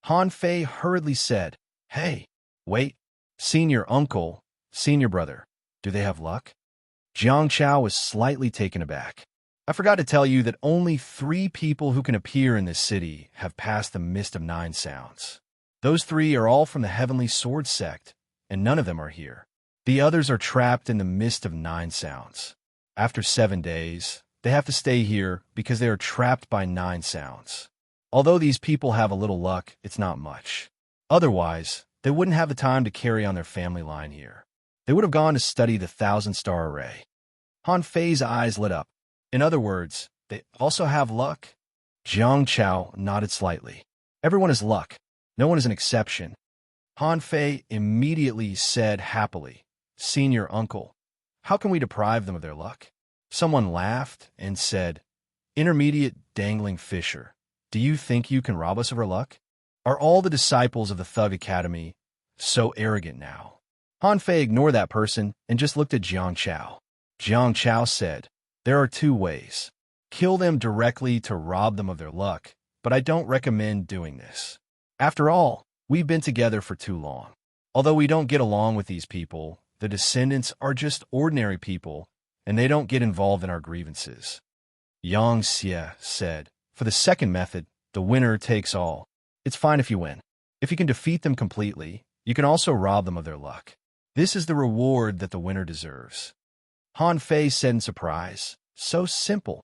Han Fei hurriedly said, Hey, wait. Senior uncle, senior brother, do they have luck? Jiang Chao was slightly taken aback. I forgot to tell you that only 3 people who can appear in this city have passed the mist of 9 sounds. Those 3 are all from the Heavenly Sword sect, and none of them are here. The others are trapped in the mist of 9 sounds. After 7 days, they have to stay here because they are trapped by 9 sounds. Although these people have a little luck, it's not much. Otherwise, they wouldn't have the time to carry on their family line here. They would have gone to study the 1,000-star array. Han Fei's eyes lit up. In other words, they also have luck? Jiang Chao nodded slightly. Everyone has luck. No one is an exception. Han Fei immediately said happily, "Senior uncle, how can we deprive them of their luck?" Someone laughed and said, "Intermediate dangling fisher, do you think you can rob us of our luck? Are all the disciples of the Thug Academy so arrogant now?" Han Fei ignored that person and just looked at Jiang Chao. Jiang Chao said, "There are 2 ways. Kill them directly to rob them of their luck, but I don't recommend doing this. After all, we've been together for too long. Although we don't get along with these people, the descendants are just ordinary people, and they don't get involved in our grievances." Yang Xie said, "For the second method, the winner takes all. It's fine if you win. If you can defeat them completely, you can also rob them of their luck. This is the reward that the winner deserves." Han Fei said in surprise, "So simple."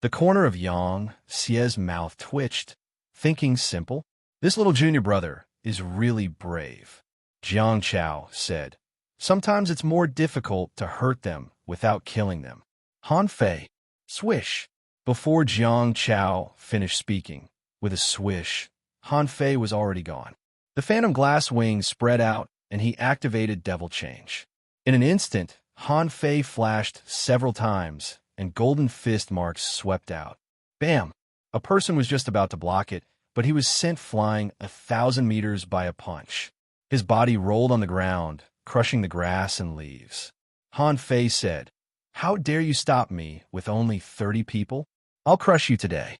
The corner of Yang Xie's mouth twitched, thinking simple. This little junior brother is really brave. Jiang Chao said, "Sometimes it's more difficult to hurt them without killing them." Han Fei, swish. Before Jiang Chao finished speaking, with a swish, Han Fei was already gone. The phantom glass wings spread out, and he activated Devil Change. In an instant, Han Fei flashed several times, and golden fist marks swept out. Bam! A person was just about to block it, but he was sent flying 1,000 meters by a punch. His body rolled on the ground, crushing the grass and leaves. Han Fei said, "How dare you stop me with only 30 people? I'll crush you today."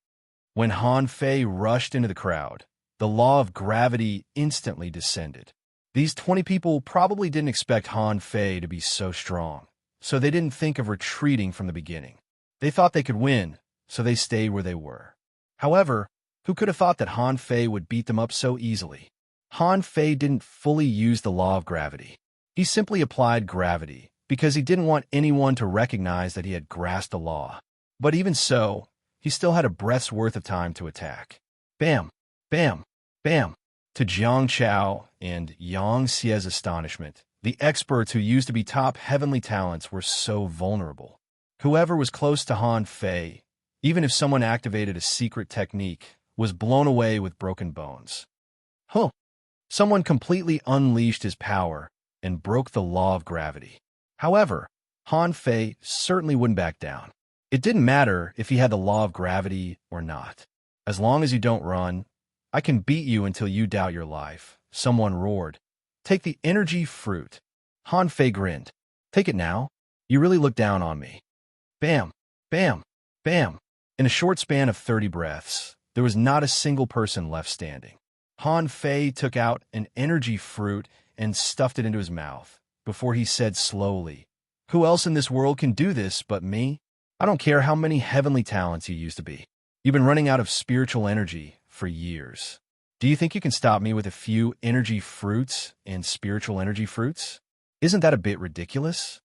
When Han Fei rushed into the crowd, the law of gravity instantly descended. These 20 people probably didn't expect Han Fei to be so strong, so they didn't think of retreating from the beginning. They thought they could win, so they stayed where they were. However, who could have thought that Han Fei would beat them up so easily? Han Fei didn't fully use the law of gravity. He simply applied gravity because he didn't want anyone to recognize that he had grasped the law. But even so, he still had a breath's worth of time to attack. Bam! Bam! Bam! To Jiang Chao and Yang Xie's astonishment, the experts who used to be top heavenly talents were so vulnerable. Whoever was close to Han Fei, even if someone activated a secret technique, was blown away with broken bones. Huh! Someone completely unleashed his power and broke the law of gravity. However, Han Fei certainly wouldn't back down. It didn't matter if he had the law of gravity or not. "As long as you don't run, I can beat you until you doubt your life," someone roared. "Take the energy fruit." Han Fei grinned. "Take it now? You really look down on me." Bam! Bam! Bam! In a short span of 30 breaths, there was not a single person left standing. Han Fei took out an energy fruit and stuffed it into his mouth, before he said slowly, "Who else in this world can do this but me? I don't care how many heavenly talents you used to be. You've been running out of spiritual energy for years. Do you think you can stop me with a few energy fruits and spiritual energy fruits? Isn't that a bit ridiculous?"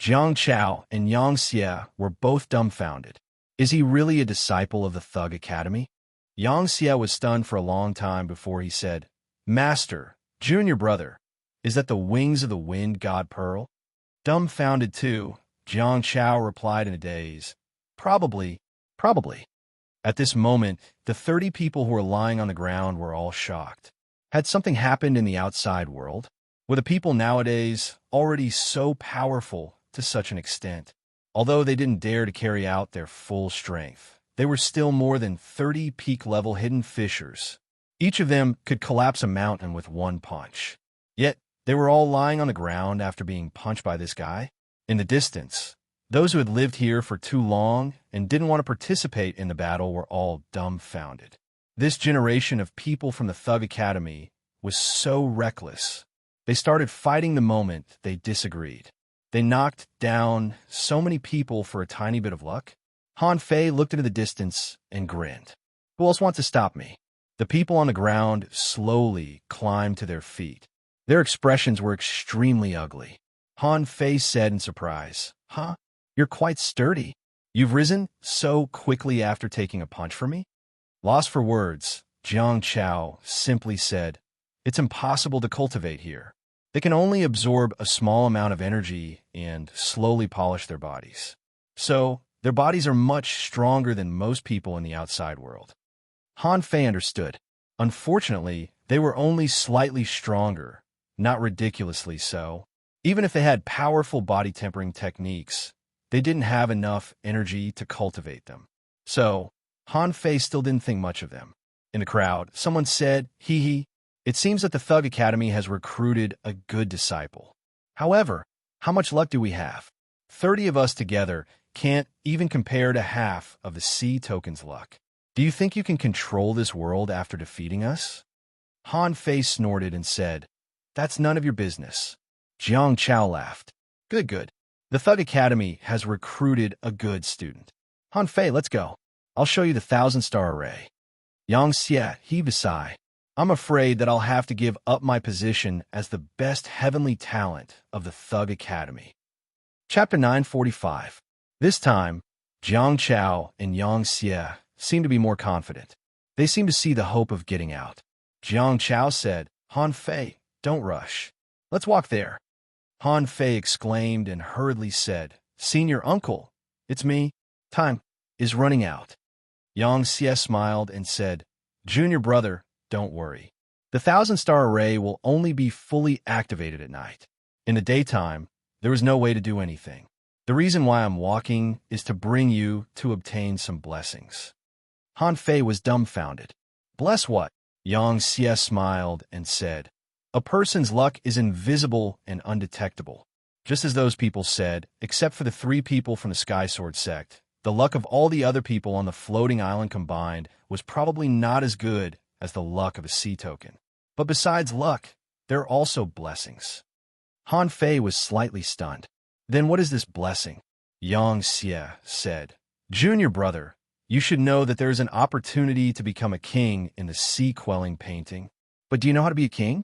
Jiang Chao and Yang Xie were both dumbfounded. Is he really a disciple of the Thug Academy? Yang Xie was stunned for a long time before he said, "Master, junior brother, is that the wings of the wind god Pearl?" Dumbfounded too, Jiang Chao replied in a daze, Probably. At this moment, the 30 people who were lying on the ground were all shocked. Had something happened in the outside world? Were the people nowadays already so powerful to such an extent? Although they didn't dare to carry out their full strength, they were still more than 30 peak-level hidden fissures. Each of them could collapse a mountain with one punch. Yet, they were all lying on the ground after being punched by this guy. In the distance, those who had lived here for too long and didn't want to participate in the battle were all dumbfounded. This generation of people from the Thug Academy was so reckless. They started fighting the moment they disagreed. They knocked down so many people for a tiny bit of luck. Han Fei looked into the distance and grinned. Who else wants to stop me? The people on the ground slowly climbed to their feet. Their expressions were extremely ugly. Han Fei said in surprise. Huh? You're quite sturdy. You've risen so quickly after taking a punch from me? Lost for words, Jiang Chao simply said, it's impossible to cultivate here. They can only absorb a small amount of energy and slowly polish their bodies. So, their bodies are much stronger than most people in the outside world. Han Fei understood. Unfortunately, they were only slightly stronger, not ridiculously so. Even if they had powerful body tempering techniques, they didn't have enough energy to cultivate them. So, Han Fei still didn't think much of them. In the crowd, someone said, hee hee, it seems that the Thug Academy has recruited a good disciple. However, how much luck do we have? 30 of us together can't even compare to half of the Sea Token's luck. Do you think you can control this world after defeating us? Han Fei snorted and said, that's none of your business. Jiang Chao laughed. Good, good. The Thug Academy has recruited a good student. Han Fei, let's go. I'll show you the 1,000-star array. Yang Xie heaved a sigh. I'm afraid that I'll have to give up my position as the best heavenly talent of the Thug Academy. Chapter 945. This time, Jiang Chao and Yang Xie seemed to be more confident. They seemed to see the hope of getting out. Jiang Chao said, Han Fei, don't rush. Let's walk there. Han Fei exclaimed and hurriedly said, Senior Uncle, it's me. Time is running out. Yang Xie smiled and said, Junior brother, don't worry. The 1,000-star array will only be fully activated at night. In the daytime, there is no way to do anything. The reason why I'm walking is to bring you to obtain some blessings. Han Fei was dumbfounded. Bless what? Yang Xie smiled and said, a person's luck is invisible and undetectable. Just as those people said, except for the 3 people from the Sky Sword sect, the luck of all the other people on the floating island combined was probably not as good as the luck of a sea token. But besides luck, there are also blessings. Han Fei was slightly stunned. Then what is this blessing? Yang Xie said, Junior brother, you should know that there is an opportunity to become a king in the sea-quelling painting. But do you know how to be a king?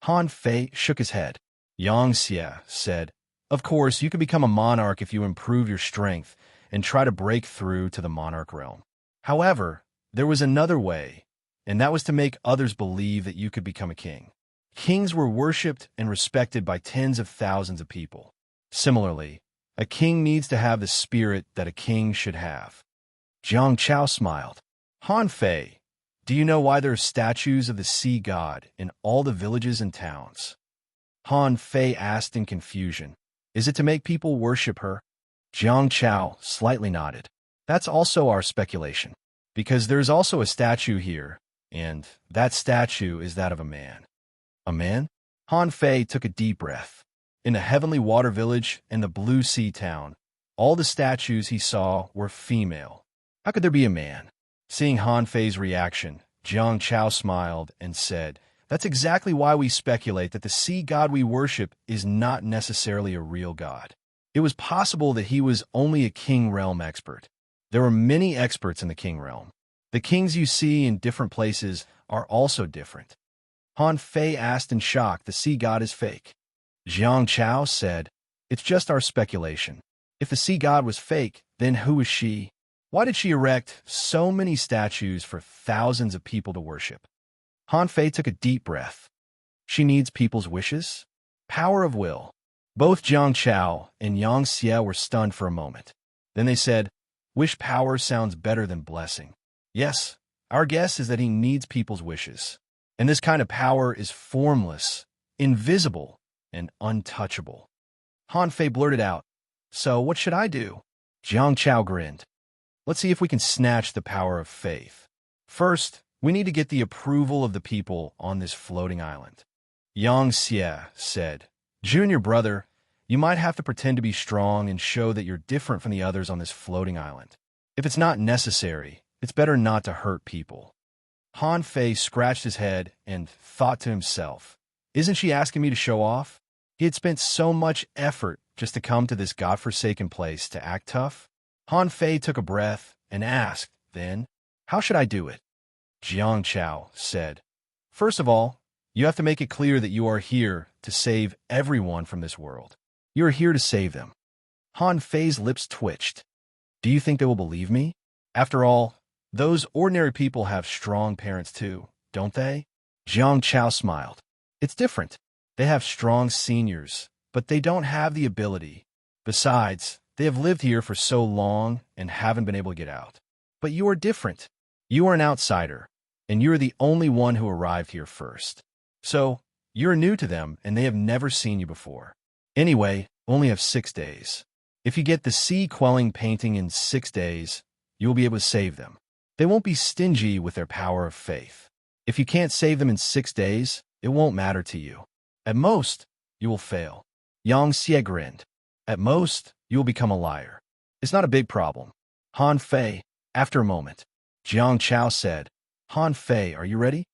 Han Fei shook his head. Yang Xie said, of course, you can become a monarch if you improve your strength and try to break through to the monarch realm. However, there was another way, and that was to make others believe that you could become a king. Kings were worshipped and respected by tens of thousands of people. Similarly, a king needs to have the spirit that a king should have. Jiang Chao smiled. Han Fei, do you know why there are statues of the sea god in all the villages and towns? Han Fei asked in confusion. Is it to make people worship her? Jiang Chao slightly nodded. That's also our speculation, because there's also a statue here, and that statue is that of a man. A man? Han Fei took a deep breath. In the Heavenly Water Village and the Blue Sea Town, all the statues he saw were female. How could there be a man? Seeing Han Fei's reaction, Jiang Chao smiled and said, that's exactly why we speculate that the sea god we worship is not necessarily a real god. It was possible that he was only a king realm expert. There are many experts in the king realm. The kings you see in different places are also different. Han Fei asked in shock, the sea god is fake. Jiang Chao said, it's just our speculation. If the sea god was fake, then who is she? Why did she erect so many statues for thousands of people to worship? Han Fei took a deep breath. She needs people's wishes? Power of will. Both Jiang Chao and Yang Xie were stunned for a moment. Then they said, wish power sounds better than blessing. Yes, our guess is that he needs people's wishes. And this kind of power is formless, invisible, and untouchable. Han Fei blurted out, so what should I do? Jiang Chao grinned. Let's see if we can snatch the power of faith. First, we need to get the approval of the people on this floating island. Yang Xie said, Junior brother, you might have to pretend to be strong and show that you're different from the others on this floating island. If it's not necessary, it's better not to hurt people. Han Fei scratched his head and thought to himself, isn't she asking me to show off? He had spent so much effort just to come to this godforsaken place to act tough. Han Fei took a breath and asked, then, how should I do it? Jiang Chao said, first of all, you have to make it clear that you are here to save everyone from this world. You are here to save them. Han Fei's lips twitched. Do you think they will believe me? After all, those ordinary people have strong parents too, don't they? Jiang Chao smiled. It's different. They have strong seniors, but they don't have the ability. Besides, they have lived here for so long and haven't been able to get out. But you are different. You are an outsider, and you're the only one who arrived here first. So, you're new to them, and they have never seen you before. Anyway, only have 6 days. If you get the sea-quelling painting in 6 days, you will be able to save them. They won't be stingy with their power of faith. If you can't save them in 6 days, it won't matter to you. At most, you will fail. Yang Xie grinned. At most, you will become a liar. It's not a big problem. Han Fei, after a moment. Jiang Chao said, Han Fei, are you ready?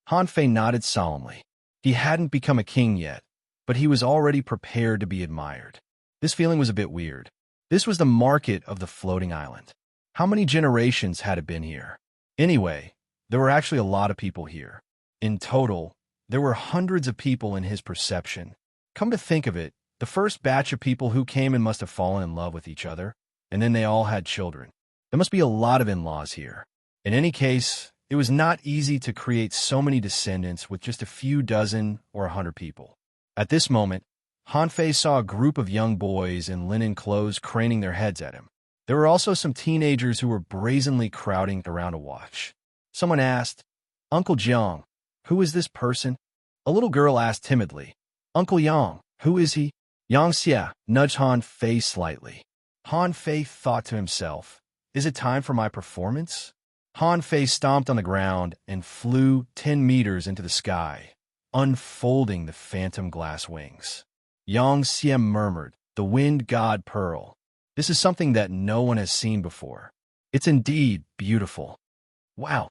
Han Fei nodded solemnly. He hadn't become a king yet, but he was already prepared to be admired. This feeling was a bit weird. This was the market of the floating island. How many generations had it been here? Anyway, there were actually a lot of people here. In total, there were hundreds of people in his perception. Come to think of it, the first batch of people who came in must have fallen in love with each other, and then they all had children. There must be a lot of in-laws here. In any case, it was not easy to create so many descendants with just a few dozen or 100 people. At this moment, Han Fei saw a group of young boys in linen clothes craning their heads at him. There were also some teenagers who were brazenly crowding around to watch. Someone asked, Uncle Jiang, who is this person? A little girl asked timidly, Uncle Yang, who is he? Yang Xie nudged Han Fei slightly. Han Fei thought to himself, is it time for my performance? Han Fei stomped on the ground and flew 10 meters into the sky, unfolding the phantom glass wings. Yang Xie murmured, the wind god pearl. This is something that no one has seen before. It's indeed beautiful. Wow.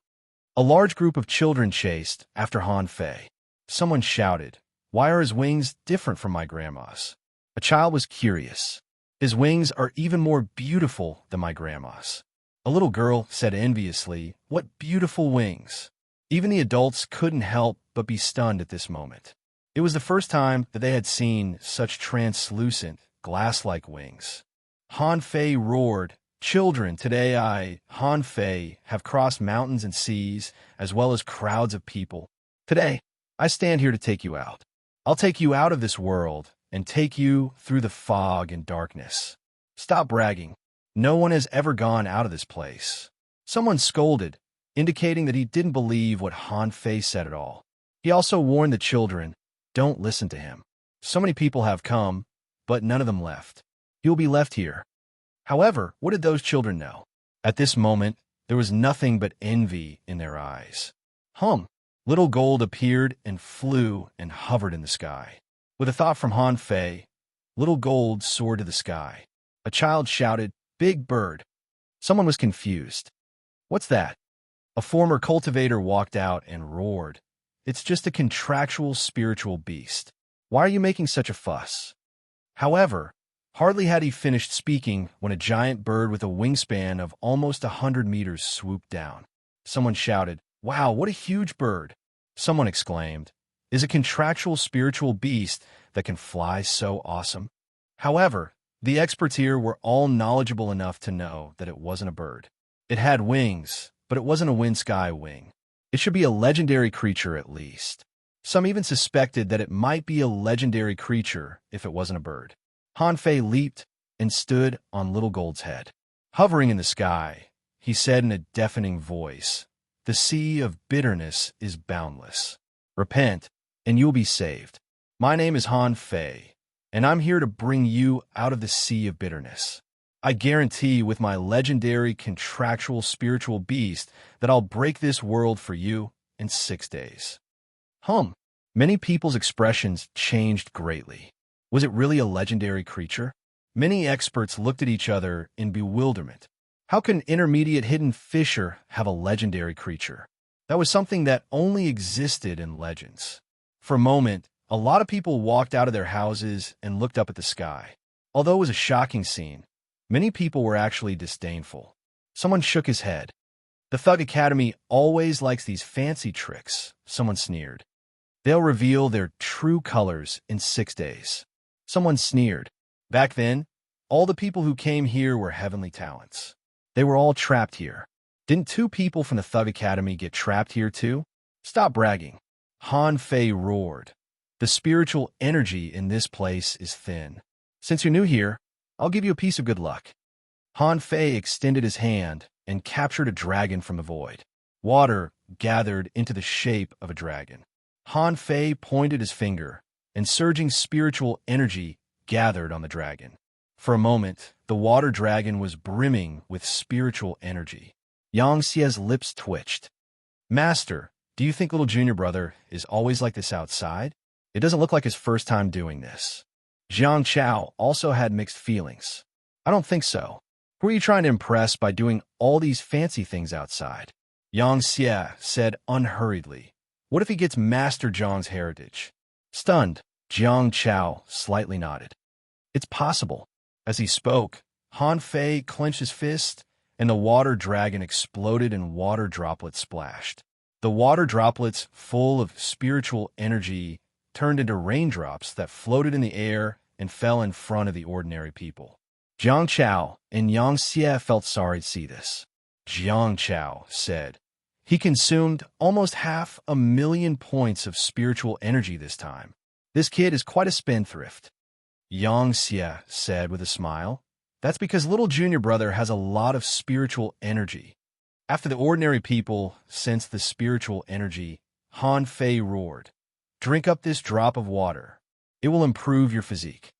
A large group of children chased after Han Fei. Someone shouted, why are his wings different from my grandma's? A child was curious. His wings are even more beautiful than my grandma's. A little girl said enviously, what beautiful wings. Even the adults couldn't help but be stunned at this moment. It was the first time that they had seen such translucent, glass-like wings. Han Fei roared, children, today Han Fei, have crossed mountains and seas, as well as crowds of people. Today, I stand here to take you out. I'll take you out of this world and take you through the fog and darkness. Stop bragging. No one has ever gone out of this place. Someone scolded, indicating that he didn't believe what Han Fei said at all. He also warned the children, don't listen to him. So many people have come, but none of them left. He will be left here. However, what did those children know? At this moment, there was nothing but envy in their eyes. Little gold appeared and flew and hovered in the sky. With a thought from Han Fei, little gold soared to the sky. A child shouted, big bird. Someone was confused. What's that? A former cultivator walked out and roared. It's just a contractual spiritual beast. Why are you making such a fuss? However, hardly had he finished speaking when a giant bird with a wingspan of almost 100 meters swooped down. Someone shouted, wow, what a huge bird. Someone exclaimed, is a contractual spiritual beast that can fly so awesome? However, the experts here were all knowledgeable enough to know that it wasn't a bird. It had wings, but it wasn't a wind sky wing. It should be a legendary creature at least. Some even suspected that it might be a legendary creature if it wasn't a bird. Han Fei leaped and stood on Little Gold's head. Hovering in the sky, he said in a deafening voice, the sea of bitterness is boundless. Repent, and you'll be saved. My name is Han Fei, and I'm here to bring you out of the sea of bitterness. I guarantee with my legendary contractual spiritual beast that I'll break this world for you in 6 days. Many people's expressions changed greatly. Was it really a legendary creature? Many experts looked at each other in bewilderment. How could an intermediate hidden fisher have a legendary creature? That was something that only existed in legends. For a moment, a lot of people walked out of their houses and looked up at the sky. Although it was a shocking scene, many people were actually disdainful. Someone shook his head. The Thug Academy always likes these fancy tricks, someone sneered. They'll reveal their true colors in 6 days. Someone sneered. Back then, all the people who came here were heavenly talents. They were all trapped here. Didn't two people from the Thug Academy get trapped here too? Stop bragging. Han Fei roared. The spiritual energy in this place is thin. Since you're new here, I'll give you a piece of good luck. Han Fei extended his hand and captured a dragon from the void. Water gathered into the shape of a dragon. Han Fei pointed his finger, and surging spiritual energy gathered on the dragon. For a moment, the water dragon was brimming with spiritual energy. Yang Xie's lips twitched. Master, do you think little junior brother is always like this outside? It doesn't look like his first time doing this. Jiang Chao also had mixed feelings. I don't think so. Who are you trying to impress by doing all these fancy things outside? Yang Xie said unhurriedly. What if he gets Master Zhang's heritage? Stunned, Jiang Chao slightly nodded. It's possible. As he spoke, Han Fei clenched his fist, and the water dragon exploded and water droplets splashed. The water droplets, full of spiritual energy, turned into raindrops that floated in the air and fell in front of the ordinary people. Jiang Chao and Yang Xie felt sorry to see this. Jiang Chao said, he consumed almost 500,000 points of spiritual energy this time. This kid is quite a spendthrift. Yang Xie said with a smile, that's because little junior brother has a lot of spiritual energy. After the ordinary people sensed the spiritual energy, Han Fei roared, drink up this drop of water. It will improve your physique.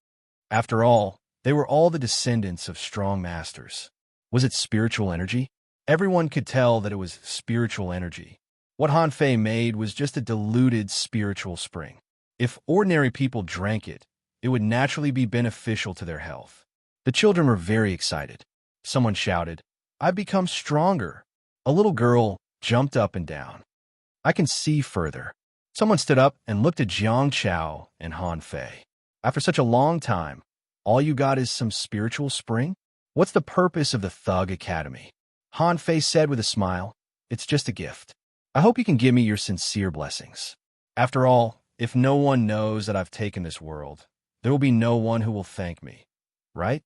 After all, they were all the descendants of strong masters. Was it spiritual energy? Everyone could tell that it was spiritual energy. What Han Fei made was just a diluted spiritual spring. If ordinary people drank it, it would naturally be beneficial to their health. The children were very excited. Someone shouted, I've become stronger. A little girl jumped up and down. I can see further. Someone stood up and looked at Jiang Chao and Han Fei. After such a long time, all you got is some spiritual spring? What's the purpose of the Thug Academy? Han Fei said with a smile, it's just a gift. I hope you can give me your sincere blessings. After all, if no one knows that I've taken this world, there will be no one who will thank me, right?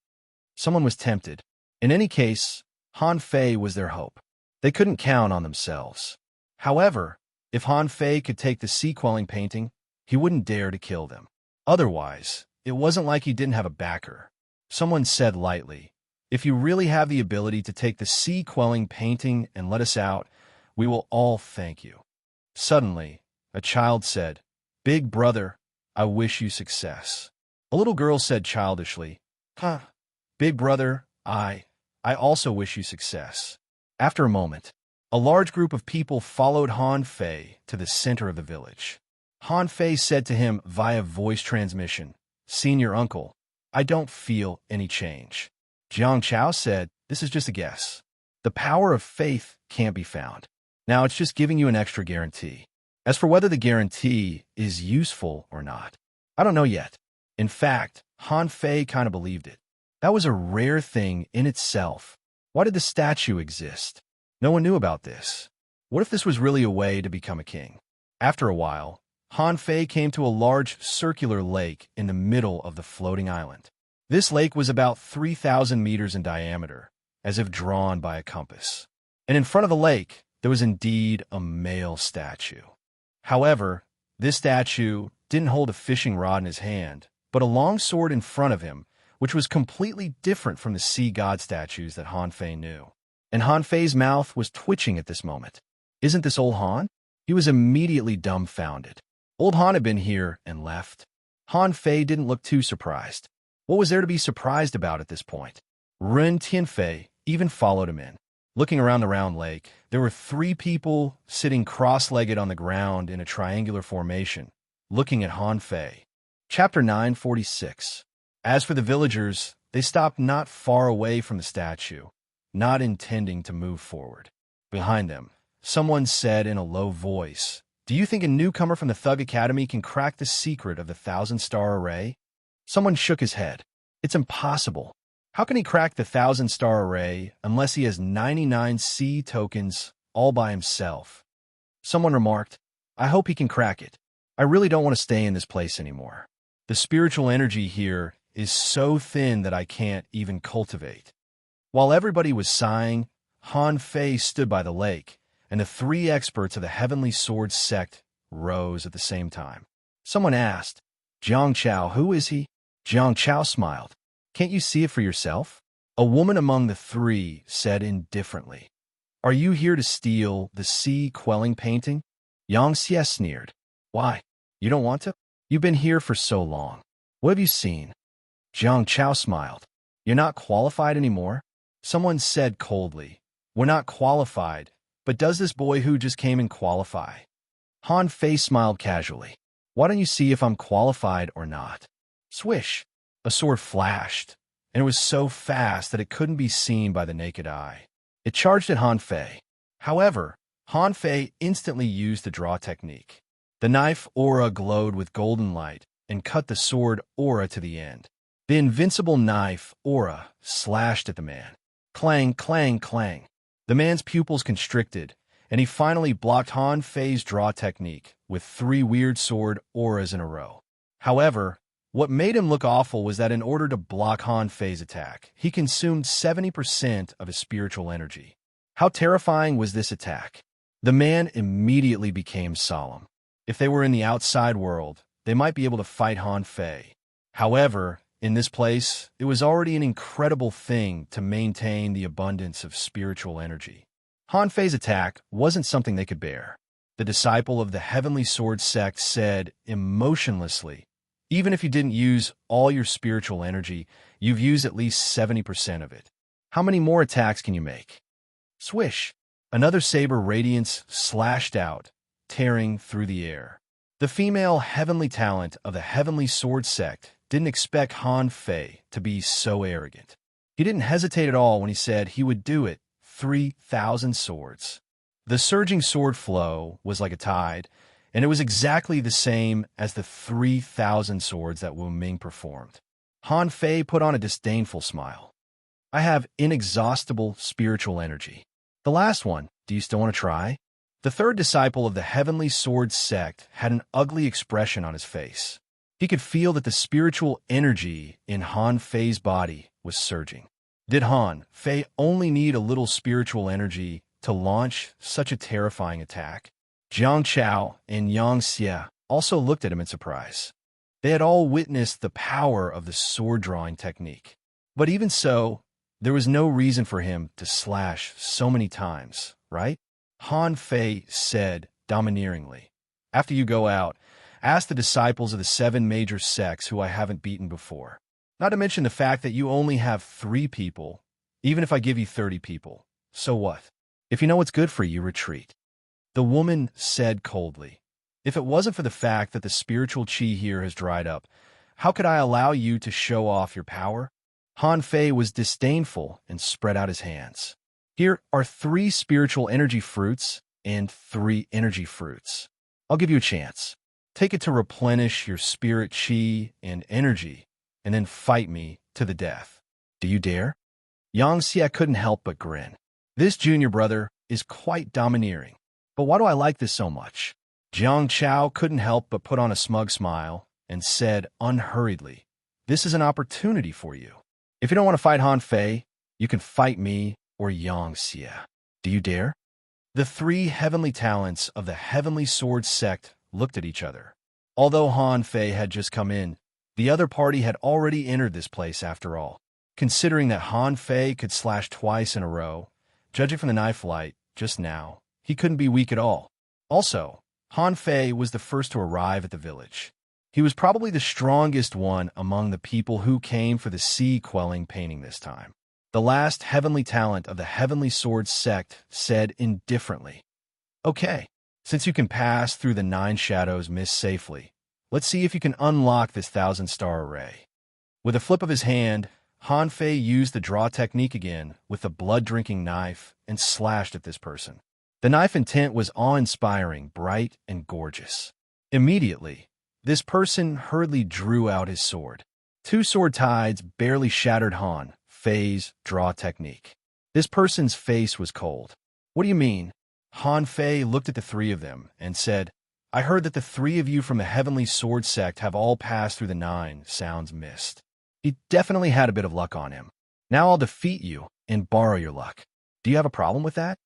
Someone was tempted. In any case, Han Fei was their hope. They couldn't count on themselves. However, if Han Fei could take the sea-quelling painting, he wouldn't dare to kill them. Otherwise, it wasn't like he didn't have a backer. Someone said lightly, if you really have the ability to take the sea-quelling painting and let us out, we will all thank you. Suddenly, a child said, Big brother, I wish you success. A little girl said childishly, Big brother, I also wish you success. After a moment, a large group of people followed Han Fei to the center of the village. Han Fei said to him via voice transmission, Senior uncle, I don't feel any change. Jiang Chao said, this is just a guess. The power of faith can't be found. Now it's just giving you an extra guarantee. As for whether the guarantee is useful or not, I don't know yet. In fact, Han Fei kind of believed it. That was a rare thing in itself. Why did the statue exist? No one knew about this. What if this was really a way to become a king? After a while, Han Fei came to a large circular lake in the middle of the floating island. This lake was about 3,000 meters in diameter, as if drawn by a compass. And in front of the lake, there was indeed a male statue. However, this statue didn't hold a fishing rod in his hand, but a long sword in front of him, which was completely different from the sea god statues that Han Fei knew. And Han Fei's mouth was twitching at this moment. Isn't this old Han? He was immediately dumbfounded. Old Han had been here and left. Han Fei didn't look too surprised. What was there to be surprised about at this point? Ren Tianfei even followed him in. Looking around the round lake, there were 3 people sitting cross-legged on the ground in a triangular formation, looking at Han Fei. Chapter 946. As for the villagers, they stopped not far away from the statue, not intending to move forward. Behind them, someone said in a low voice, Do you think a newcomer from the Thug Academy can crack the secret of the 1,000-star array? Someone shook his head. It's impossible. How can he crack the 1,000-star array unless he has 99 C tokens all by himself? Someone remarked, I hope he can crack it. I really don't want to stay in this place anymore. The spiritual energy here is so thin that I can't even cultivate." While everybody was sighing, Han Fei stood by the lake, and the three experts of the Heavenly Sword sect rose at the same time. Someone asked, "Jiang Chao, who is he?" Jiang Chao smiled. "Can't you see it for yourself?" A woman among the three said indifferently, "Are you here to steal the sea-quelling painting?" Yang Xie sneered. "Why? You don't want to? You've been here for so long. What have you seen?" Jiang Chao smiled. "You're not qualified anymore?" Someone said coldly, "We're not qualified, but does this boy who just came in qualify?" Han Fei smiled casually. "Why don't you see if I'm qualified or not?" Swish! A sword flashed, and it was so fast that it couldn't be seen by the naked eye. It charged at Han Fei. However, Han Fei instantly used the draw technique. The knife aura glowed with golden light and cut the sword aura to the end. The invincible knife aura slashed at the man. Clang, clang, clang. The man's pupils constricted, and he finally blocked Han Fei's draw technique with 3 weird sword auras in a row. However, what made him look awful was that in order to block Han Fei's attack, he consumed 70% of his spiritual energy. How terrifying was this attack? The man immediately became solemn. If they were in the outside world, they might be able to fight Han Fei. However, in this place, it was already an incredible thing to maintain the abundance of spiritual energy. Han Fei's attack wasn't something they could bear. The disciple of the Heavenly Sword sect said emotionlessly, "Even if you didn't use all your spiritual energy, you've used at least 70% of it. How many more attacks can you make?" Swish! Another saber radiance slashed out, tearing through the air. The female heavenly talent of the Heavenly Sword sect didn't expect Han Fei to be so arrogant. He didn't hesitate at all when he said he would do it. 3,000 swords. The surging sword flow was like a tide, and it was exactly the same as the 3,000 swords that Wu Ming performed. Han Fei put on a disdainful smile. "I have inexhaustible spiritual energy. The last one, do you still want to try?" The third disciple of the Heavenly Sword sect had an ugly expression on his face. He could feel that the spiritual energy in Han Fei's body was surging. Did Han Fei only need a little spiritual energy to launch such a terrifying attack? Jiang Chao and Yang Xie also looked at him in surprise. They had all witnessed the power of the sword-drawing technique. But even so, there was no reason for him to slash so many times, right? Han Fei said domineeringly, "After you go out, ask the disciples of the 7 major sects who I haven't beaten before. Not to mention the fact that you only have 3 people, even if I give you 30 people. So what? If you know what's good for you, retreat." The woman said coldly, "If it wasn't for the fact that the spiritual chi here has dried up, how could I allow you to show off your power?" Han Fei was disdainful and spread out his hands. "Here are 3 spiritual energy fruits and 3 energy fruits. I'll give you a chance. Take it to replenish your spirit chi and energy, and then fight me to the death. Do you dare?" Yang Xie couldn't help but grin. This junior brother is quite domineering. But why do I like this so much? Jiang Chao couldn't help but put on a smug smile and said unhurriedly, "This is an opportunity for you. If you don't want to fight Han Fei, you can fight me or Yang Xie. Do you dare?" The 3 heavenly talents of the Heavenly Sword sect looked at each other. Although Han Fei had just come in, the other party had already entered this place after all. Considering that Han Fei could slash twice in a row, judging from the knife light just now, he couldn't be weak at all. Also, Han Fei was the first to arrive at the village. He was probably the strongest one among the people who came for the sea-quelling painting this time. The last heavenly talent of the Heavenly Sword sect said indifferently, "Okay, since you can pass through the 9 shadows mist safely, let's see if you can unlock this 1,000-star array." With a flip of his hand, Han Fei used the draw technique again with the blood-drinking knife and slashed at this person. The knife intent was awe-inspiring, bright, and gorgeous. Immediately, this person hurriedly drew out his sword. 2 sword tides barely shattered Han Fei's draw technique. This person's face was cold. "What do you mean?" Han Fei looked at the 3 of them and said, "I heard that the 3 of you from the Heavenly Sword sect have all passed through the 9 sounds mist. He definitely had a bit of luck on him. Now I'll defeat you and borrow your luck. Do you have a problem with that?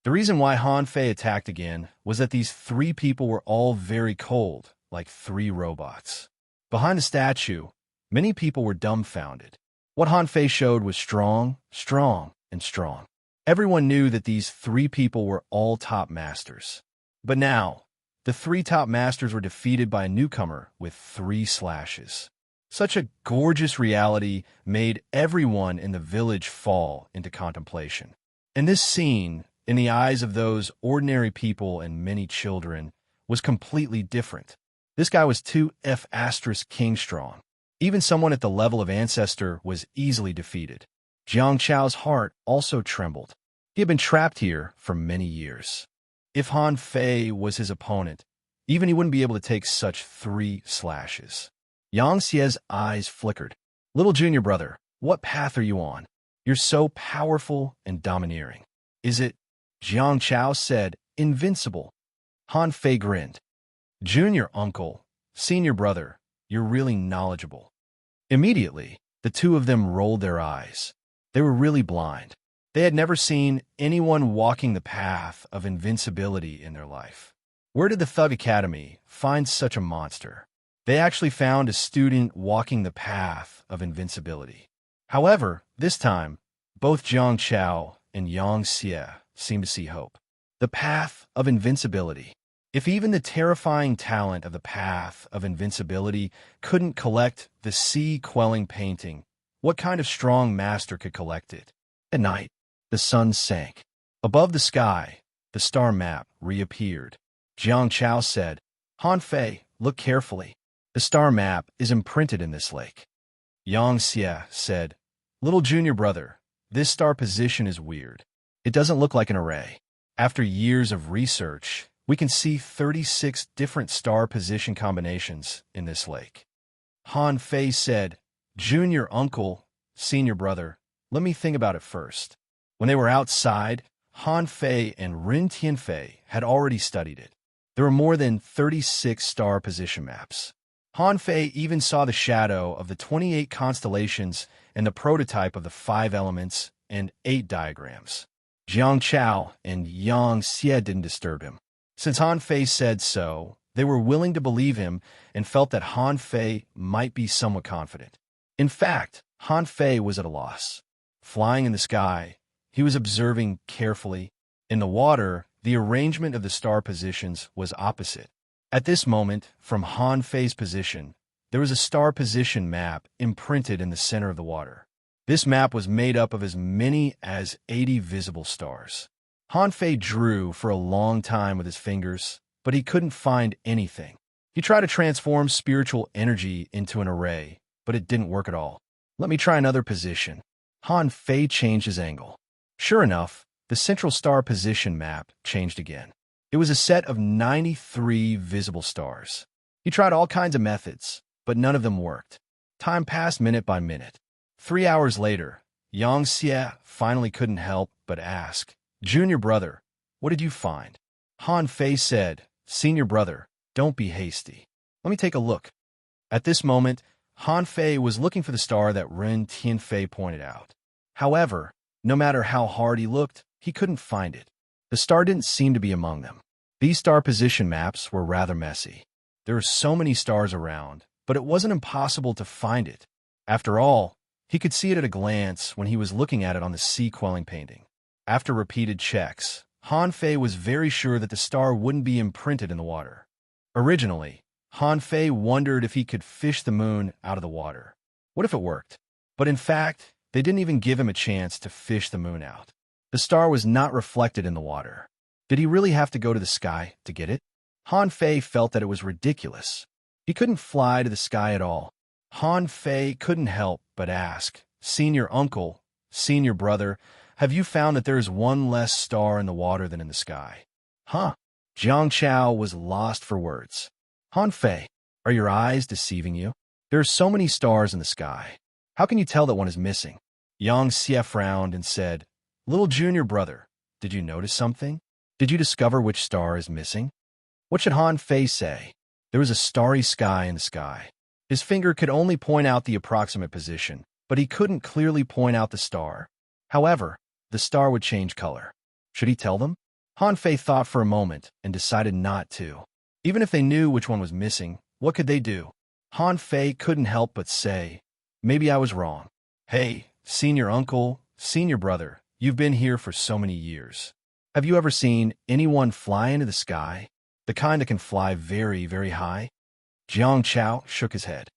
The reason why Han Fei attacked again was that these three people were all very cold, like three robots. Behind the statue, many people were dumbfounded. What Han Fei showed was strong, strong, and strong. Everyone knew that these three people were all top masters. But now, the three top masters were defeated by a newcomer with 3 slashes. Such a gorgeous reality made everyone in the village fall into contemplation. And this scene, in the eyes of those ordinary people and many children, was completely different. This guy was 2F* king strong. Even someone at the level of ancestor was easily defeated. Jiang Chao's heart also trembled. He had been trapped here for many years. If Han Fei was his opponent, even he wouldn't be able to take such 3 slashes. Yang Xie's eyes flickered. Little junior brother, what path are you on? You're so powerful and domineering. Is it? Jiang Chao said, invincible. Han Fei grinned. Junior uncle, senior brother, you're really knowledgeable. Immediately, the two of them rolled their eyes. They were really blind. They had never seen anyone walking the path of invincibility in their life. Where did the Thug Academy find such a monster? They actually found a student walking the path of invincibility. However, this time, both Jiang Chao and Yang Xie seemed to see hope. The path of invincibility. If even the terrifying talent of the path of invincibility couldn't collect the sea-quelling painting, what kind of strong master could collect it? At night, the sun sank. Above the sky, the star map reappeared. Jiang Chao said, Han Fei, look carefully. The star map is imprinted in this lake. Yang Xie said, little junior brother, this star position is weird. It doesn't look like an array. After years of research, we can see 36 different star position combinations in this lake. Han Fei said, junior uncle, senior brother, let me think about it first. When they were outside, Han Fei and Rin Tianfei had already studied it. There were more than 36 star position maps. Han Fei even saw the shadow of the 28 constellations and the prototype of the 5 elements and 8 diagrams. Jiang Chao and Yang Xie didn't disturb him. Since Han Fei said so, they were willing to believe him and felt that Han Fei might be somewhat confident. In fact, Han Fei was at a loss. Flying in the sky, he was observing carefully. In the water, the arrangement of the star positions was opposite. At this moment, from Han Fei's position, there was a star position map imprinted in the center of the water. This map was made up of as many as 80 visible stars. Han Fei drew for a long time with his fingers, but he couldn't find anything. He tried to transform spiritual energy into an array, but it didn't work at all. Let me try another position. Han Fei changed his angle. Sure enough, the central star position map changed again. It was a set of 93 visible stars. He tried all kinds of methods, but none of them worked. Time passed minute by minute. 3 hours later, Yang Xie finally couldn't help but ask, junior brother, what did you find? Han Fei said, senior brother, don't be hasty. Let me take a look. At this moment, Han Fei was looking for the star that Ren Tianfei pointed out. However, no matter how hard he looked, he couldn't find it. The star didn't seem to be among them. These star position maps were rather messy. There were so many stars around, but it wasn't impossible to find it. After all, he could see it at a glance when he was looking at it on the sea-quelling painting. After repeated checks, Han Fei was very sure that the star wouldn't be imprinted in the water. Originally, Han Fei wondered if he could fish the moon out of the water. What if it worked? But in fact, they didn't even give him a chance to fish the moon out. The star was not reflected in the water. Did he really have to go to the sky to get it? Han Fei felt that it was ridiculous. He couldn't fly to the sky at all. Han Fei couldn't help but ask, senior uncle, senior brother, have you found that there is one less star in the water than in the sky? Huh? Jiang Chao was lost for words. Han Fei, are your eyes deceiving you? There are so many stars in the sky. How can you tell that one is missing? Yang Xie frowned and said, little junior brother, did you notice something? Did you discover which star is missing? What should Han Fei say? There was a starry sky in the sky. His finger could only point out the approximate position, but he couldn't clearly point out the star. However, the star would change color. Should he tell them? Han Fei thought for a moment and decided not to. Even if they knew which one was missing, what could they do? Han Fei couldn't help but say, "Maybe I was wrong. Hey, senior uncle, senior brother, you've been here for so many years. Have you ever seen anyone fly into the sky? The kind that can fly very, very high?" Jiang Chao shook his head.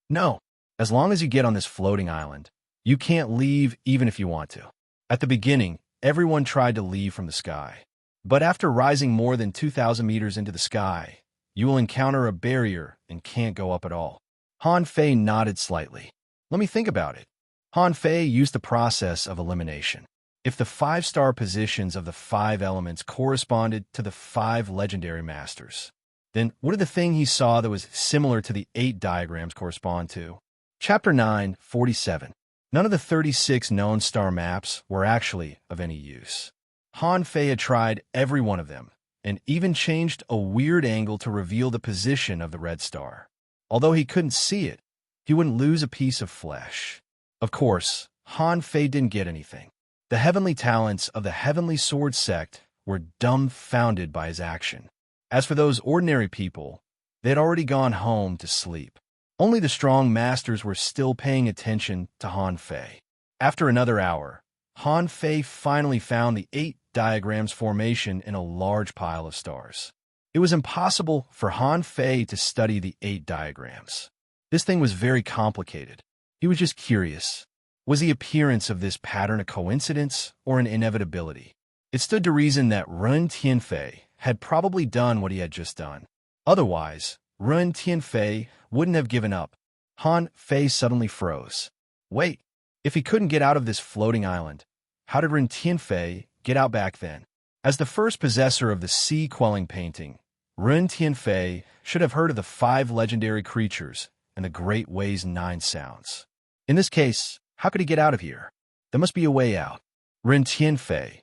"No. As long as you get on this floating island, you can't leave even if you want to." At the beginning, everyone tried to leave from the sky. But after rising more than 2,000 meters into the sky, you will encounter a barrier and can't go up at all. Han Fei nodded slightly. "Let me think about it." Han Fei used the process of elimination. If the 5-star positions of the 5 elements corresponded to the 5 legendary masters, then what did the thing he saw that was similar to the 8 diagrams correspond to? Chapter 9:47. None of the 36 known star maps were actually of any use. Han Fei had tried every one of them, and even changed a weird angle to reveal the position of the red star. Although he couldn't see it, he wouldn't lose a piece of flesh. Of course, Han Fei didn't get anything. The heavenly talents of the Heavenly Sword sect were dumbfounded by his action. As for those ordinary people, they had already gone home to sleep. Only the strong masters were still paying attention to Han Fei. After another hour, Han Fei finally found the 8 diagrams formation in a large pile of stars. It was impossible for Han Fei to study the 8 diagrams. This thing was very complicated. He was just curious. Was the appearance of this pattern a coincidence or an inevitability? It stood to reason that Ren Tianfei had probably done what he had just done. Otherwise, Ren Tianfei wouldn't have given up. Han Fei suddenly froze. Wait, if he couldn't get out of this floating island, how did Ren Tianfei get out back then? As the first possessor of the sea-quelling painting, Ren Tianfei should have heard of the 5 legendary creatures and the Great Way's 9 sounds. In this case, how could he get out of here? There must be a way out. Ren Tianfei,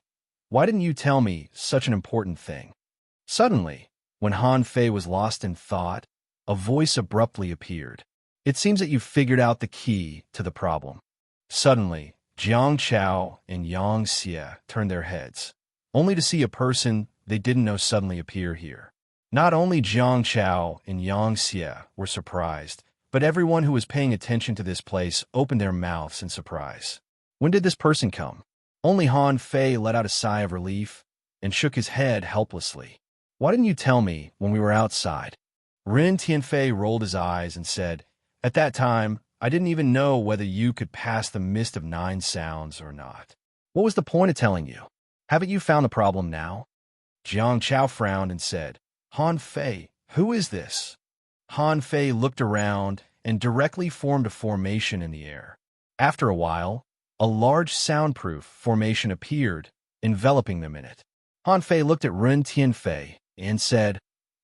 why didn't you tell me such an important thing? Suddenly, when Han Fei was lost in thought, a voice abruptly appeared. It seems that you've figured out the key to the problem. Suddenly, Jiang Chao and Yang Xie turned their heads, only to see a person they didn't know suddenly appear here. Not only Jiang Chao and Yang Xie were surprised, but everyone who was paying attention to this place opened their mouths in surprise. When did this person come? Only Han Fei let out a sigh of relief and shook his head helplessly. Why didn't you tell me when we were outside? Ren Tianfei rolled his eyes and said, "At that time, I didn't even know whether you could pass the mist of 9 sounds or not. What was the point of telling you? Haven't you found the problem now?" Jiang Chao frowned and said, "Han Fei, who is this?" Han Fei looked around and directly formed a formation in the air. After a while, a large soundproof formation appeared, enveloping them in it. Han Fei looked at Ren Tianfei and said,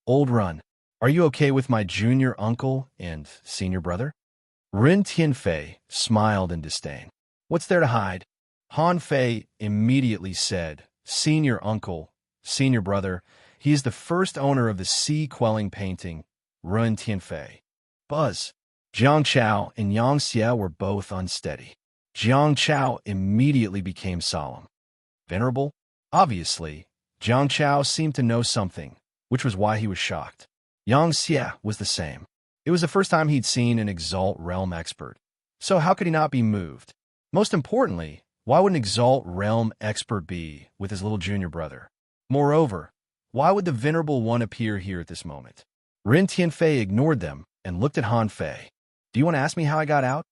"Old Run, are you okay with my junior uncle and senior brother?" Ren Tianfei smiled in disdain. "What's there to hide?" Han Fei immediately said, "Senior uncle, senior brother, he is the first owner of the sea-quelling painting, Ren Tianfei." Buzz. Jiang Chao and Yang Xie were both unsteady. Jiang Chao immediately became solemn. Venerable? Obviously, Jiang Chao seemed to know something, which was why he was shocked. Yang Xie was the same. It was the first time he'd seen an Exalt Realm expert. So how could he not be moved? Most importantly, why would an Exalt Realm expert be with his little junior brother? Moreover, why would the Venerable One appear here at this moment? Ren Tianfei ignored them and looked at Han Fei. "Do you want to ask me how I got out?"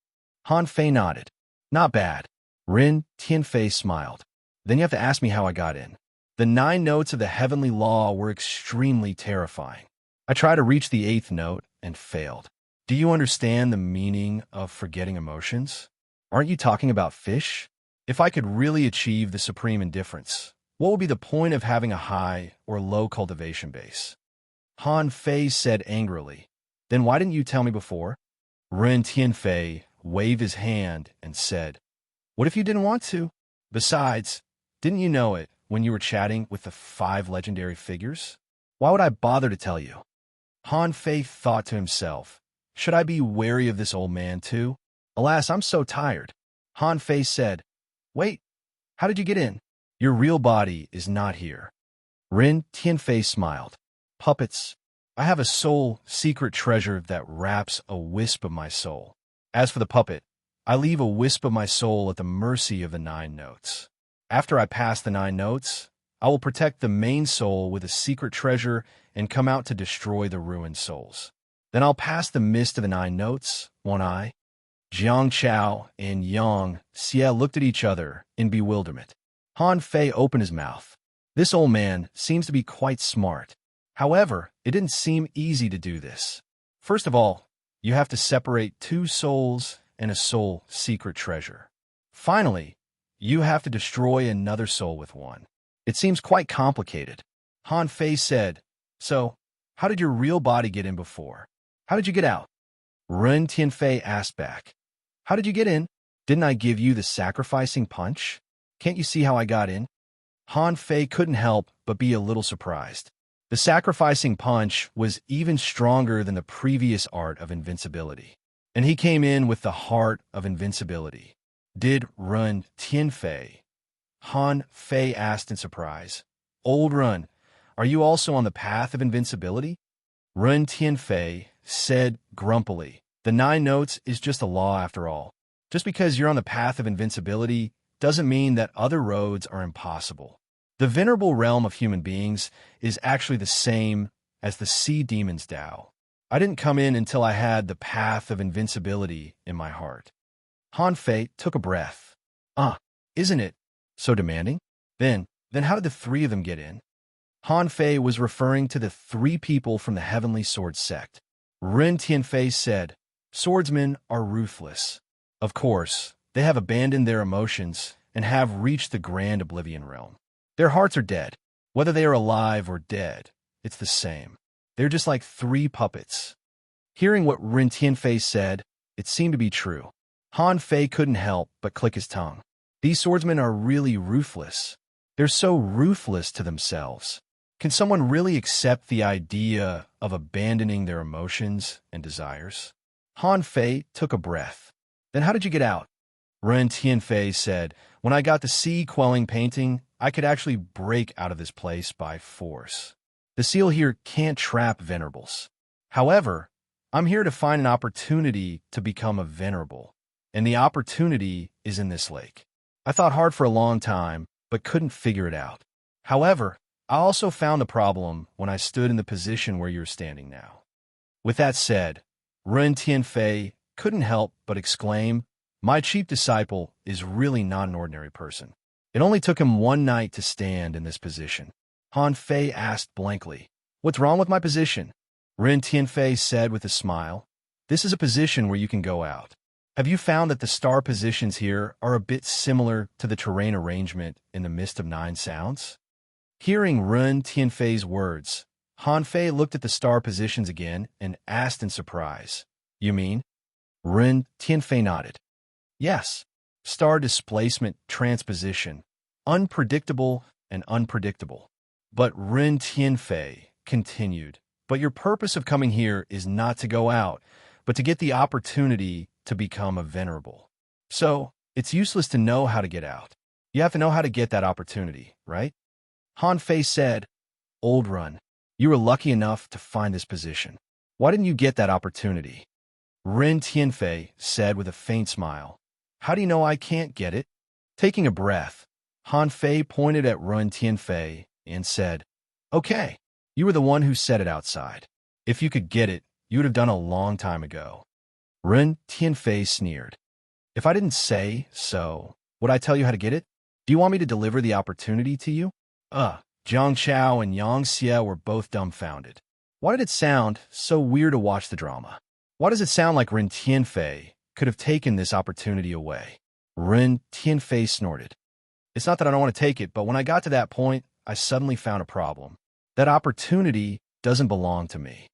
Han Fei nodded. "Not bad." Ren Tianfei smiled. "Then you have to ask me how I got in." The 9 notes of the heavenly law were extremely terrifying. I tried to reach the 8th note and failed. Do you understand the meaning of forgetting emotions? Aren't you talking about fish? If I could really achieve the supreme indifference, what would be the point of having a high or low cultivation base? Han Fei said angrily. "Then why didn't you tell me before?" Ren Tianfei waved his hand and said, "What if you didn't want to? Besides, didn't you know it when you were chatting with the 5 legendary figures? Why would I bother to tell you?" Han Fei thought to himself, Should I be wary of this old man too? Alas, I'm so tired. Han Fei said, Wait, how did you get in? Your real body is not here. Ren Tianfei smiled. Puppets. I have a soul secret treasure that wraps a wisp of my soul. As for the puppet, I leave a wisp of my soul at the mercy of the 9 notes. After I pass the 9 notes, I will protect the main soul with a secret treasure and come out to destroy the ruined souls. Then I'll pass the mist of the 9 notes, won't I? Jiang Chao and Yang Xie looked at each other in bewilderment. Han Fei opened his mouth. This old man seems to be quite smart. However, it didn't seem easy to do this. First of all, you have to separate 2 souls and a soul secret treasure. Finally, you have to destroy another soul with one. It seems quite complicated. Han Fei said, So, how did your real body get in before? How did you get out? Ren Tianfei asked back. How did you get in? Didn't I give you the sacrificing punch? Can't you see how I got in? Han Fei couldn't help but be a little surprised. The sacrificing punch was even stronger than the previous art of invincibility. And he came in with the heart of invincibility. Did Ren Tianfei? Han Fei asked in surprise. Old Ren, are you also on the path of invincibility? Ren Tianfei said grumpily. The 9 notes is just a law after all. Just because you're on the path of invincibility doesn't mean that other roads are impossible. The venerable realm of human beings is actually the same as the sea demon's Tao. I didn't come in until I had the path of invincibility in my heart. Han Fei took a breath. Isn't it so demanding? Then how did the 3 of them get in? Han Fei was referring to the 3 people from the Heavenly Sword sect. Ren Tianfei said, Swordsmen are ruthless. Of course, they have abandoned their emotions and have reached the grand oblivion realm. Their hearts are dead. Whether they are alive or dead, it's the same. They're just like 3 puppets. Hearing what Ren Tianfei said, it seemed to be true. Han Fei couldn't help but click his tongue. These swordsmen are really ruthless. They're so ruthless to themselves. Can someone really accept the idea of abandoning their emotions and desires? Han Fei took a breath. Then how did you get out? Ren Tianfei said, When I got the sea-quelling painting, I could actually break out of this place by force. The seal here can't trap venerables. However, I'm here to find an opportunity to become a venerable, and the opportunity is in this lake. I thought hard for a long time, but couldn't figure it out. However, I also found the problem when I stood in the position where you're standing now. With that said, Ren Tianfei couldn't help but exclaim, My chief disciple is really not an ordinary person. It only took him 1 night to stand in this position. Han Fei asked blankly, What's wrong with my position? Ren Tianfei said with a smile, This is a position where you can go out. Have you found that the star positions here are a bit similar to the terrain arrangement in the Mist of 9 Sounds? Hearing Ren Tianfei's words, Han Fei looked at the star positions again and asked in surprise, You mean? Ren Tianfei nodded. Yes, star displacement transposition, unpredictable and unpredictable. But Ren Tianfei continued, But your purpose of coming here is not to go out, but to get the opportunity to become a venerable. So, it's useless to know how to get out. You have to know how to get that opportunity, right? Han Fei said, Old Run, you were lucky enough to find this position. Why didn't you get that opportunity? Ren Tianfei said with a faint smile, How do you know I can't get it? Taking a breath, Han Fei pointed at Ren Tianfei and said, Okay, you were the one who said it outside. If you could get it, you would have done a long time ago. Ren Tianfei sneered. If I didn't say so, would I tell you how to get it? Do you want me to deliver the opportunity to you? Jiang Chao and Yang Xie were both dumbfounded. Why did it sound so weird to watch the drama? Why does it sound like Ren Tianfei could have taken this opportunity away? Ren Tianfei snorted. It's not that I don't want to take it, but when I got to that point, I suddenly found a problem. That opportunity doesn't belong to me.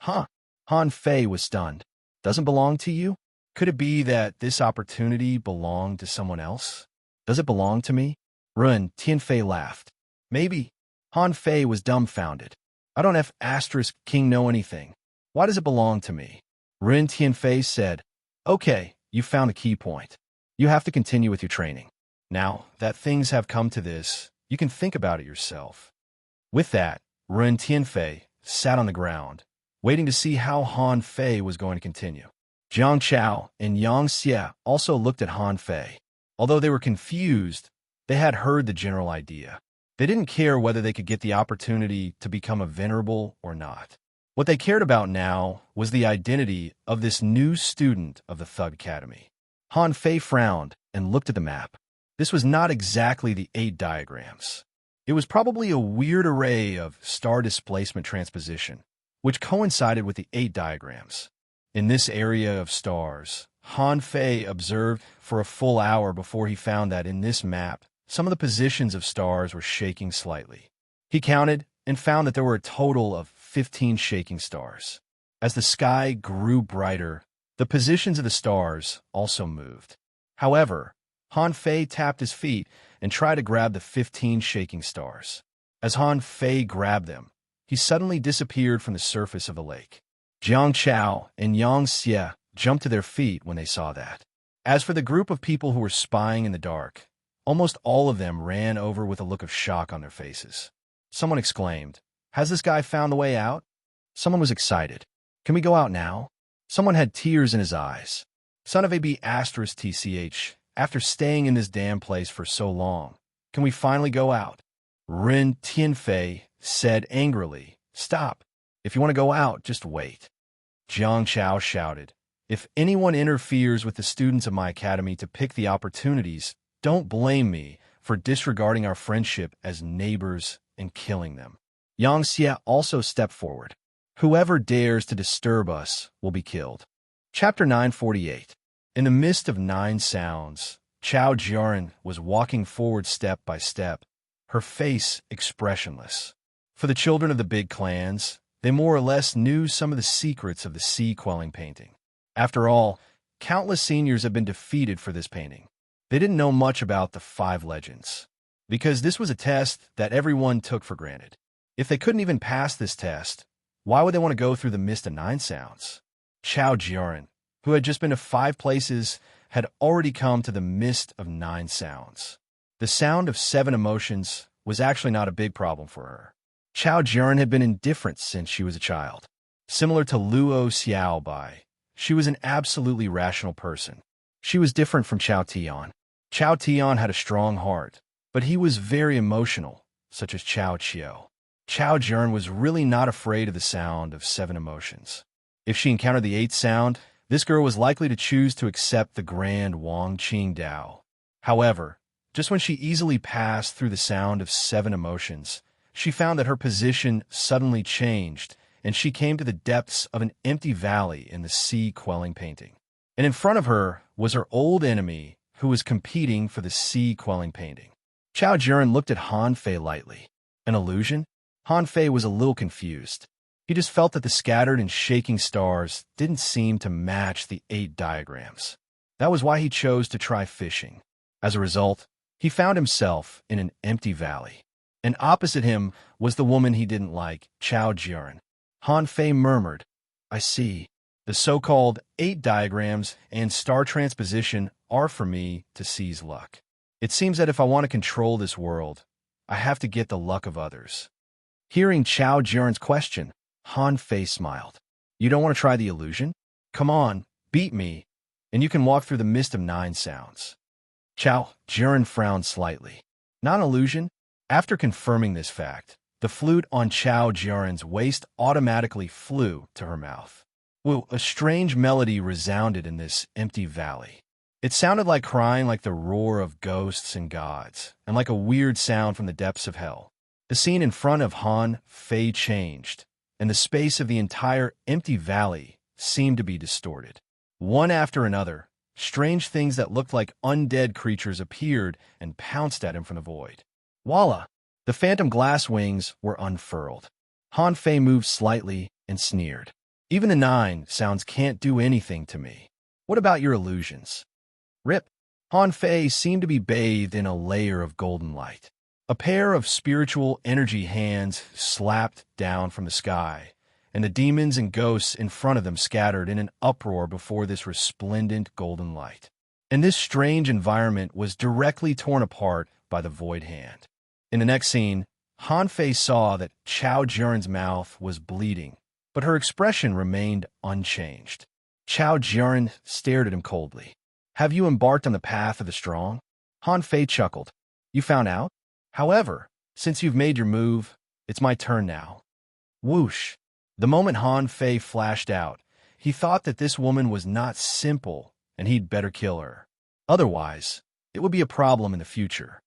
Huh? Han Fei was stunned. Doesn't belong to you? Could it be that this opportunity belonged to someone else? Does it belong to me? Ren Tianfei laughed. Maybe. Han Fei was dumbfounded. I don't have *King know anything. Why does it belong to me? Ren Tianfei said, "Okay, you found the key point. You have to continue with your training. Now that things have come to this, you can think about it yourself." With that, Ren Tianfei sat on the ground, waiting to see how Han Fei was going to continue. Jiang Chao and Yang Xie also looked at Han Fei. Although they were confused, they had heard the general idea. They didn't care whether they could get the opportunity to become a venerable or not. What they cared about now was the identity of this new student of the Thug Academy. Han Fei frowned and looked at the map. This was not exactly the 8 diagrams. It was probably a weird array of star displacement transposition, which coincided with the 8 diagrams. In this area of stars, Han Fei observed for a full hour before he found that in this map, some of the positions of stars were shaking slightly. He counted and found that there were a total of 15 shaking stars. As the sky grew brighter, the positions of the stars also moved. However, Han Fei tapped his feet and tried to grab the 15 shaking stars. As Han Fei grabbed them, he suddenly disappeared from the surface of the lake. Jiang Chao and Yang Xie jumped to their feet when they saw that. As for the group of people who were spying in the dark, almost all of them ran over with a look of shock on their faces. Someone exclaimed, "Has this guy found the way out?" Someone was excited. "Can we go out now?" Someone had tears in his eyes. Son of a B asterisk TCH, after staying in this damn place for so long, can we finally go out? Ren Tianfei said angrily, "Stop. If you want to go out, just wait." Jiang Chao shouted, "If anyone interferes with the students of my academy to pick the opportunities, don't blame me for disregarding our friendship as neighbors and killing them." Yang Xie also stepped forward. "Whoever dares to disturb us will be killed." Chapter 948. In the midst of 9 sounds, Chao Jiaran was walking forward step by step, her face expressionless. For the children of the big clans, they more or less knew some of the secrets of the sea quelling painting. After all, countless seniors have been defeated for this painting. They didn't know much about the 5 legends, because this was a test that everyone took for granted. If they couldn't even pass this test, why would they want to go through the mist of 9 sounds? Chao Jiaran, who had just been to 5 places, had already come to the mist of 9 sounds. The sound of 7 emotions was actually not a big problem for her. Chao Jiaran had been indifferent since she was a child. Similar to Luo Xiaobai, she was an absolutely rational person. She was different from Chao Tian. Chao Tian had a strong heart, but he was very emotional, such as Chao Qiu. Chao Jiaran was really not afraid of the sound of 7 emotions. If she encountered the 8th sound, this girl was likely to choose to accept the grand Wang Qing Dao. However, just when she easily passed through the sound of 7 emotions, she found that her position suddenly changed, and she came to the depths of an empty valley in the sea quelling painting. And in front of her was her old enemy, who was competing for the sea quelling painting. Chao Jiaran looked at Han Fei lightly. An illusion? Han Fei was a little confused. He just felt that the scattered and shaking stars didn't seem to match the 8 diagrams. That was why he chose to try fishing. As a result, he found himself in an empty valley. And opposite him was the woman he didn't like, Chao Jiaran. Han Fei murmured, "I see. The so-called 8 diagrams and star transposition are for me to seize luck. It seems that if I want to control this world, I have to get the luck of others." Hearing Chao Jiaran's question, Han Fei smiled. "You don't want to try the illusion? Come on, beat me, and you can walk through the mist of 9 sounds." Chao Jiaran frowned slightly. "Not an illusion?" After confirming this fact, the flute on Chao Jiaran's waist automatically flew to her mouth. Well, a strange melody resounded in this empty valley. It sounded like crying, like the roar of ghosts and gods, and like a weird sound from the depths of hell. The scene in front of Han Fei changed, and the space of the entire empty valley seemed to be distorted. One after another, strange things that looked like undead creatures appeared and pounced at him from the void. Voila! The phantom glass wings were unfurled. Han Fei moved slightly and sneered. "Even the 9 sounds can't do anything to me. What about your illusions?" Rip. Han Fei seemed to be bathed in a layer of golden light. A pair of spiritual energy hands slapped down from the sky, and the demons and ghosts in front of them scattered in an uproar before this resplendent golden light. And this strange environment was directly torn apart by the void hand. In the next scene, Han Fei saw that Chao Jiren's mouth was bleeding, but her expression remained unchanged. Chao Jiren stared at him coldly. "Have you embarked on the path of the strong?" Han Fei chuckled. "You found out? However, since you've made your move, it's my turn now." Whoosh! The moment Han Fei flashed out, he thought that this woman was not simple and he'd better kill her. Otherwise, it would be a problem in the future.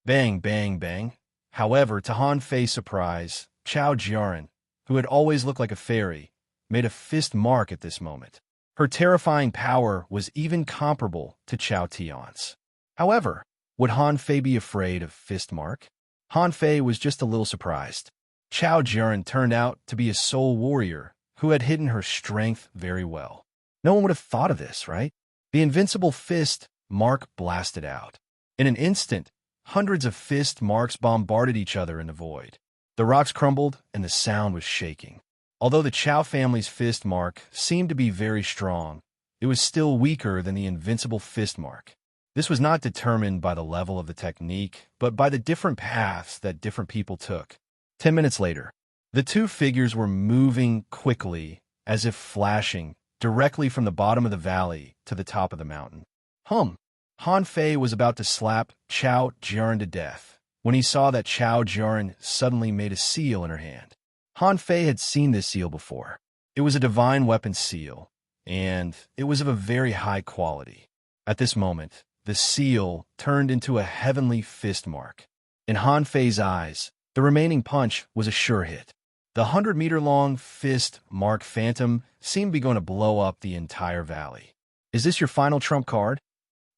Bang, bang, bang. However, to Han Fei's surprise, Chao Jiren, who had always looked like a fairy, made a fist mark at this moment. Her terrifying power was even comparable to Chao Tian's. However, would Han Fei be afraid of fist mark? Han Fei was just a little surprised. Chao Jiren turned out to be a soul warrior who had hidden her strength very well. No one would have thought of this, right? The invincible fist mark blasted out. In an instant, hundreds of fist marks bombarded each other in the void. The rocks crumbled and the sound was shaking. Although the Chao family's fist mark seemed to be very strong, it was still weaker than the invincible fist mark. This was not determined by the level of the technique, but by the different paths that different people took. 10 minutes later, the two figures were moving quickly, as if flashing, directly from the bottom of the valley to the top of the mountain. Han Fei was about to slap Chao Jiren to death when he saw that Chao Jiren suddenly made a seal in her hand. Han Fei had seen this seal before. It was a divine weapon seal, and it was of a very high quality. At this moment, the seal turned into a heavenly fist mark. In Han Fei's eyes, the remaining punch was a sure hit. The 100-meter-long fist mark phantom seemed to be going to blow up the entire valley. "Is this your final trump card?"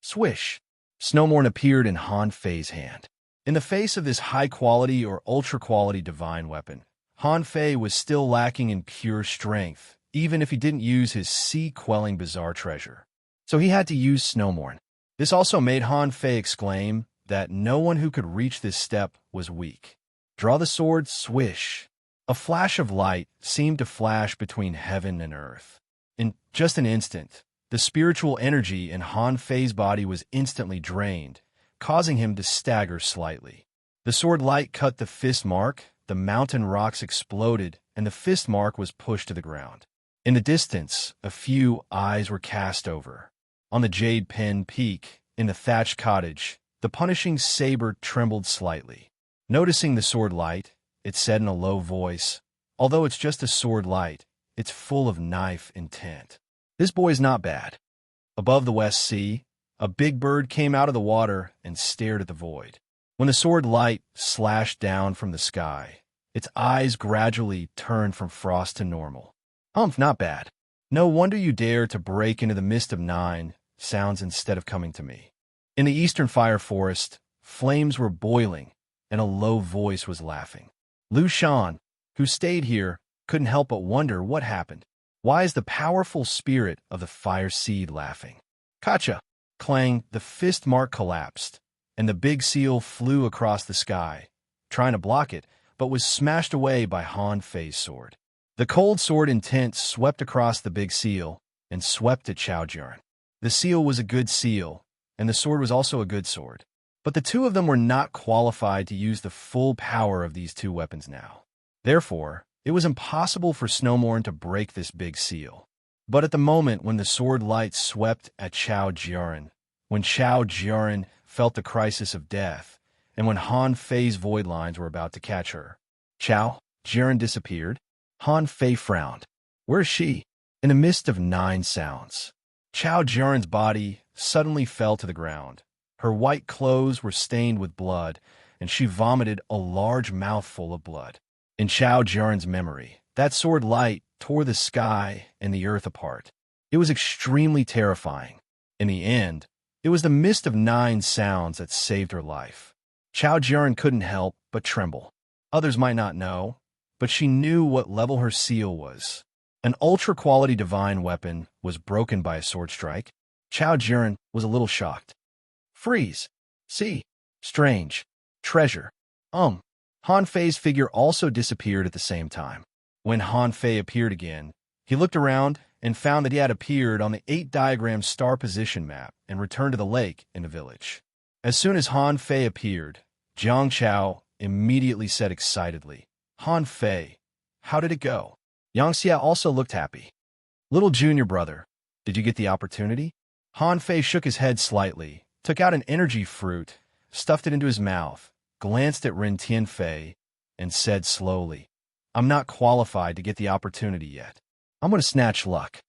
Swish! Snowmorn appeared in Han Fei's hand. In the face of this high-quality or ultra-quality divine weapon, Han Fei was still lacking in pure strength, even if he didn't use his sea-quelling bizarre treasure. So he had to use Snowmorn. This also made Han Fei exclaim that no one who could reach this step was weak. Draw the sword, swish. A flash of light seemed to flash between heaven and earth. In just an instant, the spiritual energy in Han Fei's body was instantly drained, causing him to stagger slightly. The sword light cut the fist mark, the mountain rocks exploded, and the fist mark was pushed to the ground. In the distance, a few eyes were cast over. On the jade pen peak, in the thatched cottage, the punishing saber trembled slightly. Noticing the sword light, it said in a low voice, "Although it's just a sword light, it's full of knife intent. This boy's not bad." Above the West Sea, a big bird came out of the water and stared at the void. When the sword light slashed down from the sky, its eyes gradually turned from frost to normal. Not bad. No wonder you dare to break into the mist of 9 sounds instead of coming to me." In the eastern fire forest, flames were boiling, and a low voice was laughing. Lu Shan, who stayed here, couldn't help but wonder what happened. Why is the powerful spirit of the fire seed laughing? Kacha! Clang, the fist mark collapsed, and the big seal flew across the sky, trying to block it, but was smashed away by Han Fei's sword. The cold sword intent swept across the big seal and swept at Chao Jiren. The seal was a good seal, and the sword was also a good sword. But the two of them were not qualified to use the full power of these two weapons now. Therefore, it was impossible for Snowmorn to break this big seal. But at the moment when the sword light swept at Chao Jiren, when Chao Jiren felt the crisis of death, and when Han Fei's void lines were about to catch her, Chao Jiren disappeared. Han Fei frowned. Where is she? In the midst of 9 sounds, Chao Jiren's body suddenly fell to the ground. Her white clothes were stained with blood, and she vomited a large mouthful of blood. In Chao Jiren's memory, that sword light tore the sky and the earth apart. It was extremely terrifying. In the end, it was the mist of 9 sounds that saved her life. Chao Jiren couldn't help but tremble. Others might not know, but she knew what level her seal was. An ultra-quality divine weapon was broken by a sword strike. Chao Jiren was a little shocked. Freeze. See. Strange. Treasure. Han Fei's figure also disappeared at the same time. When Han Fei appeared again, he looked around and found that he had appeared on the 8-diagram star position map and returned to the lake in the village. As soon as Han Fei appeared, Jiang Chao immediately said excitedly, "Han Fei, how did it go?" Yang Xia also looked happy. "Little junior brother, did you get the opportunity?" Han Fei shook his head slightly, took out an energy fruit, stuffed it into his mouth, glanced at Ren Tianfei, and said slowly, "I'm not qualified to get the opportunity yet. I'm going to snatch luck."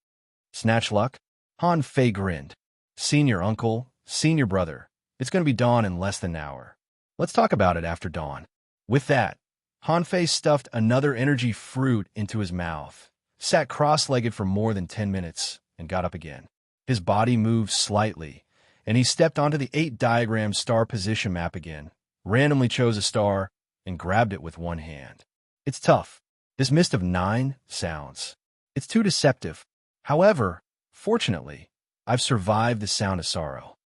"Snatch luck?" Han Fei grinned. "Senior uncle, senior brother, it's going to be dawn in less than an hour. Let's talk about it after dawn." With that, Han Fei stuffed another energy fruit into his mouth, sat cross-legged for more than 10 minutes, and got up again. His body moved slightly, and he stepped onto the 8-diagram star position map again, randomly chose a star, and grabbed it with one hand. It's tough. This mist of 9 sounds. It's too deceptive. However, fortunately, I've survived the sound of sorrow.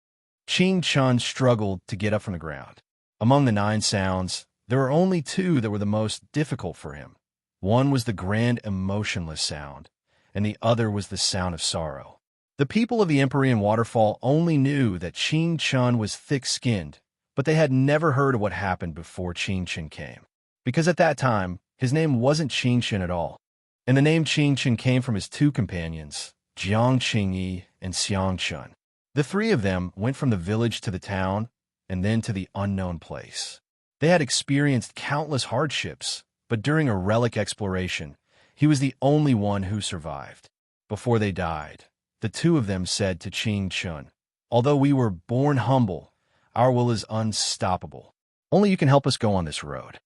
Qing Chun struggled to get up from the ground. Among the 9 sounds, there were only 2 that were the most difficult for him. One was the grand emotionless sound, and the other was the sound of sorrow. The people of the Empyrean Waterfall only knew that Qing Chun was thick-skinned, but they had never heard of what happened before Qing Chun came. Because at that time, his name wasn't Qing Chun at all, and the name Qing Chun came from his 2 companions, Jiang Qingyi and Xiang Chun. The 3 of them went from the village to the town, and then to the unknown place. They had experienced countless hardships, but during a relic exploration, he was the only one who survived. Before they died, the 2 of them said to Qing Chun, "Although we were born humble, our will is unstoppable. Only you can help us go on this road."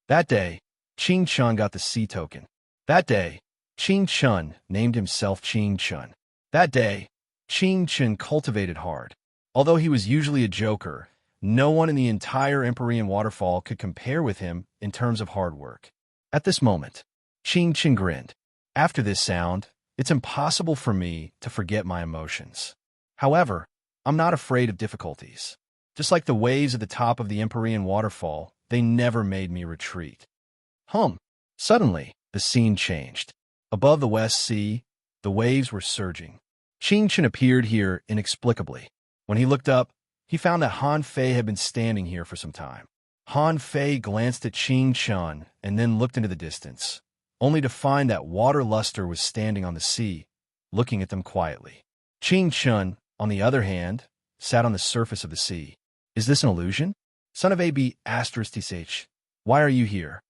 That day, Qing Chun got the sea token. That day, Qing Chun named himself Qing Chun. That day, Qing Chun cultivated hard. Although he was usually a joker, no one in the entire Empyrean Waterfall could compare with him in terms of hard work. At this moment, Qing Chun grinned. After this sound, it's impossible for me to forget my emotions. However, I'm not afraid of difficulties. Just like the waves at the top of the Empyrean Waterfall, they never made me retreat. Suddenly, the scene changed. Above the West Sea, the waves were surging. Qing Chun appeared here inexplicably. When he looked up, he found that Han Fei had been standing here for some time. Han Fei glanced at Qing Chun and then looked into the distance, only to find that Water Luster was standing on the sea, looking at them quietly. Qing Chun, on the other hand, sat on the surface of the sea. "Is this an illusion? Son of AB *TH, why are you here?"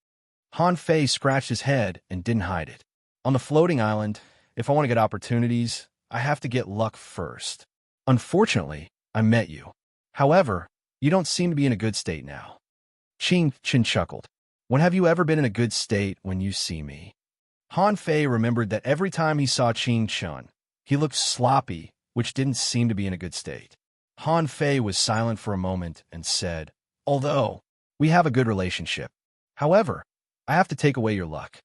Han Fei scratched his head and didn't hide it. "On the floating island, if I want to get opportunities, I have to get luck first. Unfortunately, I met you. However, you don't seem to be in a good state now." Qing Chun chuckled. "When have you ever been in a good state when you see me?" Han Fei remembered that every time he saw Qing Chun, he looked sloppy, which didn't seem to be in a good state. Han Fei was silent for a moment and said, "Although we have a good relationship, however, I have to take away your luck."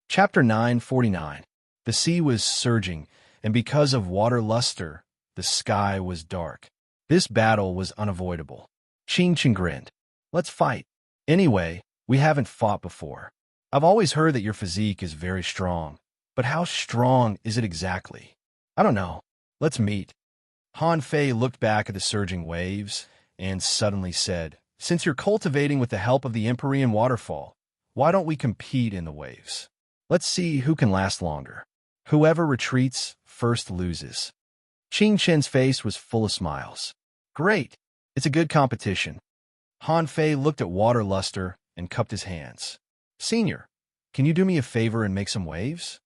Chapter 949. The sea was surging, and because of water luster, the sky was dark. This battle was unavoidable. Qing Chun grinned. "Let's fight. Anyway, we haven't fought before. I've always heard that your physique is very strong, but how strong is it exactly? I don't know. Let's meet." Han Fei looked back at the surging waves and suddenly said, "Since you're cultivating with the help of the Empyrean Waterfall, why don't we compete in the waves? Let's see who can last longer. Whoever retreats first loses." Qing Chun's face was full of smiles. "Great. It's a good competition." Han Fei looked at Water Luster and cupped his hands. "Senior, can you do me a favor and make some waves?"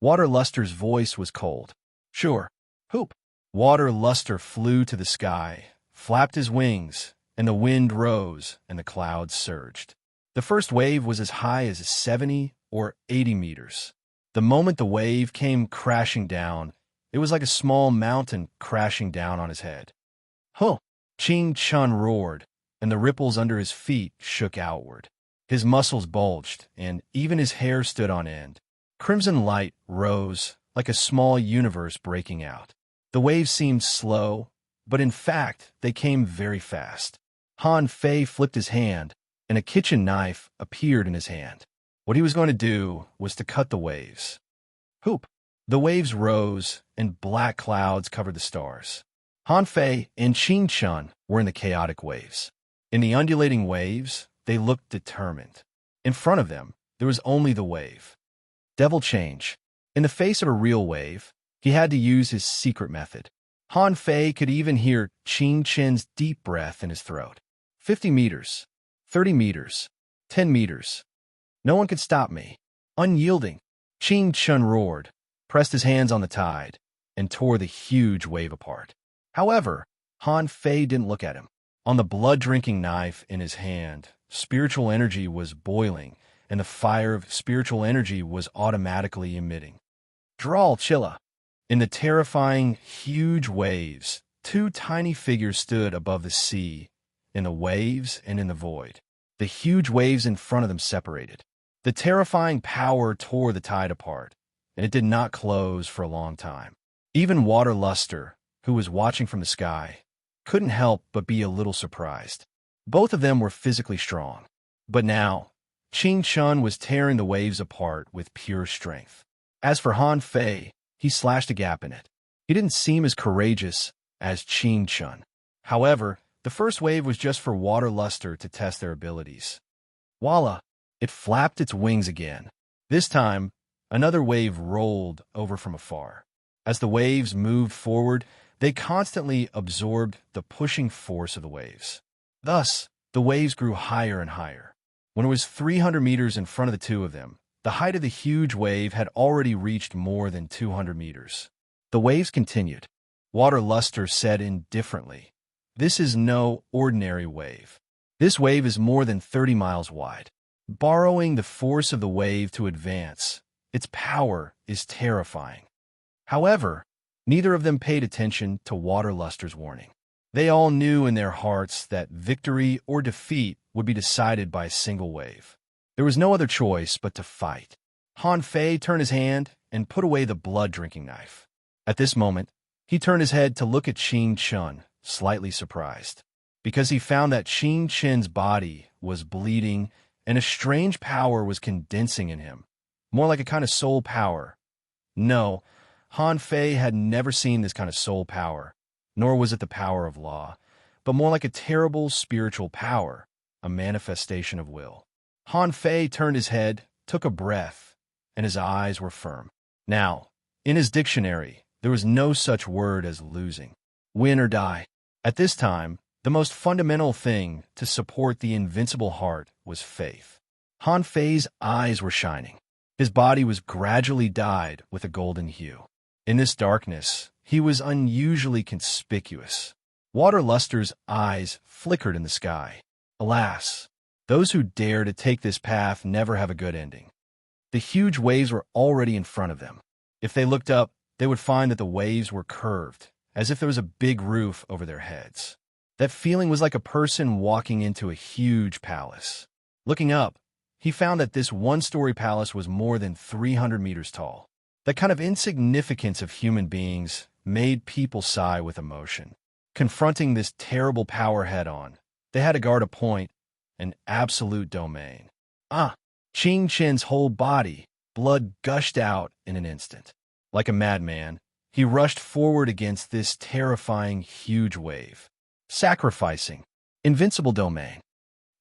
Water Luster's voice was cold. "Sure. Hoop." Water Luster flew to the sky, flapped his wings, and the wind rose and the clouds surged. The first wave was as high as 70 or 80 meters. The moment the wave came crashing down, it was like a small mountain crashing down on his head. "Huh!" Qing Chun roared, and the ripples under his feet shook outward. His muscles bulged, and even his hair stood on end. Crimson light rose like a small universe breaking out. The waves seemed slow, but in fact, they came very fast. Han Fei flipped his hand, and a kitchen knife appeared in his hand. What he was going to do was to cut the waves. Hoop! The waves rose, and black clouds covered the stars. Han Fei and Qing Chun were in the chaotic waves. In the undulating waves, they looked determined. In front of them, there was only the wave. Devil change. In the face of a real wave, he had to use his secret method. Han Fei could even hear Qing Chen's deep breath in his throat. 50 meters, 30 meters, 10 meters. No one could stop me. Unyielding, Qing Chun roared, pressed his hands on the tide, and tore the huge wave apart. However, Han Fei didn't look at him. On the blood-drinking knife in his hand, spiritual energy was boiling, and the fire of spiritual energy was automatically emitting. Drawl Chilla. In the terrifying, huge waves, two tiny figures stood above the sea, in the waves and in the void. The huge waves in front of them separated. The terrifying power tore the tide apart, and it did not close for a long time. Even Water Luster, who was watching from the sky, couldn't help but be a little surprised. Both of them were physically strong. But now, Qing Chun was tearing the waves apart with pure strength. As for Han Fei, he slashed a gap in it. He didn't seem as courageous as Qing Chun. However, the first wave was just for Water Luster to test their abilities. Voila! It flapped its wings again. This time, another wave rolled over from afar. As the waves moved forward, they constantly absorbed the pushing force of the waves. Thus, the waves grew higher and higher. When it was 300 meters in front of the two of them, the height of the huge wave had already reached more than 200 meters. The waves continued. Water Luster said indifferently, "This is no ordinary wave. This wave is more than 30 miles wide. Borrowing the force of the wave to advance, its power is terrifying." However, neither of them paid attention to Water Luster's warning. They all knew in their hearts that victory or defeat would be decided by a single wave. There was no other choice but to fight. Han Fei turned his hand and put away the blood-drinking knife. At this moment, he turned his head to look at Qing Chun, slightly surprised, because he found that Qing Chen's body was bleeding and a strange power was condensing in him, more like a kind of soul power. No, Han Fei had never seen this kind of soul power, nor was it the power of law, but more like a terrible spiritual power, a manifestation of will. Han Fei turned his head, took a breath, and his eyes were firm. Now, in his dictionary, there was no such word as losing. Win or die. At this time, the most fundamental thing to support the invincible heart was faith. Han Fei's eyes were shining. His body was gradually dyed with a golden hue. In this darkness, he was unusually conspicuous. Water Luster's eyes flickered in the sky. Alas, those who dare to take this path never have a good ending. The huge waves were already in front of them. If they looked up, they would find that the waves were curved, as if there was a big roof over their heads. That feeling was like a person walking into a huge palace. Looking up, he found that this one-story palace was more than 300 meters tall. That kind of insignificance of human beings made people sigh with emotion. Confronting this terrible power head-on, they had to guard a point, an absolute domain. Qing Chen's whole body, blood gushed out in an instant. Like a madman, he rushed forward against this terrifying huge wave. Sacrificing. Invincible domain.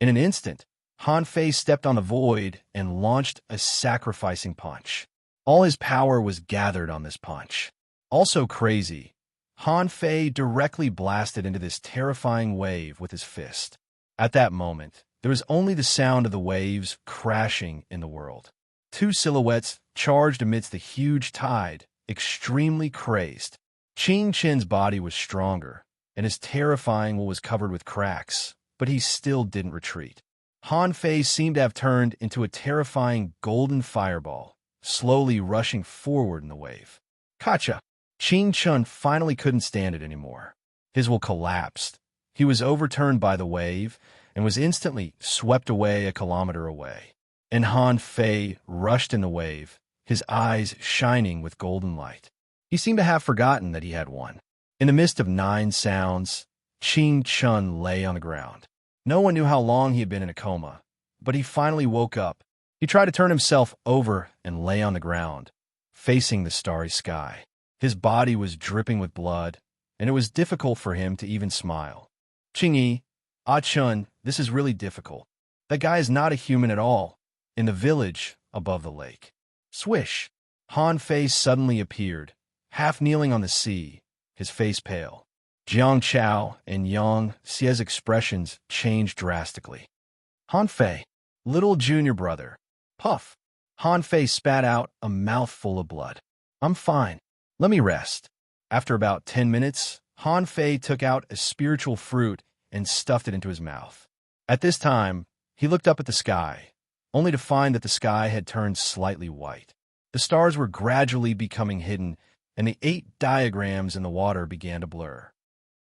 In an instant, Han Fei stepped on the void and launched a sacrificing punch. All his power was gathered on this punch. Also crazy, Han Fei directly blasted into this terrifying wave with his fist. At that moment, there was only the sound of the waves crashing in the world. Two silhouettes charged amidst the huge tide, extremely crazed. Qing Chen's body was stronger, and his terrifying was covered with cracks, but he still didn't retreat. Han Fei seemed to have turned into a terrifying golden fireball, slowly rushing forward in the wave. Gotcha! Qing Chun finally couldn't stand it anymore. His will collapsed. He was overturned by the wave and was instantly swept away a kilometer away. And Han Fei rushed in the wave, his eyes shining with golden light. He seemed to have forgotten that he had won. In the midst of 9 sounds, Qing Chun lay on the ground. No one knew how long he had been in a coma, but he finally woke up He tried to turn himself over and lay on the ground, facing the starry sky. His body was dripping with blood, and it was difficult for him to even smile. Qingyi, Ah Chun, this is really difficult. That guy is not a human at all. In the village above the lake. Swish! Han Fei suddenly appeared, half kneeling on the sea, his face pale. Jiang Chao and Yang Xie's expressions changed drastically. Han Fei, little junior brother. Puff! Han Fei spat out a mouthful of blood. I'm fine. Let me rest. After about 10 minutes, Han Fei took out a spiritual fruit and stuffed it into his mouth. At this time, he looked up at the sky, only to find that the sky had turned slightly white. The stars were gradually becoming hidden, and the 8 diagrams in the water began to blur.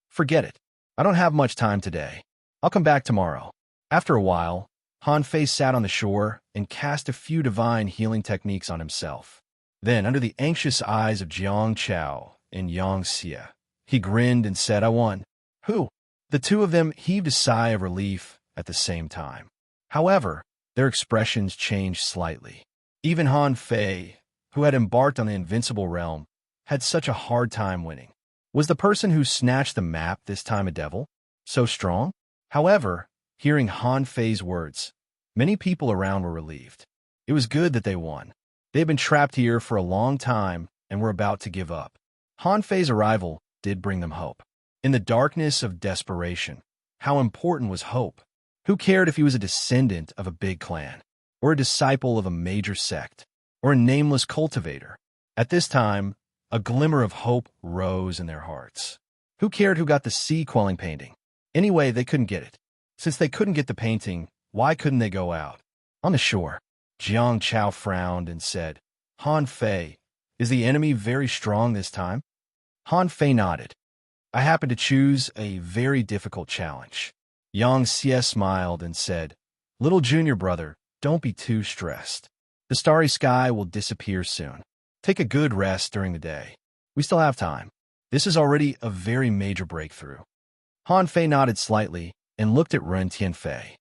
Forget it. I don't have much time today. I'll come back tomorrow. After a while, Han Fei sat on the shore and cast a few divine healing techniques on himself. Then, under the anxious eyes of Jiang Chao and Yang Xie, he grinned and said, I won. Who? The two of them heaved a sigh of relief at the same time. However, their expressions changed slightly. Even Han Fei, who had embarked on the invincible realm, had such a hard time winning. Was the person who snatched the map this time a devil? So strong? However, hearing Han Fei's words, many people around were relieved. It was good that they won. They had been trapped here for a long time and were about to give up. Han Fei's arrival did bring them hope. In the darkness of desperation, how important was hope? Who cared if he was a descendant of a big clan, or a disciple of a major sect, or a nameless cultivator? At this time, a glimmer of hope rose in their hearts. Who cared who got the sea-quelling painting? Anyway, they couldn't get it. Since they couldn't get the painting, why couldn't they go out? On the shore, Jiang Chao frowned and said, Han Fei, is the enemy very strong this time? Han Fei nodded. I happen to choose a very difficult challenge. Yang Xie smiled and said, Little junior brother, don't be too stressed. The starry sky will disappear soon. Take a good rest during the day. We still have time. This is already a very major breakthrough. Han Fei nodded slightly and looked at Ren Tianfei.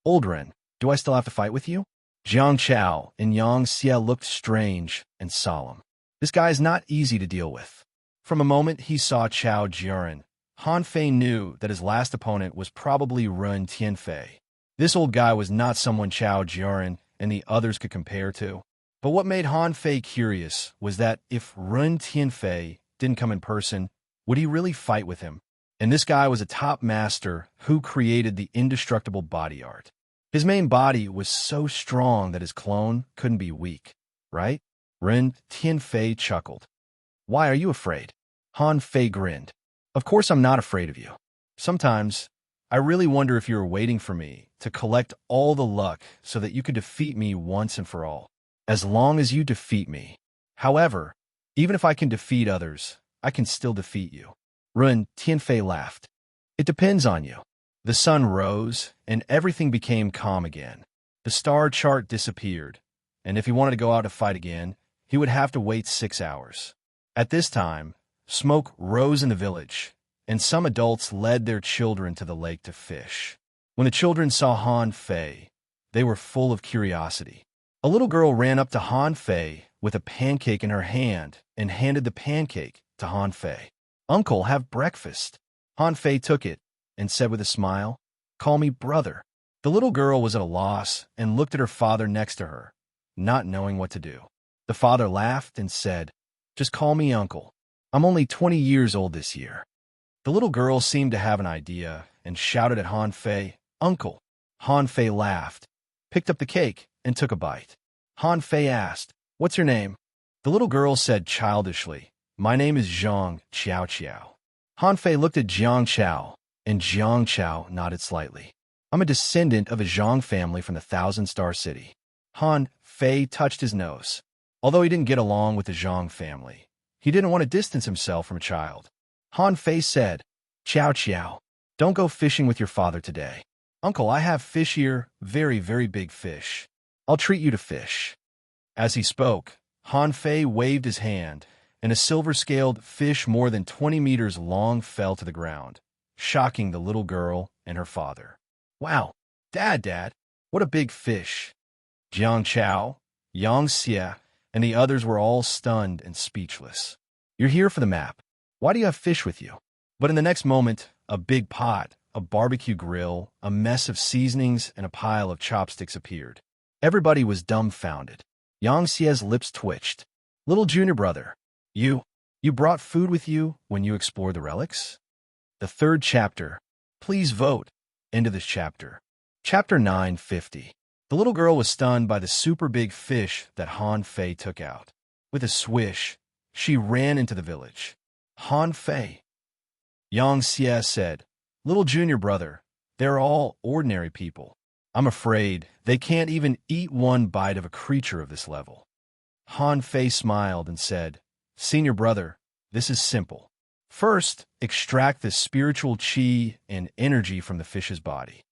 Old Ren, do I still have to fight with you? Jiang Chao and Yang Xie looked strange and solemn. This guy is not easy to deal with. From a moment he saw Chao Jiren, Han Fei knew that his last opponent was probably Ren Tianfei. This old guy was not someone Chao Jiren and the others could compare to. But what made Han Fei curious was that if Ren Tianfei didn't come in person, would he really fight with him? And this guy was a top master who created the indestructible body art. His main body was so strong that his clone couldn't be weak, right? Ren Tianfei chuckled. Why are you afraid? Han Fei grinned. Of course I'm not afraid of you. Sometimes, I really wonder if you were waiting for me to collect all the luck so that you could defeat me once and for all. As long as you defeat me. However, even if I can defeat others, I can still defeat you. Ren Tianfei laughed. It depends on you. The sun rose, and everything became calm again. The star chart disappeared, and if he wanted to go out to fight again, he would have to wait 6 hours. At this time, smoke rose in the village, and some adults led their children to the lake to fish. When the children saw Han Fei, they were full of curiosity. A little girl ran up to Han Fei with a pancake in her hand and handed the pancake to Han Fei. Uncle, have breakfast. Han Fei took it and said with a smile, Call me brother. The little girl was at a loss and looked at her father next to her, not knowing what to do. The father laughed and said, Just call me uncle. I'm only 20 years old this year. The little girl seemed to have an idea and shouted at Han Fei, Uncle. Han Fei laughed, picked up the cake, and took a bite. Han Fei asked, What's your name? The little girl said childishly, My name is Zhang Qiao Qiao. Han Fei looked at Jiang Chao, and Jiang Chao nodded slightly. I'm a descendant of a Zhang family from the Thousand-Star City. Han Fei touched his nose. Although he didn't get along with the Zhang family, he didn't want to distance himself from a child. Han Fei said, Qiao Qiao, don't go fishing with your father today. Uncle, I have fish here, very, very big fish. I'll treat you to fish. As he spoke, Han Fei waved his hand, and a silver-scaled fish more than 20 meters long fell to the ground, shocking the little girl and her father. Wow, Dad, what a big fish. Jiang Chao, Yang Xie, and the others were all stunned and speechless. You're here for the map. Why do you have fish with you? But in the next moment, a big pot, a barbecue grill, a mess of seasonings, and a pile of chopsticks appeared. Everybody was dumbfounded. Yang Xie's lips twitched. Little junior brother, you brought food with you when you explored the relics? The third chapter. Please vote. End of this chapter. Chapter 950. The little girl was stunned by the super big fish that Han Fei took out. With a swish, she ran into the village. Han Fei. Yang Xie said, Little junior brother, they're all ordinary people. I'm afraid they can't even eat one bite of a creature of this level. Han Fei smiled and said, Senior brother, this is simple. First, extract the spiritual qi and energy from the fish's body.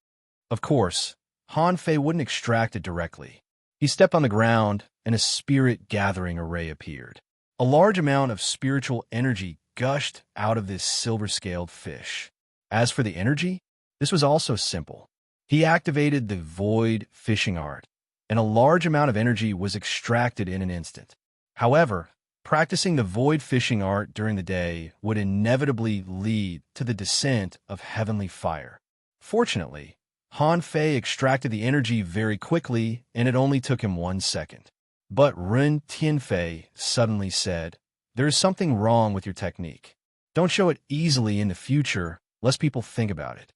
Of course, Han Fei wouldn't extract it directly. He stepped on the ground, and a spirit-gathering array appeared. A large amount of spiritual energy gushed out of this silver-scaled fish. As for the energy, this was also simple. He activated the void fishing art, and a large amount of energy was extracted in an instant. However, practicing the void fishing art during the day would inevitably lead to the descent of heavenly fire. Fortunately, Han Fei extracted the energy very quickly, and it only took him 1 second. But Ren Tianfei suddenly said, There is something wrong with your technique. Don't show it easily in the future, lest people think about it.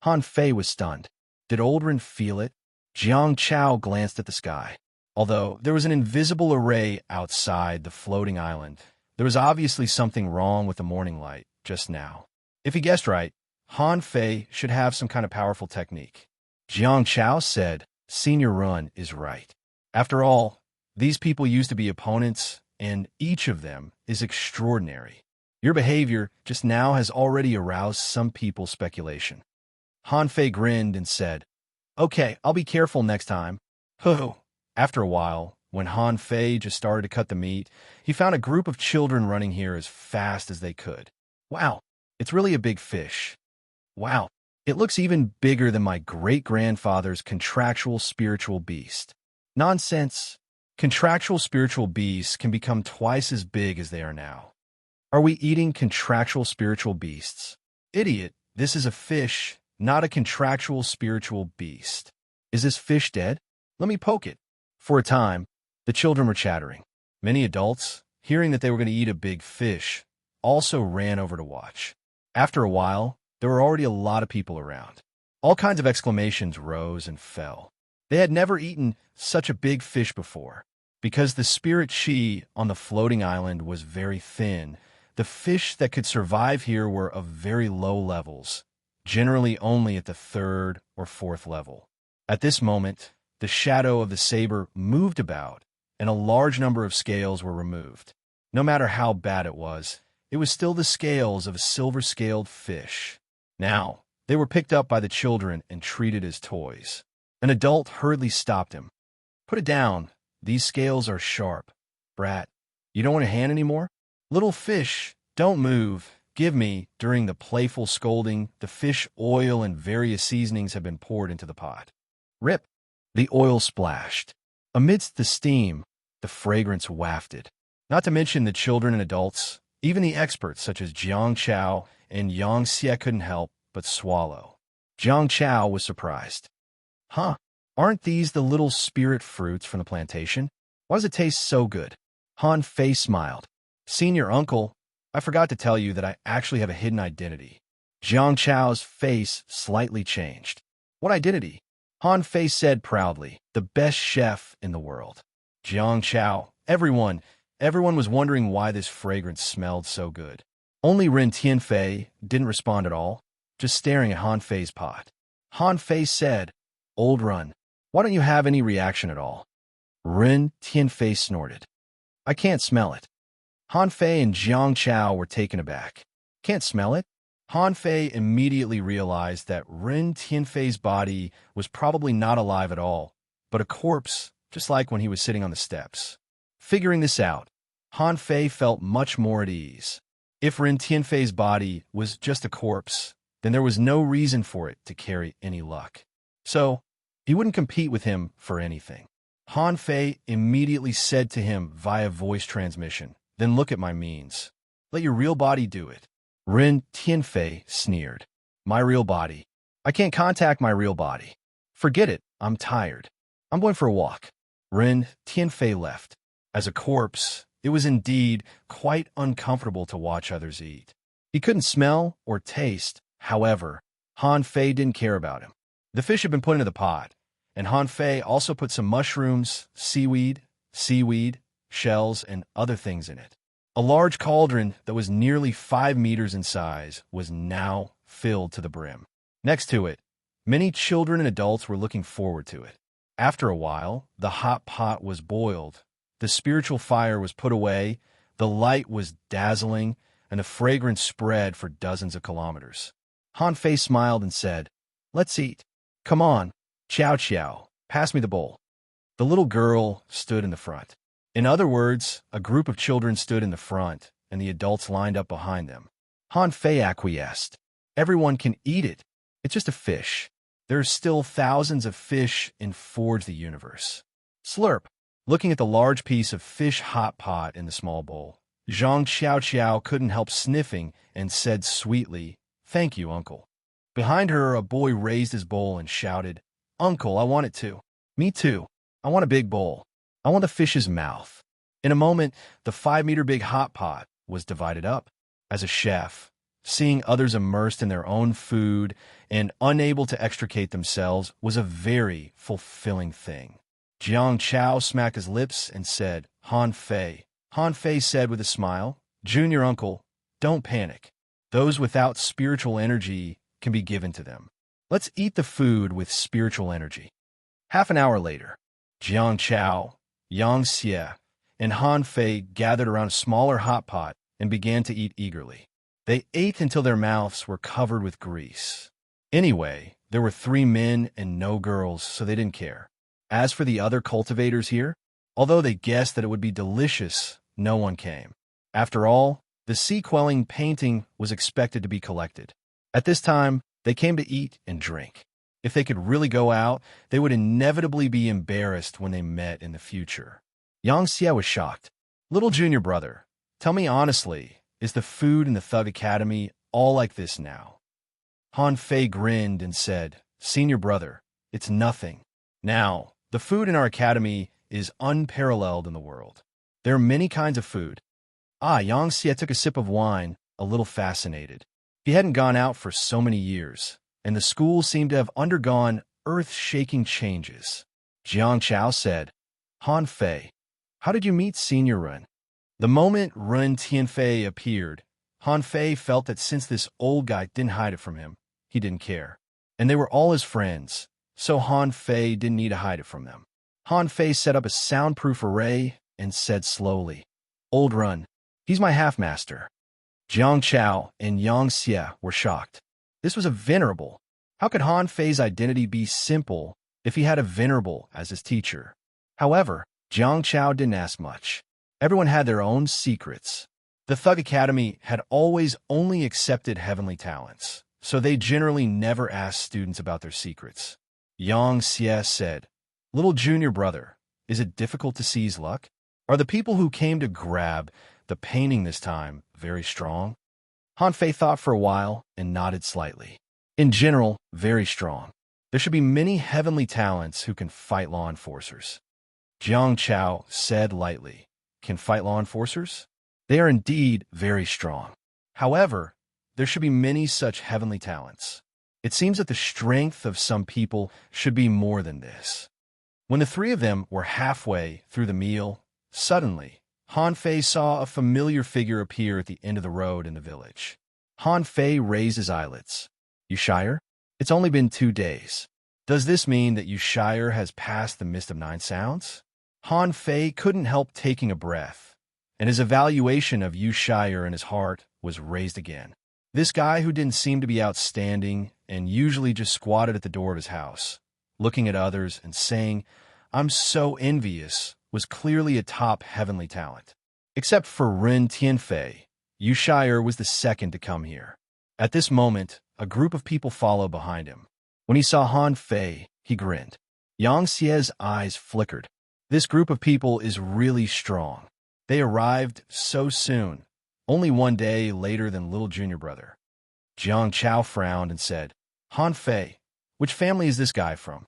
Han Fei was stunned. Did old Ren feel it? Jiang Chao glanced at the sky. Although there was an invisible array outside the floating island, there was obviously something wrong with the morning light just now. If he guessed right, Han Fei should have some kind of powerful technique. Jiang Chao said, Senior Run is right. After all, these people used to be opponents, and each of them is extraordinary. Your behavior just now has already aroused some people's speculation. Han Fei grinned and said, Okay, I'll be careful next time. Hoo. After a while, when Han Fei just started to cut the meat, he found a group of children running here as fast as they could. Wow, it's really a big fish. Wow, it looks even bigger than my great-grandfather's contractual spiritual beast. Nonsense. Contractual spiritual beasts can become twice as big as they are now. Are we eating contractual spiritual beasts? Idiot, this is a fish, not a contractual spiritual beast. Is this fish dead? Let me poke it. For a time, the children were chattering. Many adults, hearing that they were going to eat a big fish, also ran over to watch. After a while, there were already a lot of people around. All kinds of exclamations rose and fell. They had never eaten such a big fish before. Because the spirit qi on the floating island was very thin, the fish that could survive here were of very low levels, generally only at the 3rd or 4th level. At this moment, the shadow of the saber moved about, and a large number of scales were removed. No matter how bad it was still the scales of a silver-scaled fish. Now, they were picked up by the children and treated as toys. An adult hurriedly stopped him. Put it down. These scales are sharp. Brat, you don't want a hand anymore? Little fish, don't move. Give me, during the playful scolding, the fish oil and various seasonings had been poured into the pot. Rip. The oil splashed. Amidst the steam, the fragrance wafted. Not to mention the children and adults, even the experts such as Jiang Chao and Yang Xie couldn't help but swallow. Jiang Chao was surprised. Huh, aren't these the little spirit fruits from the plantation? Why does it taste so good? Han Fei smiled. Senior uncle, I forgot to tell you that I actually have a hidden identity. Jiang Chao's face slightly changed. What identity? Han Fei said proudly, the best chef in the world. Jiang Chao, everyone was wondering why this fragrance smelled so good. Only Ren Tianfei didn't respond at all, just staring at Han Fei's pot. Han Fei said, Old Run, why don't you have any reaction at all? Ren Tianfei snorted. I can't smell it. Han Fei and Jiang Chao were taken aback. Can't smell it? Han Fei immediately realized that Ren Tianfei's body was probably not alive at all, but a corpse, just like when he was sitting on the steps. Figuring this out, Han Fei felt much more at ease. If Ren Tianfei's body was just a corpse, then there was no reason for it to carry any luck. So, he wouldn't compete with him for anything. Han Fei immediately said to him via voice transmission, "Then look at my means. Let your real body do it." Ren Tianfei sneered. "My real body? I can't contact my real body. Forget it, I'm tired. I'm going for a walk." Ren Tianfei left. As a corpse, it was indeed quite uncomfortable to watch others eat. He couldn't smell or taste. However, Han Fei didn't care about him. The fish had been put into the pot, and Han Fei also put some mushrooms, seaweed, shells, and other things in it. A large cauldron that was nearly 5 meters in size was now filled to the brim. Next to it, many children and adults were looking forward to it. After a while, the hot pot was boiled, the spiritual fire was put away, the light was dazzling, and the fragrance spread for dozens of kilometers. Han Fei smiled and said, "Let's eat. Come on, Chow, pass me the bowl." The little girl stood in the front. In other words, a group of children stood in the front, and the adults lined up behind them. Han Fei acquiesced. "Everyone can eat it. It's just a fish. There are still thousands of fish in Forge the Universe." Slurp. Looking at the large piece of fish hot pot in the small bowl, Zhang Xiao couldn't help sniffing and said sweetly, "Thank you, Uncle." Behind her, a boy raised his bowl and shouted, "Uncle, I want it too." "Me too. I want a big bowl. I want the fish's mouth." In a moment, the 5-meter-big hot pot was divided up. As a chef, seeing others immersed in their own food and unable to extricate themselves was a very fulfilling thing. Jiang Chao smacked his lips and said, Han Fei." Han Fei said with a smile, "Junior uncle, don't panic. Those without spiritual energy can be given to them. Let's eat the food with spiritual energy." Half an hour later, Jiang Chao, Yang Xie, and Han Fei gathered around a smaller hot pot and began to eat eagerly. They ate until their mouths were covered with grease. Anyway, there were 3 men and no girls, so they didn't care. As for the other cultivators here, although they guessed that it would be delicious, no one came. After all, the sea-quelling painting was expected to be collected. At this time, they came to eat and drink. If they could really go out, they would inevitably be embarrassed when they met in the future. Yang Xie was shocked. "Little junior brother, tell me honestly, is the food in the Thug Academy all like this now?" Han Fei grinned and said, "Senior brother, it's nothing. Now, the food in our academy is unparalleled in the world. There are many kinds of food." Yang Xie took a sip of wine, a little fascinated. He hadn't gone out for so many years, and the school seemed to have undergone earth-shaking changes. Jiang Chao said, "Han Fei, how did you meet Senior Ren?" The moment Ren Tianfei appeared, Han Fei felt that since this old guy didn't hide it from him, he didn't care. And they were all his friends, so Han Fei didn't need to hide it from them. Han Fei set up a soundproof array and said slowly, "Old Ren, he's my half-master." Jiang Chao and Yang Xie were shocked. This was a venerable. How could Han Fei's identity be simple if he had a venerable as his teacher? However, Jiang Chao didn't ask much. Everyone had their own secrets. The Thug Academy had always only accepted heavenly talents, so they generally never asked students about their secrets. Yang Xie said, "Little junior brother, is it difficult to seize luck? Are the people who came to grab the painting this time very strong?" Han Fei thought for a while and nodded slightly. "In general, very strong. There should be many heavenly talents who can fight law enforcers." Jiang Chao said lightly, "Can fight law enforcers? They are indeed very strong. However, there should be many such heavenly talents. It seems that the strength of some people should be more than this." When the 3 of them were halfway through the meal, suddenly, Han Fei saw a familiar figure appear at the end of the road in the village. Han Fei raised his eyelids. "Yushire? It's only been 2 days. Does this mean that Yushire has passed the Mist of 9 Sounds?" Han Fei couldn't help taking a breath, and his evaluation of Yushire in his heart was raised again. This guy who didn't seem to be outstanding and usually just squatted at the door of his house, looking at others and saying, "I'm so envious," was clearly a top heavenly talent. Except for Ren Tianfei, Yushire was the second to come here. At this moment, a group of people followed behind him. When he saw Han Fei, he grinned. Yang Xie's eyes flickered. This group of people is really strong. They arrived so soon, only one day later than little junior brother. Jiang Chao frowned and said, Han Fei, which family is this guy from?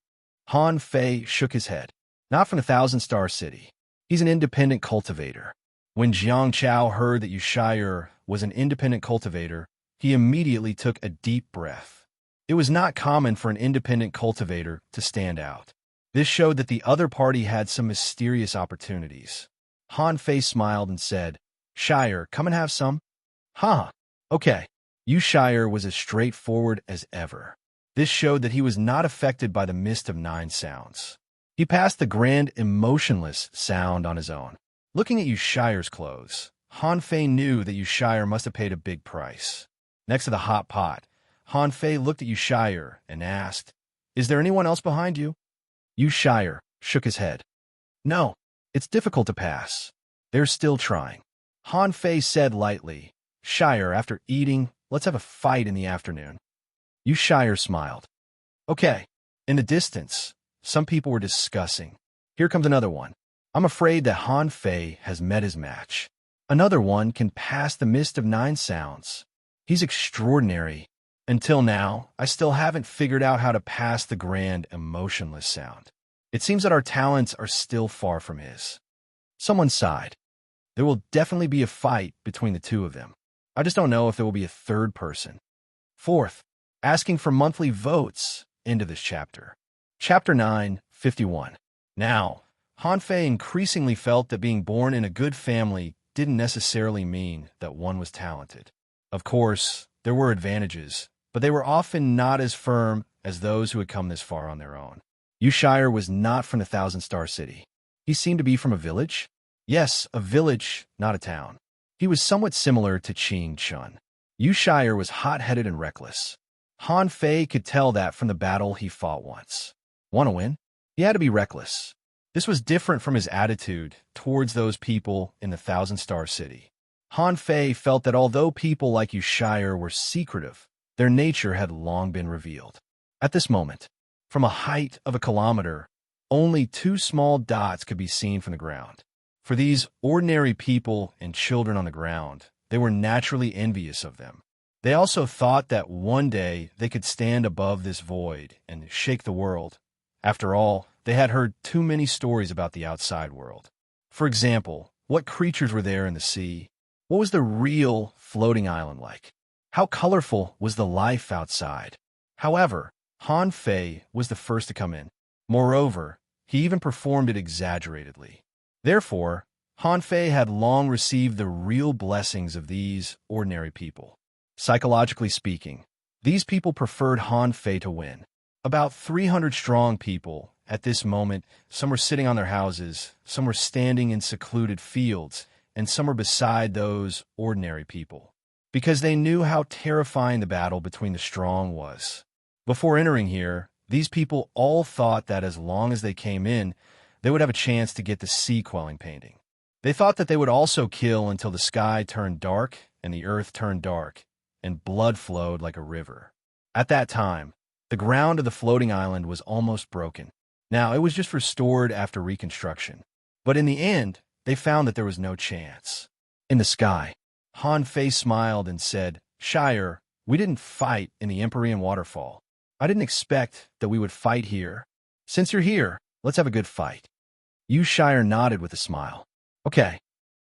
Han Fei shook his head. Not from the Thousand-Star City. He's an independent cultivator. When Jiang Chao heard that Yushire was an independent cultivator, he immediately took a deep breath. It was not common for an independent cultivator to stand out. This showed that the other party had some mysterious opportunities. Han Fei smiled and said, Shire, come and have some? Huh. Okay. Yushire was as straightforward as ever. This showed that he was not affected by the mist of 9 sounds. He passed the grand emotionless sound on his own. Looking at Yushire's clothes, Han Fei knew that Yushire must have paid a big price. Next to the hot pot, Han Fei looked at Yushire and asked, Is there anyone else behind you? Yushire shook his head. No, it's difficult to pass. They're still trying. Han Fei said lightly, Shire, after eating, let's have a fight in the afternoon. Yushire smiled. Okay. In the distance, some people were discussing. Here comes another one. I'm afraid that Han Fei has met his match. Another one can pass the mist of 9 sounds. He's extraordinary. Until now, I still haven't figured out how to pass the grand emotionless sound. It seems that our talents are still far from his. Someone sighed. There will definitely be a fight between the two of them. I just don't know if there will be a third person. Fourth, asking for monthly votes into this chapter. Chapter 9, 51. Now, Han Fei increasingly felt that being born in a good family didn't necessarily mean that one was talented. Of course, there were advantages, but they were often not as firm as those who had come this far on their own. Yushire was not from the Thousand-Star City. He seemed to be from a village. Yes, a village, not a town. He was somewhat similar to Qing Chun. Yushire was hot-headed and reckless. Han Fei could tell that from the battle he fought once. Want to win? He had to be reckless. This was different from his attitude towards those people in the Thousand-Star City. Han Fei felt that although people like Yushire were secretive, their nature had long been revealed. At this moment, from a height of a kilometer, only 2 small dots could be seen from the ground. For these ordinary people and children on the ground, they were naturally envious of them. They also thought that one day they could stand above this void and shake the world. After all, they had heard too many stories about the outside world. For example, what creatures were there in the sea? What was the real floating island like? How colorful was the life outside? However, Han Fei was the first to come in. Moreover, he even performed it exaggeratedly. Therefore, Han Fei had long received the real blessings of these ordinary people. Psychologically speaking, these people preferred Han Fei to win. About 300 strong people, at this moment, some were sitting on their houses, some were standing in secluded fields, and some were beside those ordinary people, because they knew how terrifying the battle between the strong was. Before entering here, these people all thought that as long as they came in, they would have a chance to get the sea-quelling painting. They thought that they would also kill until the sky turned dark and the earth turned dark, and blood flowed like a river. At that time, the ground of the floating island was almost broken. Now, it was just restored after reconstruction. But in the end, they found that there was no chance. In the sky, Han Fei smiled and said, Shire, we didn't fight in the Empyrean waterfall. I didn't expect that we would fight here. Since you're here, let's have a good fight. Yushire nodded with a smile. Okay.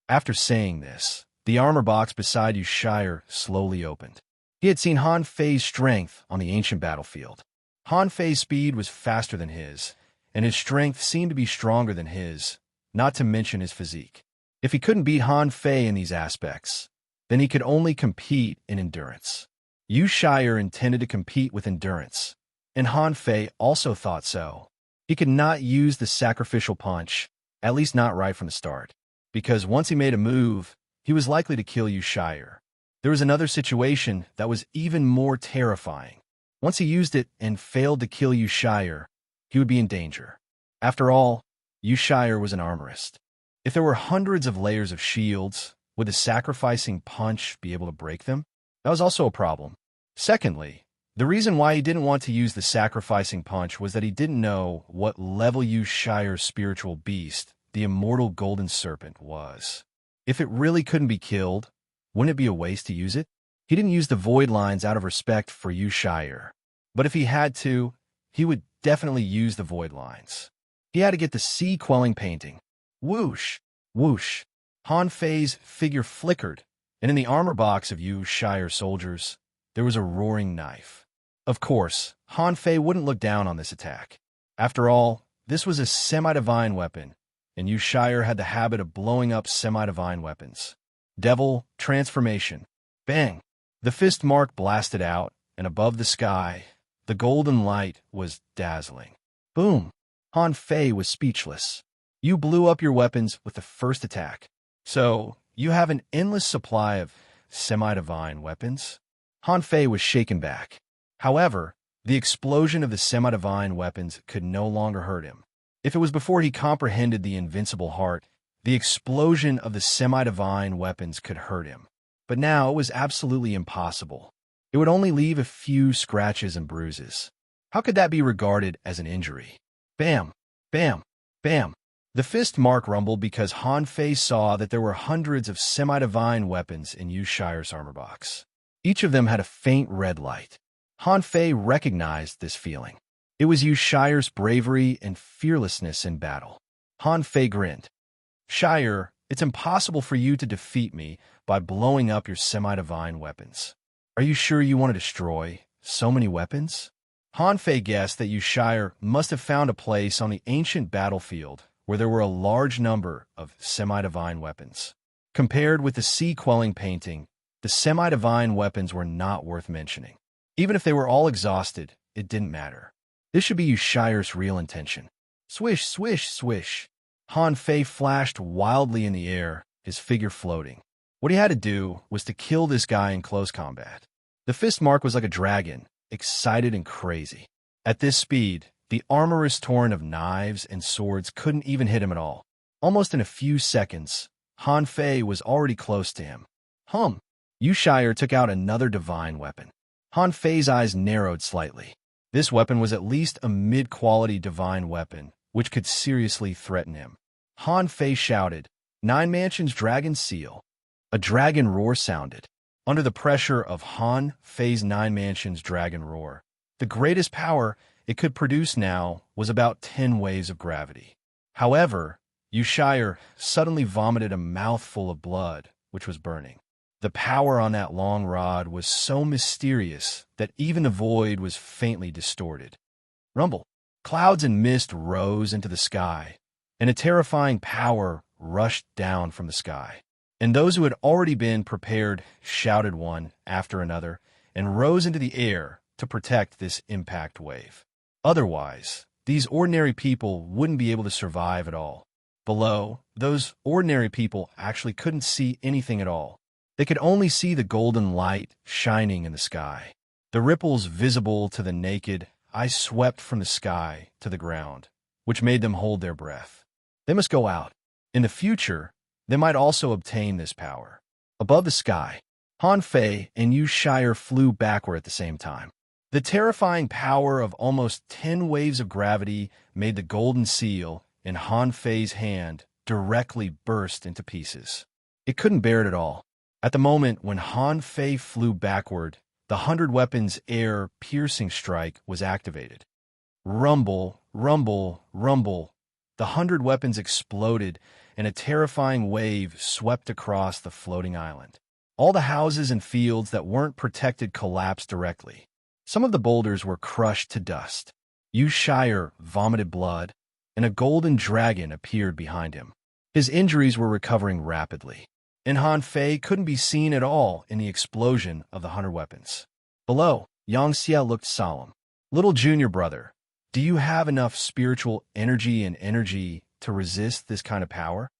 After saying this, the armor box beside Yushire slowly opened. He had seen Han Fei's strength on the ancient battlefield. Han Fei's speed was faster than his, and his strength seemed to be stronger than his, not to mention his physique. If he couldn't beat Han Fei in these aspects, then he could only compete in endurance. Yushire intended to compete with endurance, and Han Fei also thought so. He could not use the sacrificial punch, at least not right from the start, because once he made a move, he was likely to kill Yushire. There was another situation that was even more terrifying. Once he used it and failed to kill Yushire, he would be in danger. After all, Yushire was an armorist. If there were hundreds of layers of shields, would the sacrificing punch be able to break them? That was also a problem. Secondly, The reason why he didn't want to use the sacrificing punch was that he didn't know what level Yu Shire's spiritual beast, the immortal golden serpent, was. If it really couldn't be killed, wouldn't it be a waste to use it? He didn't use the void lines out of respect for Yu Shire. But if he had to, he would definitely use the void lines. He had to get the sea-quelling painting. Whoosh! Whoosh! Han Fei's figure flickered, and in the armor box of Yu Shire soldiers, there was a roaring knife. Of course, Han Fei wouldn't look down on this attack. After all, this was a semi-divine weapon, and Yu Shire had the habit of blowing up semi-divine weapons. Devil transformation. Bang! The fist mark blasted out, and above the sky, the golden light was dazzling. Boom! Han Fei was speechless. You blew up your weapons with the first attack. So, you have an endless supply of semi-divine weapons? Han Fei was shaken back. However, the explosion of the semi-divine weapons could no longer hurt him. If it was before he comprehended the invincible heart, the explosion of the semi-divine weapons could hurt him. But now it was absolutely impossible. It would only leave a few scratches and bruises. How could that be regarded as an injury? Bam! Bam! Bam! The fist mark rumbled because Han Fei saw that there were hundreds of semi-divine weapons in Yu Shire's armor box. Each of them had a faint red light. Han Fei recognized this feeling. It was Yu Shire's bravery and fearlessness in battle. Han Fei grinned. Shire, it's impossible for you to defeat me by blowing up your semi-divine weapons. Are you sure you want to destroy so many weapons? Han Fei guessed that Yu Shire must have found a place on the ancient battlefield where there were a large number of semi-divine weapons. Compared with the sea-quelling painting, the semi-divine weapons were not worth mentioning. Even if they were all exhausted, it didn't matter. This should be Yu Shire's real intention. Swish, swish, swish. Han Fei flashed wildly in the air, his figure floating. What he had to do was to kill this guy in close combat. The fist mark was like a dragon, excited and crazy. At this speed, the armorous torrent of knives and swords couldn't even hit him at all. Almost in a few seconds, Han Fei was already close to him. Yu Shire took out another divine weapon. Han Fei's eyes narrowed slightly. This weapon was at least a mid-quality divine weapon, which could seriously threaten him. Han Fei shouted, "Nine Mansions Dragon Seal." A dragon roar sounded. Under the pressure of Han Fei's Nine Mansions Dragon Roar, the greatest power it could produce now was about 10 waves of gravity. However, Yu Shire suddenly vomited a mouthful of blood, which was burning. The power on that long rod was so mysterious that even the void was faintly distorted. Rumble. Clouds and mist rose into the sky, and a terrifying power rushed down from the sky. And those who had already been prepared shouted one after another and rose into the air to protect this impact wave. Otherwise, these ordinary people wouldn't be able to survive at all. Below, those ordinary people actually couldn't see anything at all. They could only see the golden light shining in the sky. The ripples visible to the naked eye swept from the sky to the ground, which made them hold their breath. They must go out. In the future, they might also obtain this power. Above the sky, Han Fei and Yu Shire flew backward at the same time. The terrifying power of almost 10 waves of gravity made the golden seal in Han Fei's hand directly burst into pieces. It couldn't bear it at all. At the moment when Han Fei flew backward, the 100 Weapons air-piercing strike was activated. Rumble, rumble, rumble. The 100 Weapons exploded, and a terrifying wave swept across the floating island. All the houses and fields that weren't protected collapsed directly. Some of the boulders were crushed to dust. Yu Shire vomited blood, and a golden dragon appeared behind him. His injuries were recovering rapidly, and Han Fei couldn't be seen at all in the explosion of the 100 Weapons. Below, Yang Xie looked solemn. "Little junior brother, do you have enough spiritual energy to resist this kind of power?"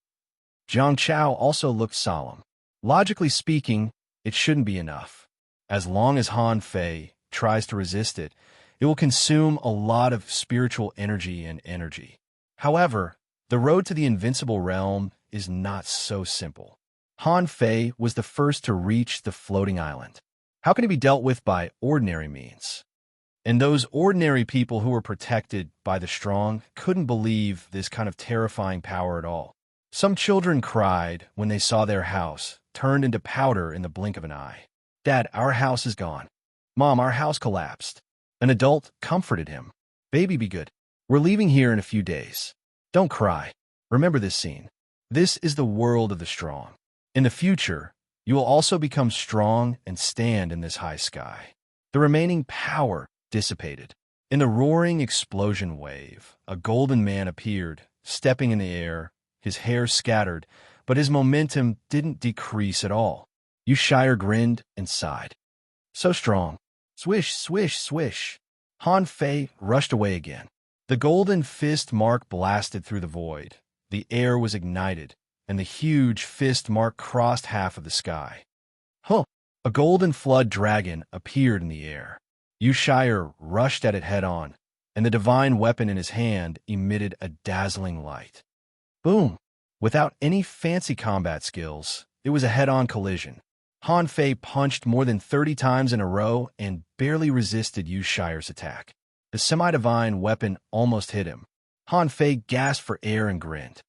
Zhang Chao also looked solemn. Logically speaking, it shouldn't be enough. As long as Han Fei tries to resist it, it will consume a lot of spiritual energy. However, the road to the invincible realm is not so simple. Han Fei was the first to reach the floating island. How can it be dealt with by ordinary means? And those ordinary people who were protected by the strong couldn't believe this kind of terrifying power at all. Some children cried when they saw their house turned into powder in the blink of an eye. "Dad, our house is gone." "Mom, our house collapsed." An adult comforted him. "Baby, be good. We're leaving here in a few days. Don't cry. Remember this scene. This is the world of the strong. In the future, you will also become strong and stand in this high sky." The remaining power dissipated. In the roaring explosion wave, a golden man appeared, stepping in the air, his hair scattered, but his momentum didn't decrease at all. Shire grinned and sighed. "So strong." Swish, swish, swish. Han Fei rushed away again. The golden fist mark blasted through the void. The air was ignited, and the huge fist mark crossed half of the sky. Huh! A golden flood dragon appeared in the air. Shire rushed at it head-on, and the divine weapon in his hand emitted a dazzling light. Boom! Without any fancy combat skills, it was a head-on collision. Han Fei punched more than 30 times in a row and barely resisted Shire's attack. The semi-divine weapon almost hit him. Han Fei gasped for air and grinned.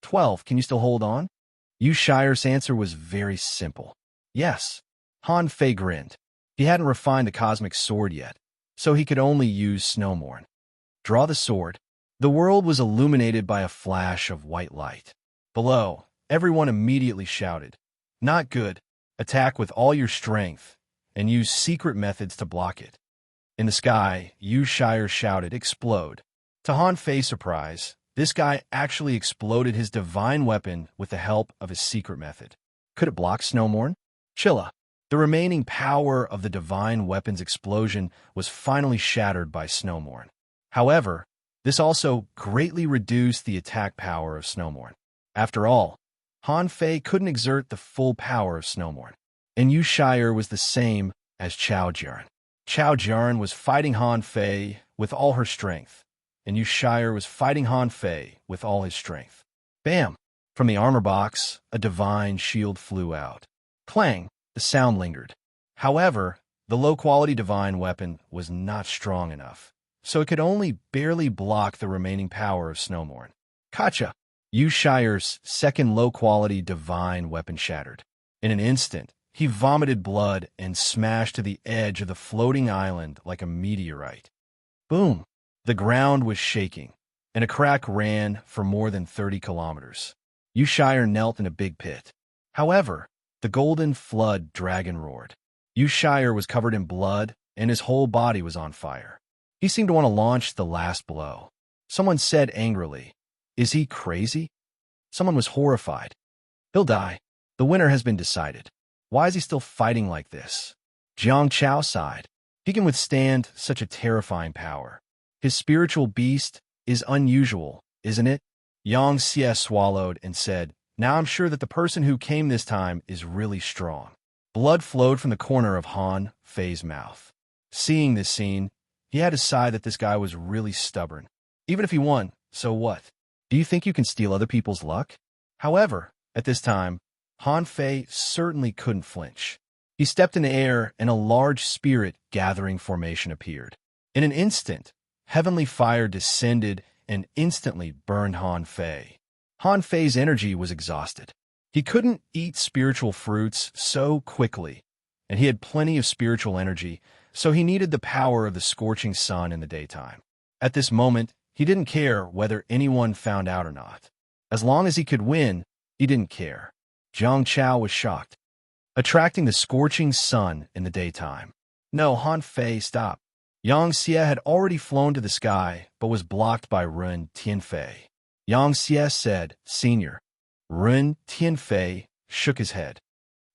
12, can you still hold on? Shire's answer was very simple. Yes. Han Fei grinned. He hadn't refined the cosmic sword yet, so he could only use Snowmorn. Draw the sword. The world was illuminated by a flash of white light. Below, everyone immediately shouted, "Not good. Attack with all your strength, and use secret methods to block it." In the sky, Shire shouted, "Explode." To Han Fei's surprise, this guy actually exploded his divine weapon with the help of his secret method. Could it block Snowmorn? Chilla. The remaining power of the divine weapon's explosion was finally shattered by Snowmorn. However, this also greatly reduced the attack power of Snowmorn. After all, Han Fei couldn't exert the full power of Snowmorn, and Shire was the same as Chao Jian. Chao Jian was fighting Han Fei with all her strength, and Shire was fighting Han Fei with all his strength. Bam! From the armor box, a divine shield flew out. Clang! The sound lingered. However, the low-quality divine weapon was not strong enough, so it could only barely block the remaining power of Snowmorn. Gotcha! Shire's second low-quality divine weapon shattered. In an instant, he vomited blood and smashed to the edge of the floating island like a meteorite. Boom! The ground was shaking, and a crack ran for more than 30 kilometers. Shire knelt in a big pit. However, the golden flood dragon roared. Shire was covered in blood, and his whole body was on fire. He seemed to want to launch the last blow. Someone said angrily, "Is he crazy?" Someone was horrified. "He'll die. The winner has been decided. Why is he still fighting like this?" Jiang Chao sighed. He can withstand such a terrifying power. His spiritual beast is unusual, isn't it? Yang Xie swallowed and said, "Now I'm sure that the person who came this time is really strong." Blood flowed from the corner of Han Fei's mouth. Seeing this scene, he had to sigh that this guy was really stubborn. Even if he won, so what? Do you think you can steal other people's luck? However, at this time, Han Fei certainly couldn't flinch. He stepped in the air, and a large spirit gathering formation appeared. In an instant, heavenly fire descended and instantly burned Han Fei. Han Fei's energy was exhausted. He couldn't eat spiritual fruits so quickly, and he had plenty of spiritual energy, so he needed the power of the scorching sun in the daytime. At this moment, he didn't care whether anyone found out or not. As long as he could win, he didn't care. Jiang Chao was shocked. Attracting the scorching sun in the daytime. No, Han Fei, stop. Yang Xie had already flown to the sky, but was blocked by Ren Tianfei. Yang Xie said, "Senior." Ren Tianfei shook his head.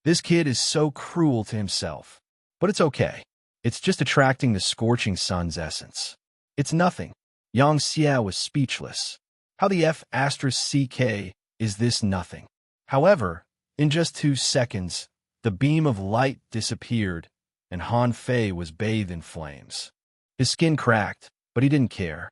"This kid is so cruel to himself. But it's okay. It's just attracting the scorching sun's essence. It's nothing." Yang Xie was speechless. How the F*CK is this nothing? However, in just 2 seconds, the beam of light disappeared, and Han Fei was bathed in flames. His skin cracked, but he didn't care.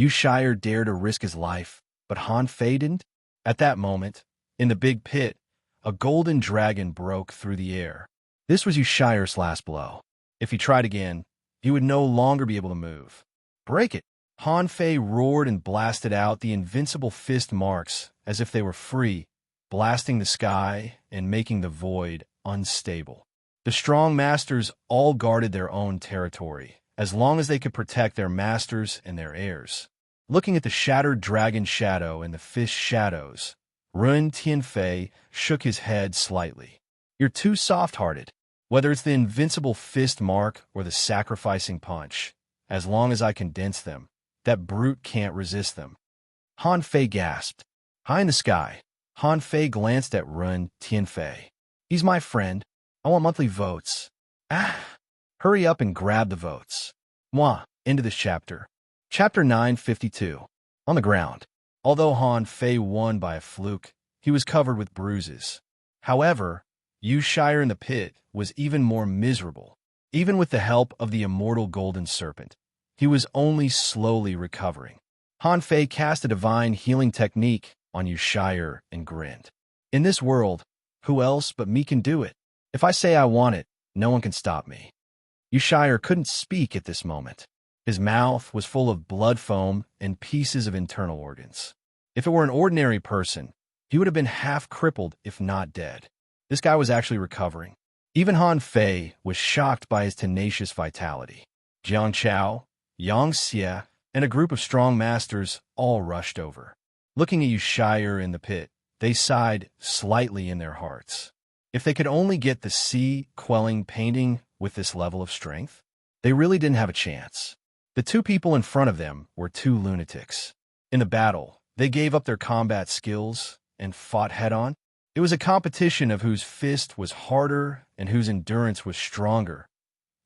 Shire dared to risk his life, but Han Fei didn't. At that moment, in the big pit, a golden dragon broke through the air. This was Shire's last blow. If he tried again, he would no longer be able to move. Break it! Han Fei roared and blasted out the invincible fist marks as if they were free, blasting the sky and making the void unstable. The strong masters all guarded their own territory, as long as they could protect their masters and their heirs. Looking at the shattered dragon shadow and the fish shadows, Ren Tianfei shook his head slightly. You're too soft-hearted. Whether it's the invincible fist mark or the sacrificing punch, as long as I condense them, that brute can't resist them. Han Fei gasped. High in the sky, Han Fei glanced at Ren Tianfei. He's my friend. I want monthly votes. Ah! Hurry up and grab the votes. Mwah! End of this chapter. Chapter 952. On the ground. Although Han Fei won by a fluke, he was covered with bruises. However, Yu Shire in the pit was even more miserable. Even with the help of the immortal golden serpent, he was only slowly recovering. Han Fei cast a divine healing technique on Yu Shire and grinned. In this world, who else but me can do it? If I say I want it, no one can stop me. Yu Shire couldn't speak at this moment. His mouth was full of blood foam and pieces of internal organs. If it were an ordinary person, he would have been half crippled if not dead. This guy was actually recovering. Even Han Fei was shocked by his tenacious vitality. Jiang Chao, Yang Xie, and a group of strong masters all rushed over. Looking at Yu Shire in the pit, they sighed slightly in their hearts. If they could only get the sea-quelling painting with this level of strength, they really didn't have a chance. The two people in front of them were two lunatics. In the battle, they gave up their combat skills and fought head-on. It was a competition of whose fist was harder and whose endurance was stronger.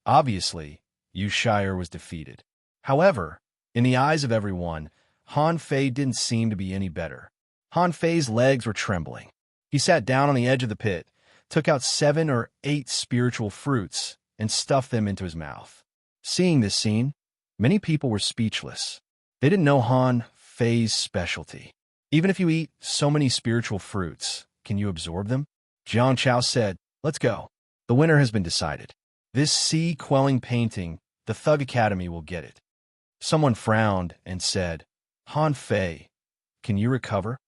Obviously, Yu Shire was defeated. However, in the eyes of everyone, Han Fei didn't seem to be any better. Han Fei's legs were trembling. He sat down on the edge of the pit, took out 7 or 8 spiritual fruits, and stuffed them into his mouth. Seeing this scene, many people were speechless. They didn't know Han Fei's specialty. Even if you eat so many spiritual fruits, can you absorb them? Jiang Chao said, let's go. The winner has been decided. This sea-quelling painting, the Thug Academy will get it. Someone frowned and said, Han Fei, can you recover?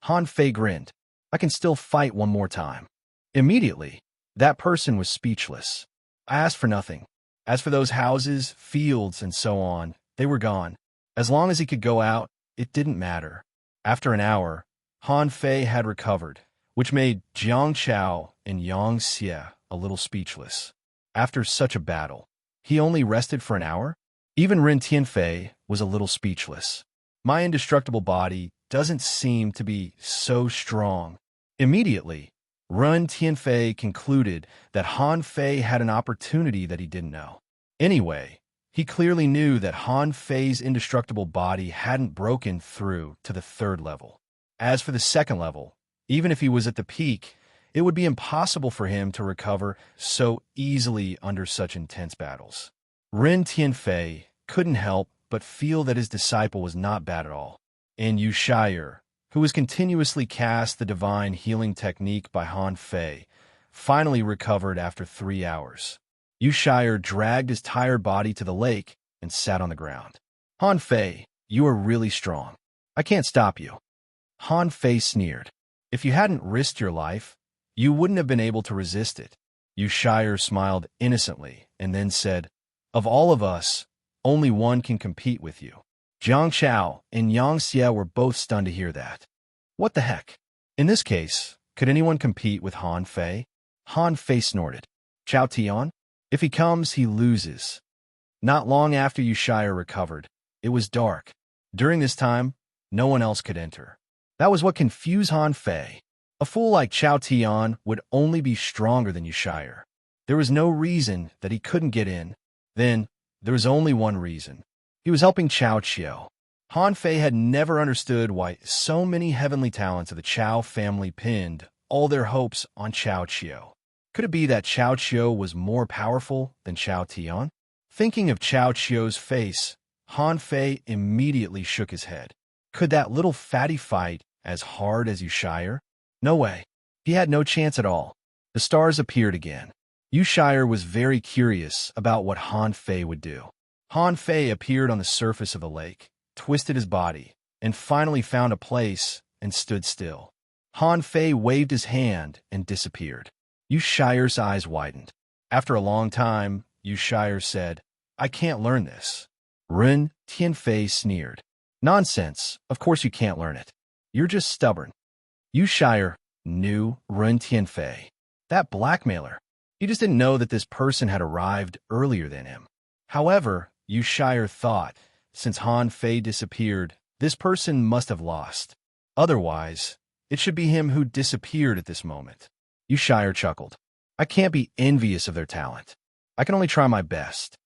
Han Fei grinned. I can still fight one more time. Immediately, that person was speechless. I asked for nothing. As for those houses, fields, and so on, they were gone. As long as he could go out, it didn't matter. After an hour, Han Fei had recovered, which made Jiang Chao and Yang Xie a little speechless. After such a battle, he only rested for an hour? Even Ren Tianfei was a little speechless. My indestructible body doesn't seem to be so strong. Immediately, Ren Tianfei concluded that Han Fei had an opportunity that he didn't know. Anyway, he clearly knew that Han Fei's indestructible body hadn't broken through to the 3rd level. As for the 2nd level, even if he was at the peak, it would be impossible for him to recover so easily under such intense battles. Ren Tianfei couldn't help but feel that his disciple was not bad at all. And Yu Shire, who was continuously cast the divine healing technique by Han Fei, finally recovered after 3 hours. Yu Shire dragged his tired body to the lake and sat on the ground. Han Fei, you are really strong. I can't stop you. Han Fei sneered. If you hadn't risked your life, you wouldn't have been able to resist it. Yu Shire smiled innocently and then said, of all of us, only one can compete with you. Jiang Chao and Yang Xie were both stunned to hear that. What the heck? In this case, could anyone compete with Han Fei? Han Fei snorted. Chao Tian? If he comes, he loses. Not long after Yu Shire recovered, it was dark. During this time, no one else could enter. That was what confused Han Fei. A fool like Chao Tian would only be stronger than Yu Shire. There was no reason that he couldn't get in. Then, there was only one reason. He was helping Chao Qiu. Han Fei had never understood why so many heavenly talents of the Chao family pinned all their hopes on Chao Qiu. Could it be that Chao Qiu was more powerful than Chao Tian? Thinking of Chao Qiu's face, Han Fei immediately shook his head. Could that little fatty fight as hard as Yu Shire? No way. He had no chance at all. The stars appeared again. Shire was very curious about what Han Fei would do. Han Fei appeared on the surface of the lake, twisted his body, and finally found a place and stood still. Han Fei waved his hand and disappeared. Shire's eyes widened. After a long time, Shire said, "I can't learn this." Ren Tianfei sneered. "Nonsense, of course you can't learn it. You're just stubborn." Shire knew Ren Tianfei. That blackmailer. He just didn't know that this person had arrived earlier than him. However, Shire thought, since Han Fei disappeared, this person must have lost. Otherwise, it should be him who disappeared at this moment. Shire chuckled. "I can't be envious of their talent. I can only try my best."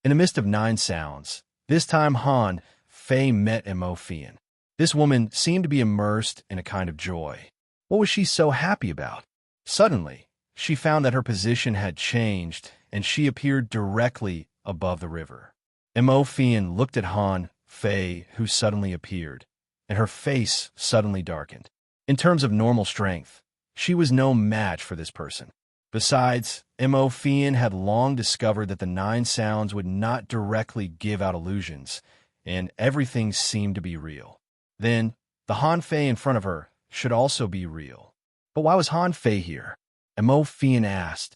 In the midst of 9 sounds, this time Han Fei met Mo Fian. This woman seemed to be immersed in a kind of joy. What was she so happy about? Suddenly, she found that her position had changed, and she appeared directly above the river. Mo Fian looked at Han Fei, who suddenly appeared, and her face suddenly darkened. In terms of normal strength, she was no match for this person. Besides, Mo Fian had long discovered that the 9 sounds would not directly give out illusions, and everything seemed to be real. Then, the Han Fei in front of her should also be real. But why was Han Fei here? Mo Fian asked.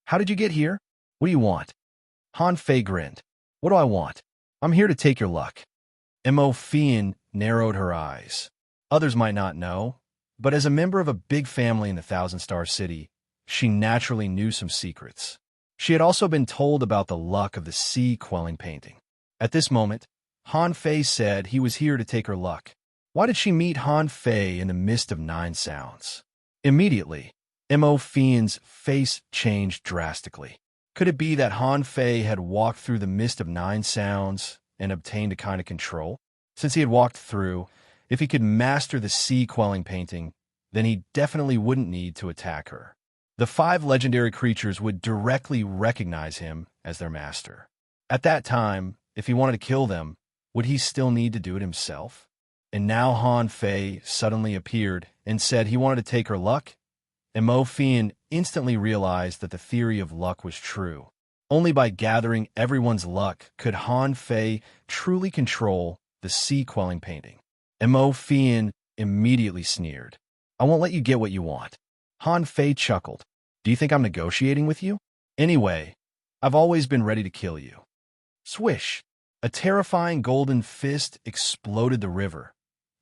"How did you get here? What do you want?" Han Fei grinned. "What do I want? I'm here to take your luck." Mo Fian narrowed her eyes. Others might not know, but as a member of a big family in the Thousand Star City, she naturally knew some secrets. She had also been told about the luck of the sea quelling painting. At this moment, Han Fei said he was here to take her luck. Why did she meet Han Fei in the midst of 9 sounds? Immediately, Mo Fian's face changed drastically. Could it be that Han Fei had walked through the mist of 9 sounds and obtained a kind of control? Since he had walked through, if he could master the sea quelling painting, then he definitely wouldn't need to attack her. The 5 legendary creatures would directly recognize him as their master. At that time, if he wanted to kill them, would he still need to do it himself? And now Han Fei suddenly appeared and said he wanted to take her luck? And Mo Fian instantly realized that the theory of luck was true. Only by gathering everyone's luck could Han Fei truly control the sea quelling painting. And Mo Fian immediately sneered. "I won't let you get what you want." Han Fei chuckled. "Do you think I'm negotiating with you? Anyway, I've always been ready to kill you." Swish! A terrifying golden fist exploded the river.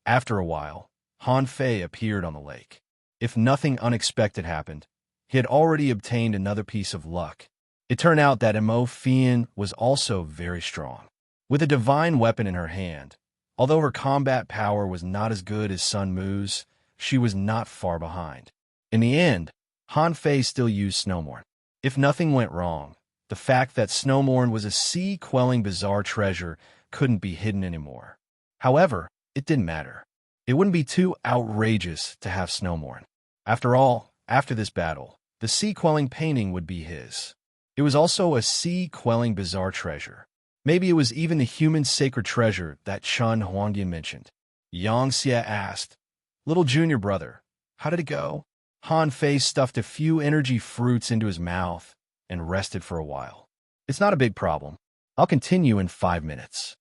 After a while, Han Fei appeared on the lake. If nothing unexpected happened, he had already obtained another piece of luck. It turned out that Mo Fian was also very strong. With a divine weapon in her hand, although her combat power was not as good as Sun Mu's, she was not far behind. In the end, Han Fei still used Snowmorn. If nothing went wrong, the fact that Snowmorn was a sea-quelling bizarre treasure couldn't be hidden anymore. However, it didn't matter. It wouldn't be too outrageous to have Snowmorn. After all, after this battle, the sea-quelling painting would be his. It was also a sea-quelling bizarre treasure. Maybe it was even the human sacred treasure that Chun Huangdian mentioned. Yang Xie asked, "Little junior brother, how did it go?" Han Fei stuffed a few energy fruits into his mouth and rested for a while. "It's not a big problem. I'll continue in 5 minutes."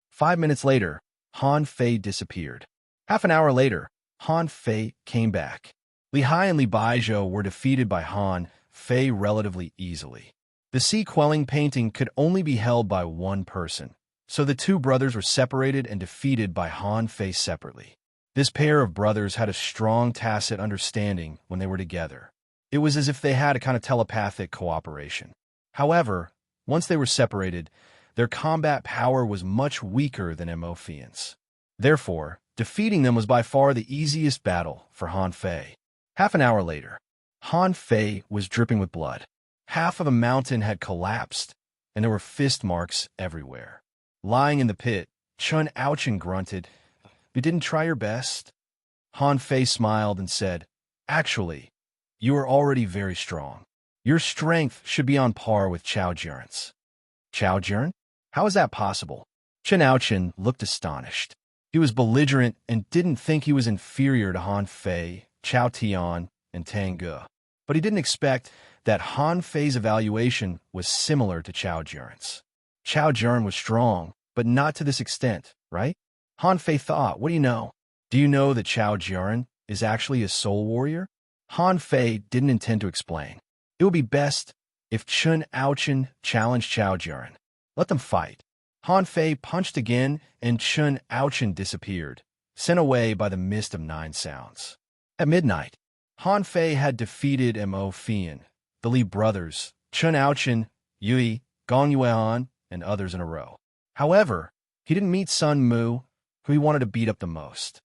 5 minutes later, Han Fei disappeared. Half an hour later, Han Fei came back. Li Hai and Li Baizhou were defeated by Han Fei relatively easily. The sea-quelling painting could only be held by one person, so the 2 brothers were separated and defeated by Han Fei separately. This pair of brothers had a strong tacit understanding when they were together. It was as if they had a kind of telepathic cooperation. However, once they were separated, their combat power was much weaker than Mo Fian's. Therefore, defeating them was by far the easiest battle for Han Fei. Half an hour later, Han Fei was dripping with blood. Half of a mountain had collapsed, and there were fist marks everywhere. Lying in the pit, Chun Ouchin grunted, "You didn't try your best?" Han Fei smiled and said, "Actually, you are already very strong. Your strength should be on par with Chao Jiren's." "Chao Jiren? How is that possible?" Chun Ouchin looked astonished. He was belligerent and didn't think he was inferior to Han Fei, Chao Tian, and Tang Ge. But he didn't expect that Han Fei's evaluation was similar to Chao Jiren's. Chao Jiren was strong, but not to this extent, right? Han Fei thought, what do you know? Do you know that Chao Jiren is actually a soul warrior? Han Fei didn't intend to explain. It would be best if Chun Aochen challenged Chao Jiren. Let them fight. Han Fei punched again, and Chun Aochen disappeared, sent away by the mist of 9 sounds. At midnight, Han Fei had defeated Mo Fian, the Li brothers, Chun Aochen, Yui, Gong Yuan, and others in a row. However, he didn't meet Sun Mu, who he wanted to beat up the most.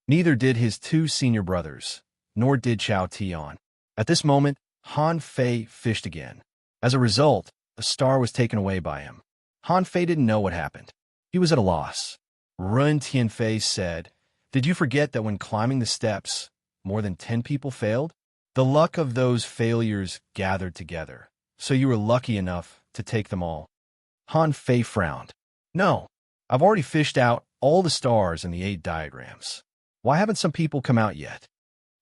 Neither did his 2 senior brothers, nor did Chao Tian. At this moment, Han Fei fished again. As a result, a star was taken away by him. Han Fei didn't know what happened. He was at a loss. Run Tianfei said, "Did you forget that when climbing the steps, more than 10 people failed? The luck of those failures gathered together, so you were lucky enough to take them all." Han Fei frowned. "No, I've already fished out all the stars in the 8 diagrams. Why haven't some people come out yet?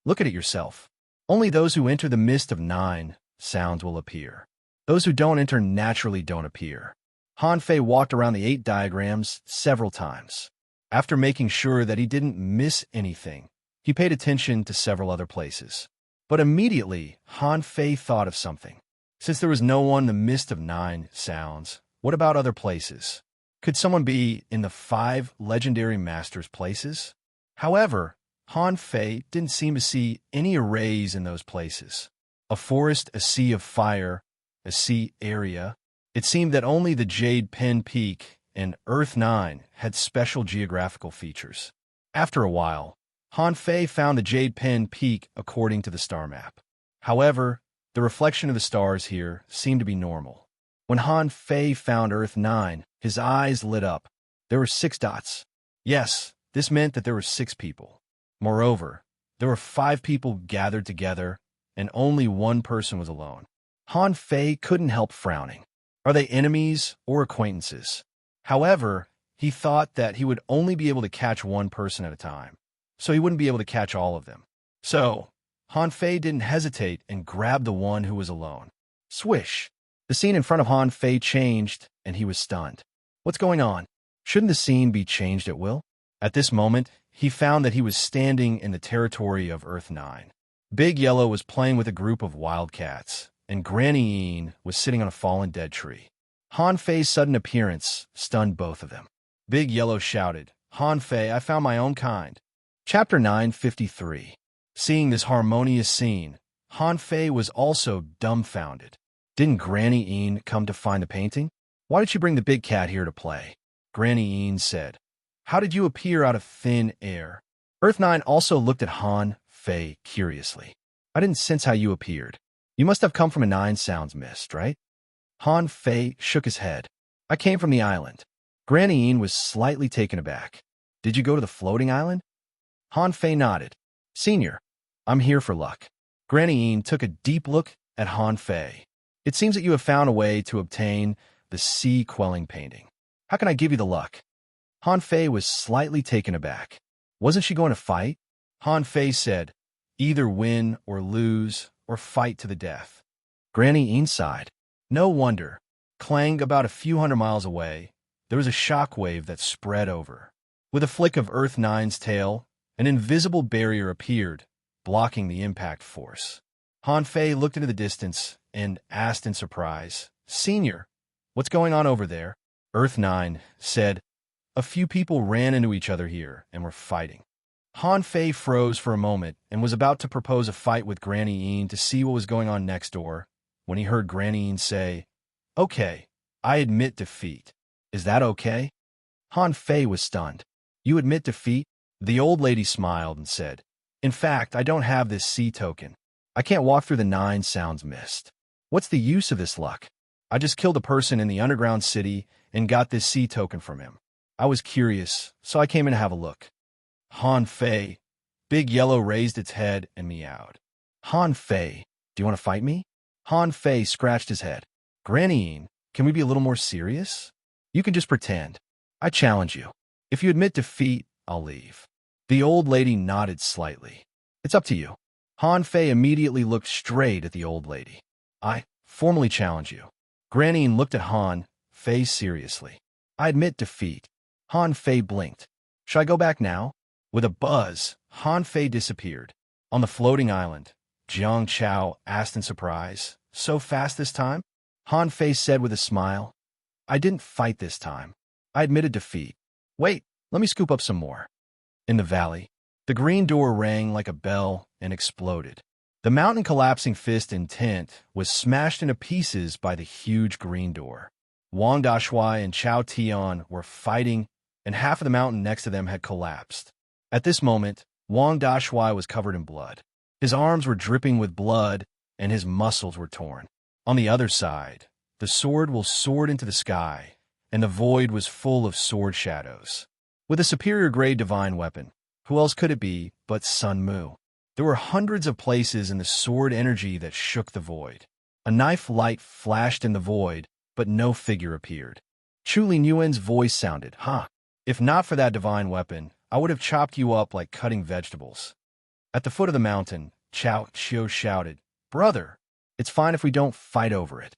Look at it yourself. Only those who enter the mist of 9 sounds will appear. Those who don't enter naturally don't appear." Han Fei walked around the 8 diagrams several times. After making sure that he didn't miss anything, he paid attention to several other places. But immediately, Han Fei thought of something. Since there was no one in the mist of 9 sounds, what about other places? Could someone be in the 5 legendary masters' places? However, Han Fei didn't seem to see any arrays in those places. A forest, a sea of fire, a sea area. It seemed that only the Jade Pen Peak and Earth 9 had special geographical features. After a while, Han Fei found the Jade Pen Peak according to the star map. However, the reflection of the stars here seemed to be normal. When Han Fei found Earth 9, his eyes lit up. There were 6 dots. Yes, this meant that there were 6 people. Moreover, there were 5 people gathered together, and only 1 person was alone. Han Fei couldn't help frowning. Are they enemies or acquaintances? However, he thought that he would only be able to catch 1 person at a time, so he wouldn't be able to catch all of them. So, Han Fei didn't hesitate and grabbed the one who was alone. Swish! The scene in front of Han Fei changed, and he was stunned. What's going on? Shouldn't the scene be changed at will? At this moment, he found that he was standing in the territory of Earth 9. Big Yellow was playing with a group of wildcats, and Granny Een was sitting on a fallen dead tree. Han Fei's sudden appearance stunned both of them. Big Yellow shouted, "Han Fei, I found my own kind." Chapter 953. Seeing this harmonious scene, Han Fei was also dumbfounded. Didn't Granny Een come to find the painting? Why did she bring the big cat here to play? Granny Een said, "How did you appear out of thin air?" Earth 9 also looked at Han Fei curiously. "I didn't sense how you appeared. You must have come from a 9 sounds mist, right?" Han Fei shook his head. "I came from the island." Granny Een was slightly taken aback. "Did you go to the floating island?" Han Fei nodded. "Senior, I'm here for luck." Granny Een took a deep look at Han Fei. "It seems that you have found a way to obtain the sea-quelling painting. How can I give you the luck?" Han Fei was slightly taken aback. Wasn't she going to fight? Han Fei said, "Either win or lose, or fight to the death." Granny Een sighed. No wonder. Clang, about a few hundred miles away, there was a shock wave that spread over. With a flick of Earth 9's tail, an invisible barrier appeared, blocking the impact force. Han Fei looked into the distance and asked in surprise, "Senior, what's going on over there?" Earth 9 said, "A few people ran into each other here and were fighting." Han Fei froze for a moment and was about to propose a fight with Granny Een to see what was going on next door, when he heard Granny Een say, "Okay, I admit defeat. Is that okay?" Han Fei was stunned. "You admit defeat?" The old lady smiled and said, "In fact, I don't have this sea token. I can't walk through the 9 sounds mist. What's the use of this luck? I just killed a person in the underground city and got this sea token from him. I was curious, so I came in to have a look." Han Fei. Big Yellow raised its head and meowed. "Han Fei, do you want to fight me?" Han Fei scratched his head. "Granny Een, can we be a little more serious? You can just pretend. I challenge you. If you admit defeat, I'll leave." The old lady nodded slightly. "It's up to you." Han Fei immediately looked straight at the old lady. I formally challenge you. Granine looked at Han Fei seriously. I admit defeat. Han Fei blinked. Should I go back now? With a buzz, Han Fei disappeared. On the floating island, Jiang Chao asked in surprise, so fast this time? Han Fei said with a smile, I didn't fight this time. I admitted defeat. Wait, let me scoop up some more. In the valley, the green door rang like a bell and exploded. The mountain collapsing fist in tent was smashed into pieces by the huge green door. Wang Dashui and Chao Tian were fighting, and half of the mountain next to them had collapsed. At this moment, Wang Dashui was covered in blood. His arms were dripping with blood, and his muscles were torn. On the other side, the sword will soared into the sky, and the void was full of sword shadows. With a superior-grade divine weapon, who else could it be but Sun Mu? There were hundreds of places in the sword energy that shook the void. A knife light flashed in the void, but no figure appeared. Chu Linyuan's voice sounded, If not for that divine weapon, I would have chopped you up like cutting vegetables. At the foot of the mountain, Chao Qiu shouted, Brother, it's fine if we don't fight over it.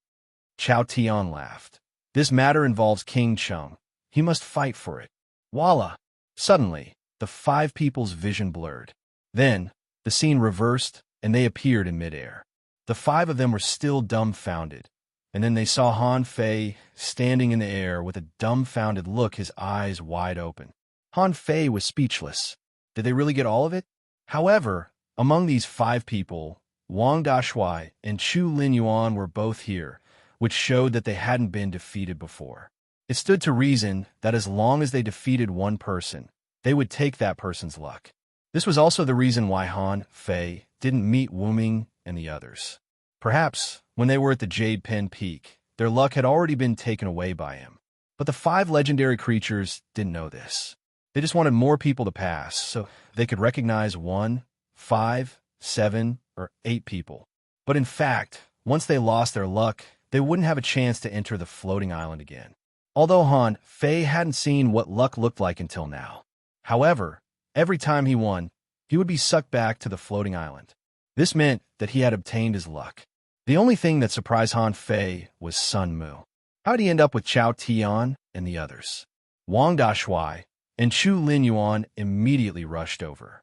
Chao Tian laughed. This matter involves King Cheng. He must fight for it. Voila! Suddenly, the five people's vision blurred. Then, the scene reversed, and they appeared in midair. The five of them were still dumbfounded, and then they saw Han Fei standing in the air with a dumbfounded look, his eyes wide open. Han Fei was speechless. Did they really get all of it? However, among these five people, Wang Dashui and Chu Linyuan were both here, which showed that they hadn't been defeated before. It stood to reason that as long as they defeated one person, they would take that person's luck. This was also the reason why Han Fei didn't meet Wu Ming and the others. Perhaps, when they were at the Jade Pen Peak, their luck had already been taken away by him. But the five legendary creatures didn't know this. They just wanted more people to pass, so they could recognize 1, 5, 7, or 8 people. But in fact, once they lost their luck, they wouldn't have a chance to enter the floating island again. Although Han Fei hadn't seen what luck looked like until now. However, every time he won, he would be sucked back to the floating island. This meant that he had obtained his luck. The only thing that surprised Han Fei was Sun Mu. How did he end up with Chao Tian and the others? Wang Dashui and Chu Linyuan immediately rushed over.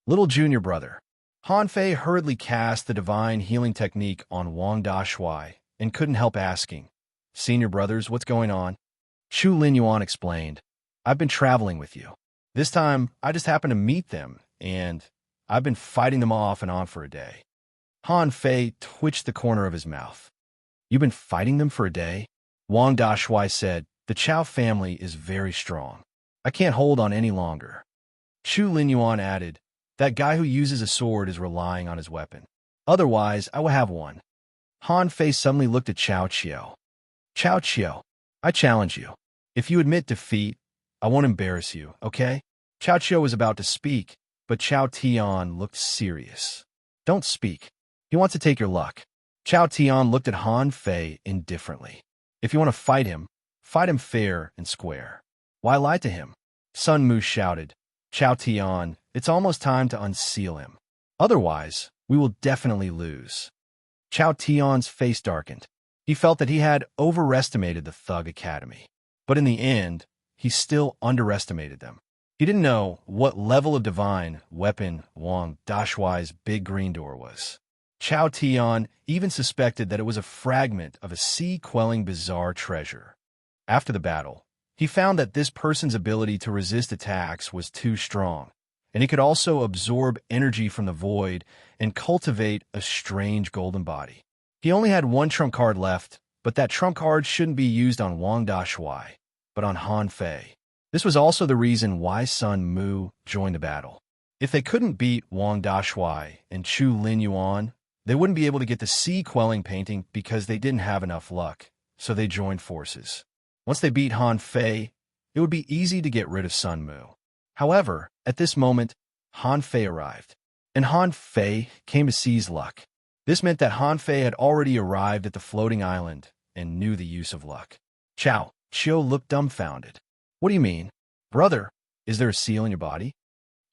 Little junior brother. Han Fei hurriedly cast the divine healing technique on Wang Dashui and couldn't help asking, Senior brothers, what's going on? Chu Linyuan explained, I've been traveling with you. This time, I just happened to meet them, and I've been fighting them off and on for a day. Han Fei twitched the corner of his mouth. You've been fighting them for a day? Wang Dashui said, the Chao family is very strong. I can't hold on any longer. Chu Linyuan added, that guy who uses a sword is relying on his weapon. Otherwise, I will have one. Han Fei suddenly looked at Chao Qiu. Chao Qiu, I challenge you. If you admit defeat, I won't embarrass you, okay? Chao Qiu was about to speak, but Chao Tian looked serious. Don't speak. He wants to take your luck. Chao Tian looked at Han Fei indifferently. If you want to fight him fair and square. Why lie to him? Sun Mu shouted. Chao Tian, it's almost time to unseal him. Otherwise, we will definitely lose. Chao Tian's face darkened. He felt that he had overestimated the Thug Academy. But in the end, he still underestimated them. He didn't know what level of divine weapon Wang Dashui's big green door was. Chao Tian even suspected that it was a fragment of a sea-quelling bizarre treasure. After the battle, he found that this person's ability to resist attacks was too strong, and he could also absorb energy from the void and cultivate a strange golden body. He only had one trump card left, but that trump card shouldn't be used on Wang Dashui, but on Han Fei. This was also the reason why Sun Mu joined the battle. If they couldn't beat Wang Dashui and Chu Linyuan, they wouldn't be able to get the sea-quelling painting because they didn't have enough luck, so they joined forces. Once they beat Han Fei, it would be easy to get rid of Sun Mu. However, at this moment, Han Fei arrived, and Han Fei came to seize luck. This meant that Han Fei had already arrived at the floating island and knew the use of luck. Chao Qiu looked dumbfounded. What do you mean? Brother, is there a seal in your body?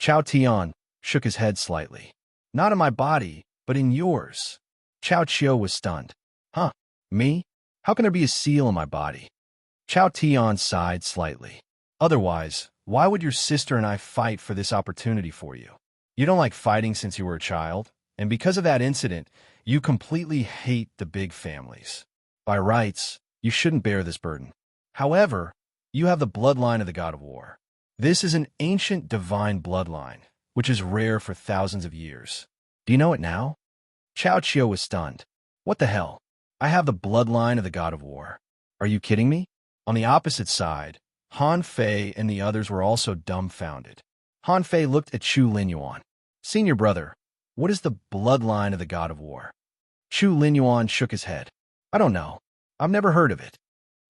Chao Tian shook his head slightly. Not in my body, but in yours. Chao Qiu was stunned. Me? How can there be a seal in my body? Chao Tian sighed slightly. Otherwise, why would your sister and I fight for this opportunity for you? You don't like fighting since you were a child, and because of that incident, you completely hate the big families. By rights, you shouldn't bear this burden. However, you have the bloodline of the god of war. This is an ancient divine bloodline, which is rare for thousands of years. Do you know it now? Chao Chio was stunned. What the hell? I have the bloodline of the god of war. Are you kidding me? On the opposite side, Han Fei and the others were also dumbfounded. Han Fei looked at Chu Linyuan. Senior brother, what is the bloodline of the god of war? Chu Linyuan shook his head. I don't know. I've never heard of it.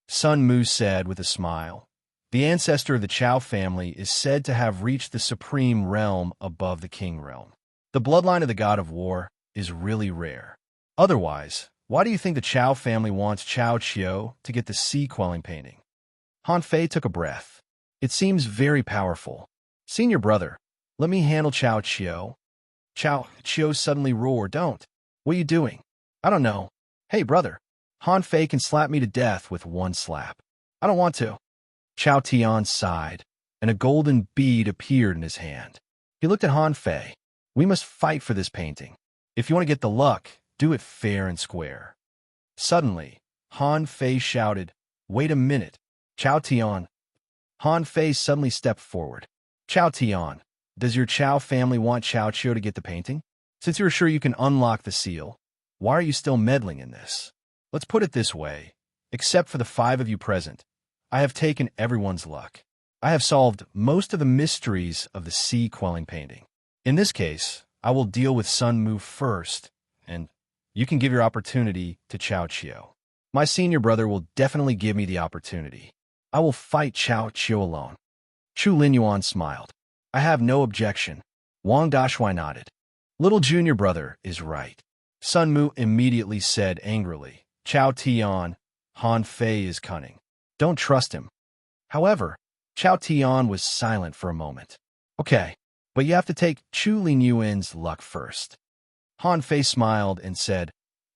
Sun Mu said with a smile. The ancestor of the Chao family is said to have reached the supreme realm above the king realm. The bloodline of the god of war is really rare. Otherwise, why do you think the Chao family wants Chao Chio to get the sea-quelling painting? Han Fei took a breath. It seems very powerful. Senior brother, let me handle Chao Chio. Chao Chio suddenly roared, Don't. What are you doing? I don't know. Hey, brother. Han Fei can slap me to death with one slap. I don't want to. Chao Tian sighed, and a golden bead appeared in his hand. He looked at Han Fei. We must fight for this painting. If you want to get the luck, do it fair and square. Suddenly, Han Fei shouted, Wait a minute. Chao Tian. Han Fei suddenly stepped forward. Chao Tian, does your Chao family want Chao Chio to get the painting? Since you're sure you can unlock the seal, why are you still meddling in this? Let's put it this way. Except for the 5 of you present, I have taken everyone's luck. I have solved most of the mysteries of the sea-quelling painting. In this case, I will deal with Sun Mu first, and you can give your opportunity to Chao Chio. My senior brother will definitely give me the opportunity. I will fight Chao Chio alone. Chu Linyuan smiled. I have no objection. Wang Dashuai nodded. Little junior brother is right. Sun Mu immediately said angrily, Chao Tian, Han Fei is cunning. Don't trust him. However, Chao Tian was silent for a moment. Okay, but you have to take Chu Linyuan's luck first. Han Fei smiled and said,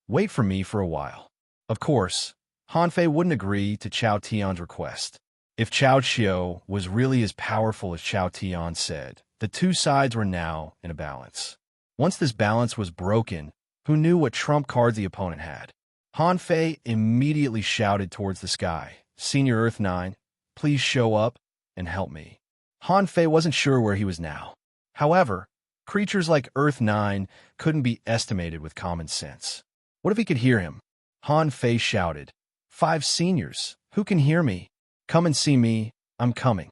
Wait for me for a while. Of course, Han Fei wouldn't agree to Chao Tian's request. If Chao Chio was really as powerful as Chao Tian said, the two sides were now in a balance. Once this balance was broken, who knew what trump cards the opponent had? Han Fei immediately shouted towards the sky, Senior Earth 9, please show up and help me. Han Fei wasn't sure where he was now. However, creatures like Earth 9 couldn't be estimated with common sense. What if he could hear him? Han Fei shouted, 5 seniors, who can hear me? Come and see me, I'm coming.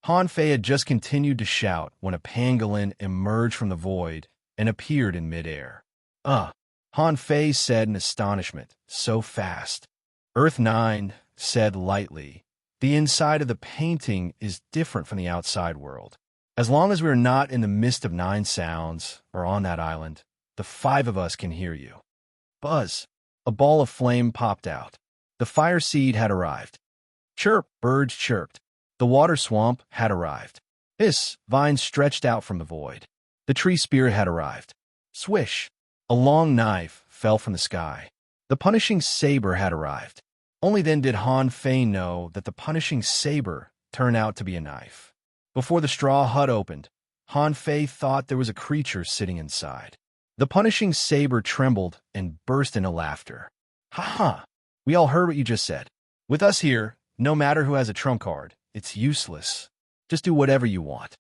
Han Fei had just continued to shout when a pangolin emerged from the void and appeared in midair. Han Fei said in astonishment, so fast. Earth 9 said lightly, the inside of the painting is different from the outside world. As long as we are not in the midst of 9 sounds or on that island, the 5 of us can hear you. Buzz. A ball of flame popped out. The fire seed had arrived. Chirp, birds chirped. The water swamp had arrived. Hiss, vines stretched out from the void. The tree spirit had arrived. Swish, a long knife fell from the sky. The punishing saber had arrived. Only then did Han Fei know that the punishing saber turned out to be a knife. Before the straw hut opened, Han Fei thought there was a creature sitting inside. The punishing saber trembled and burst into laughter. Ha ha! We all heard what you just said. With us here, no matter who has a trump card, it's useless. Just do whatever you want.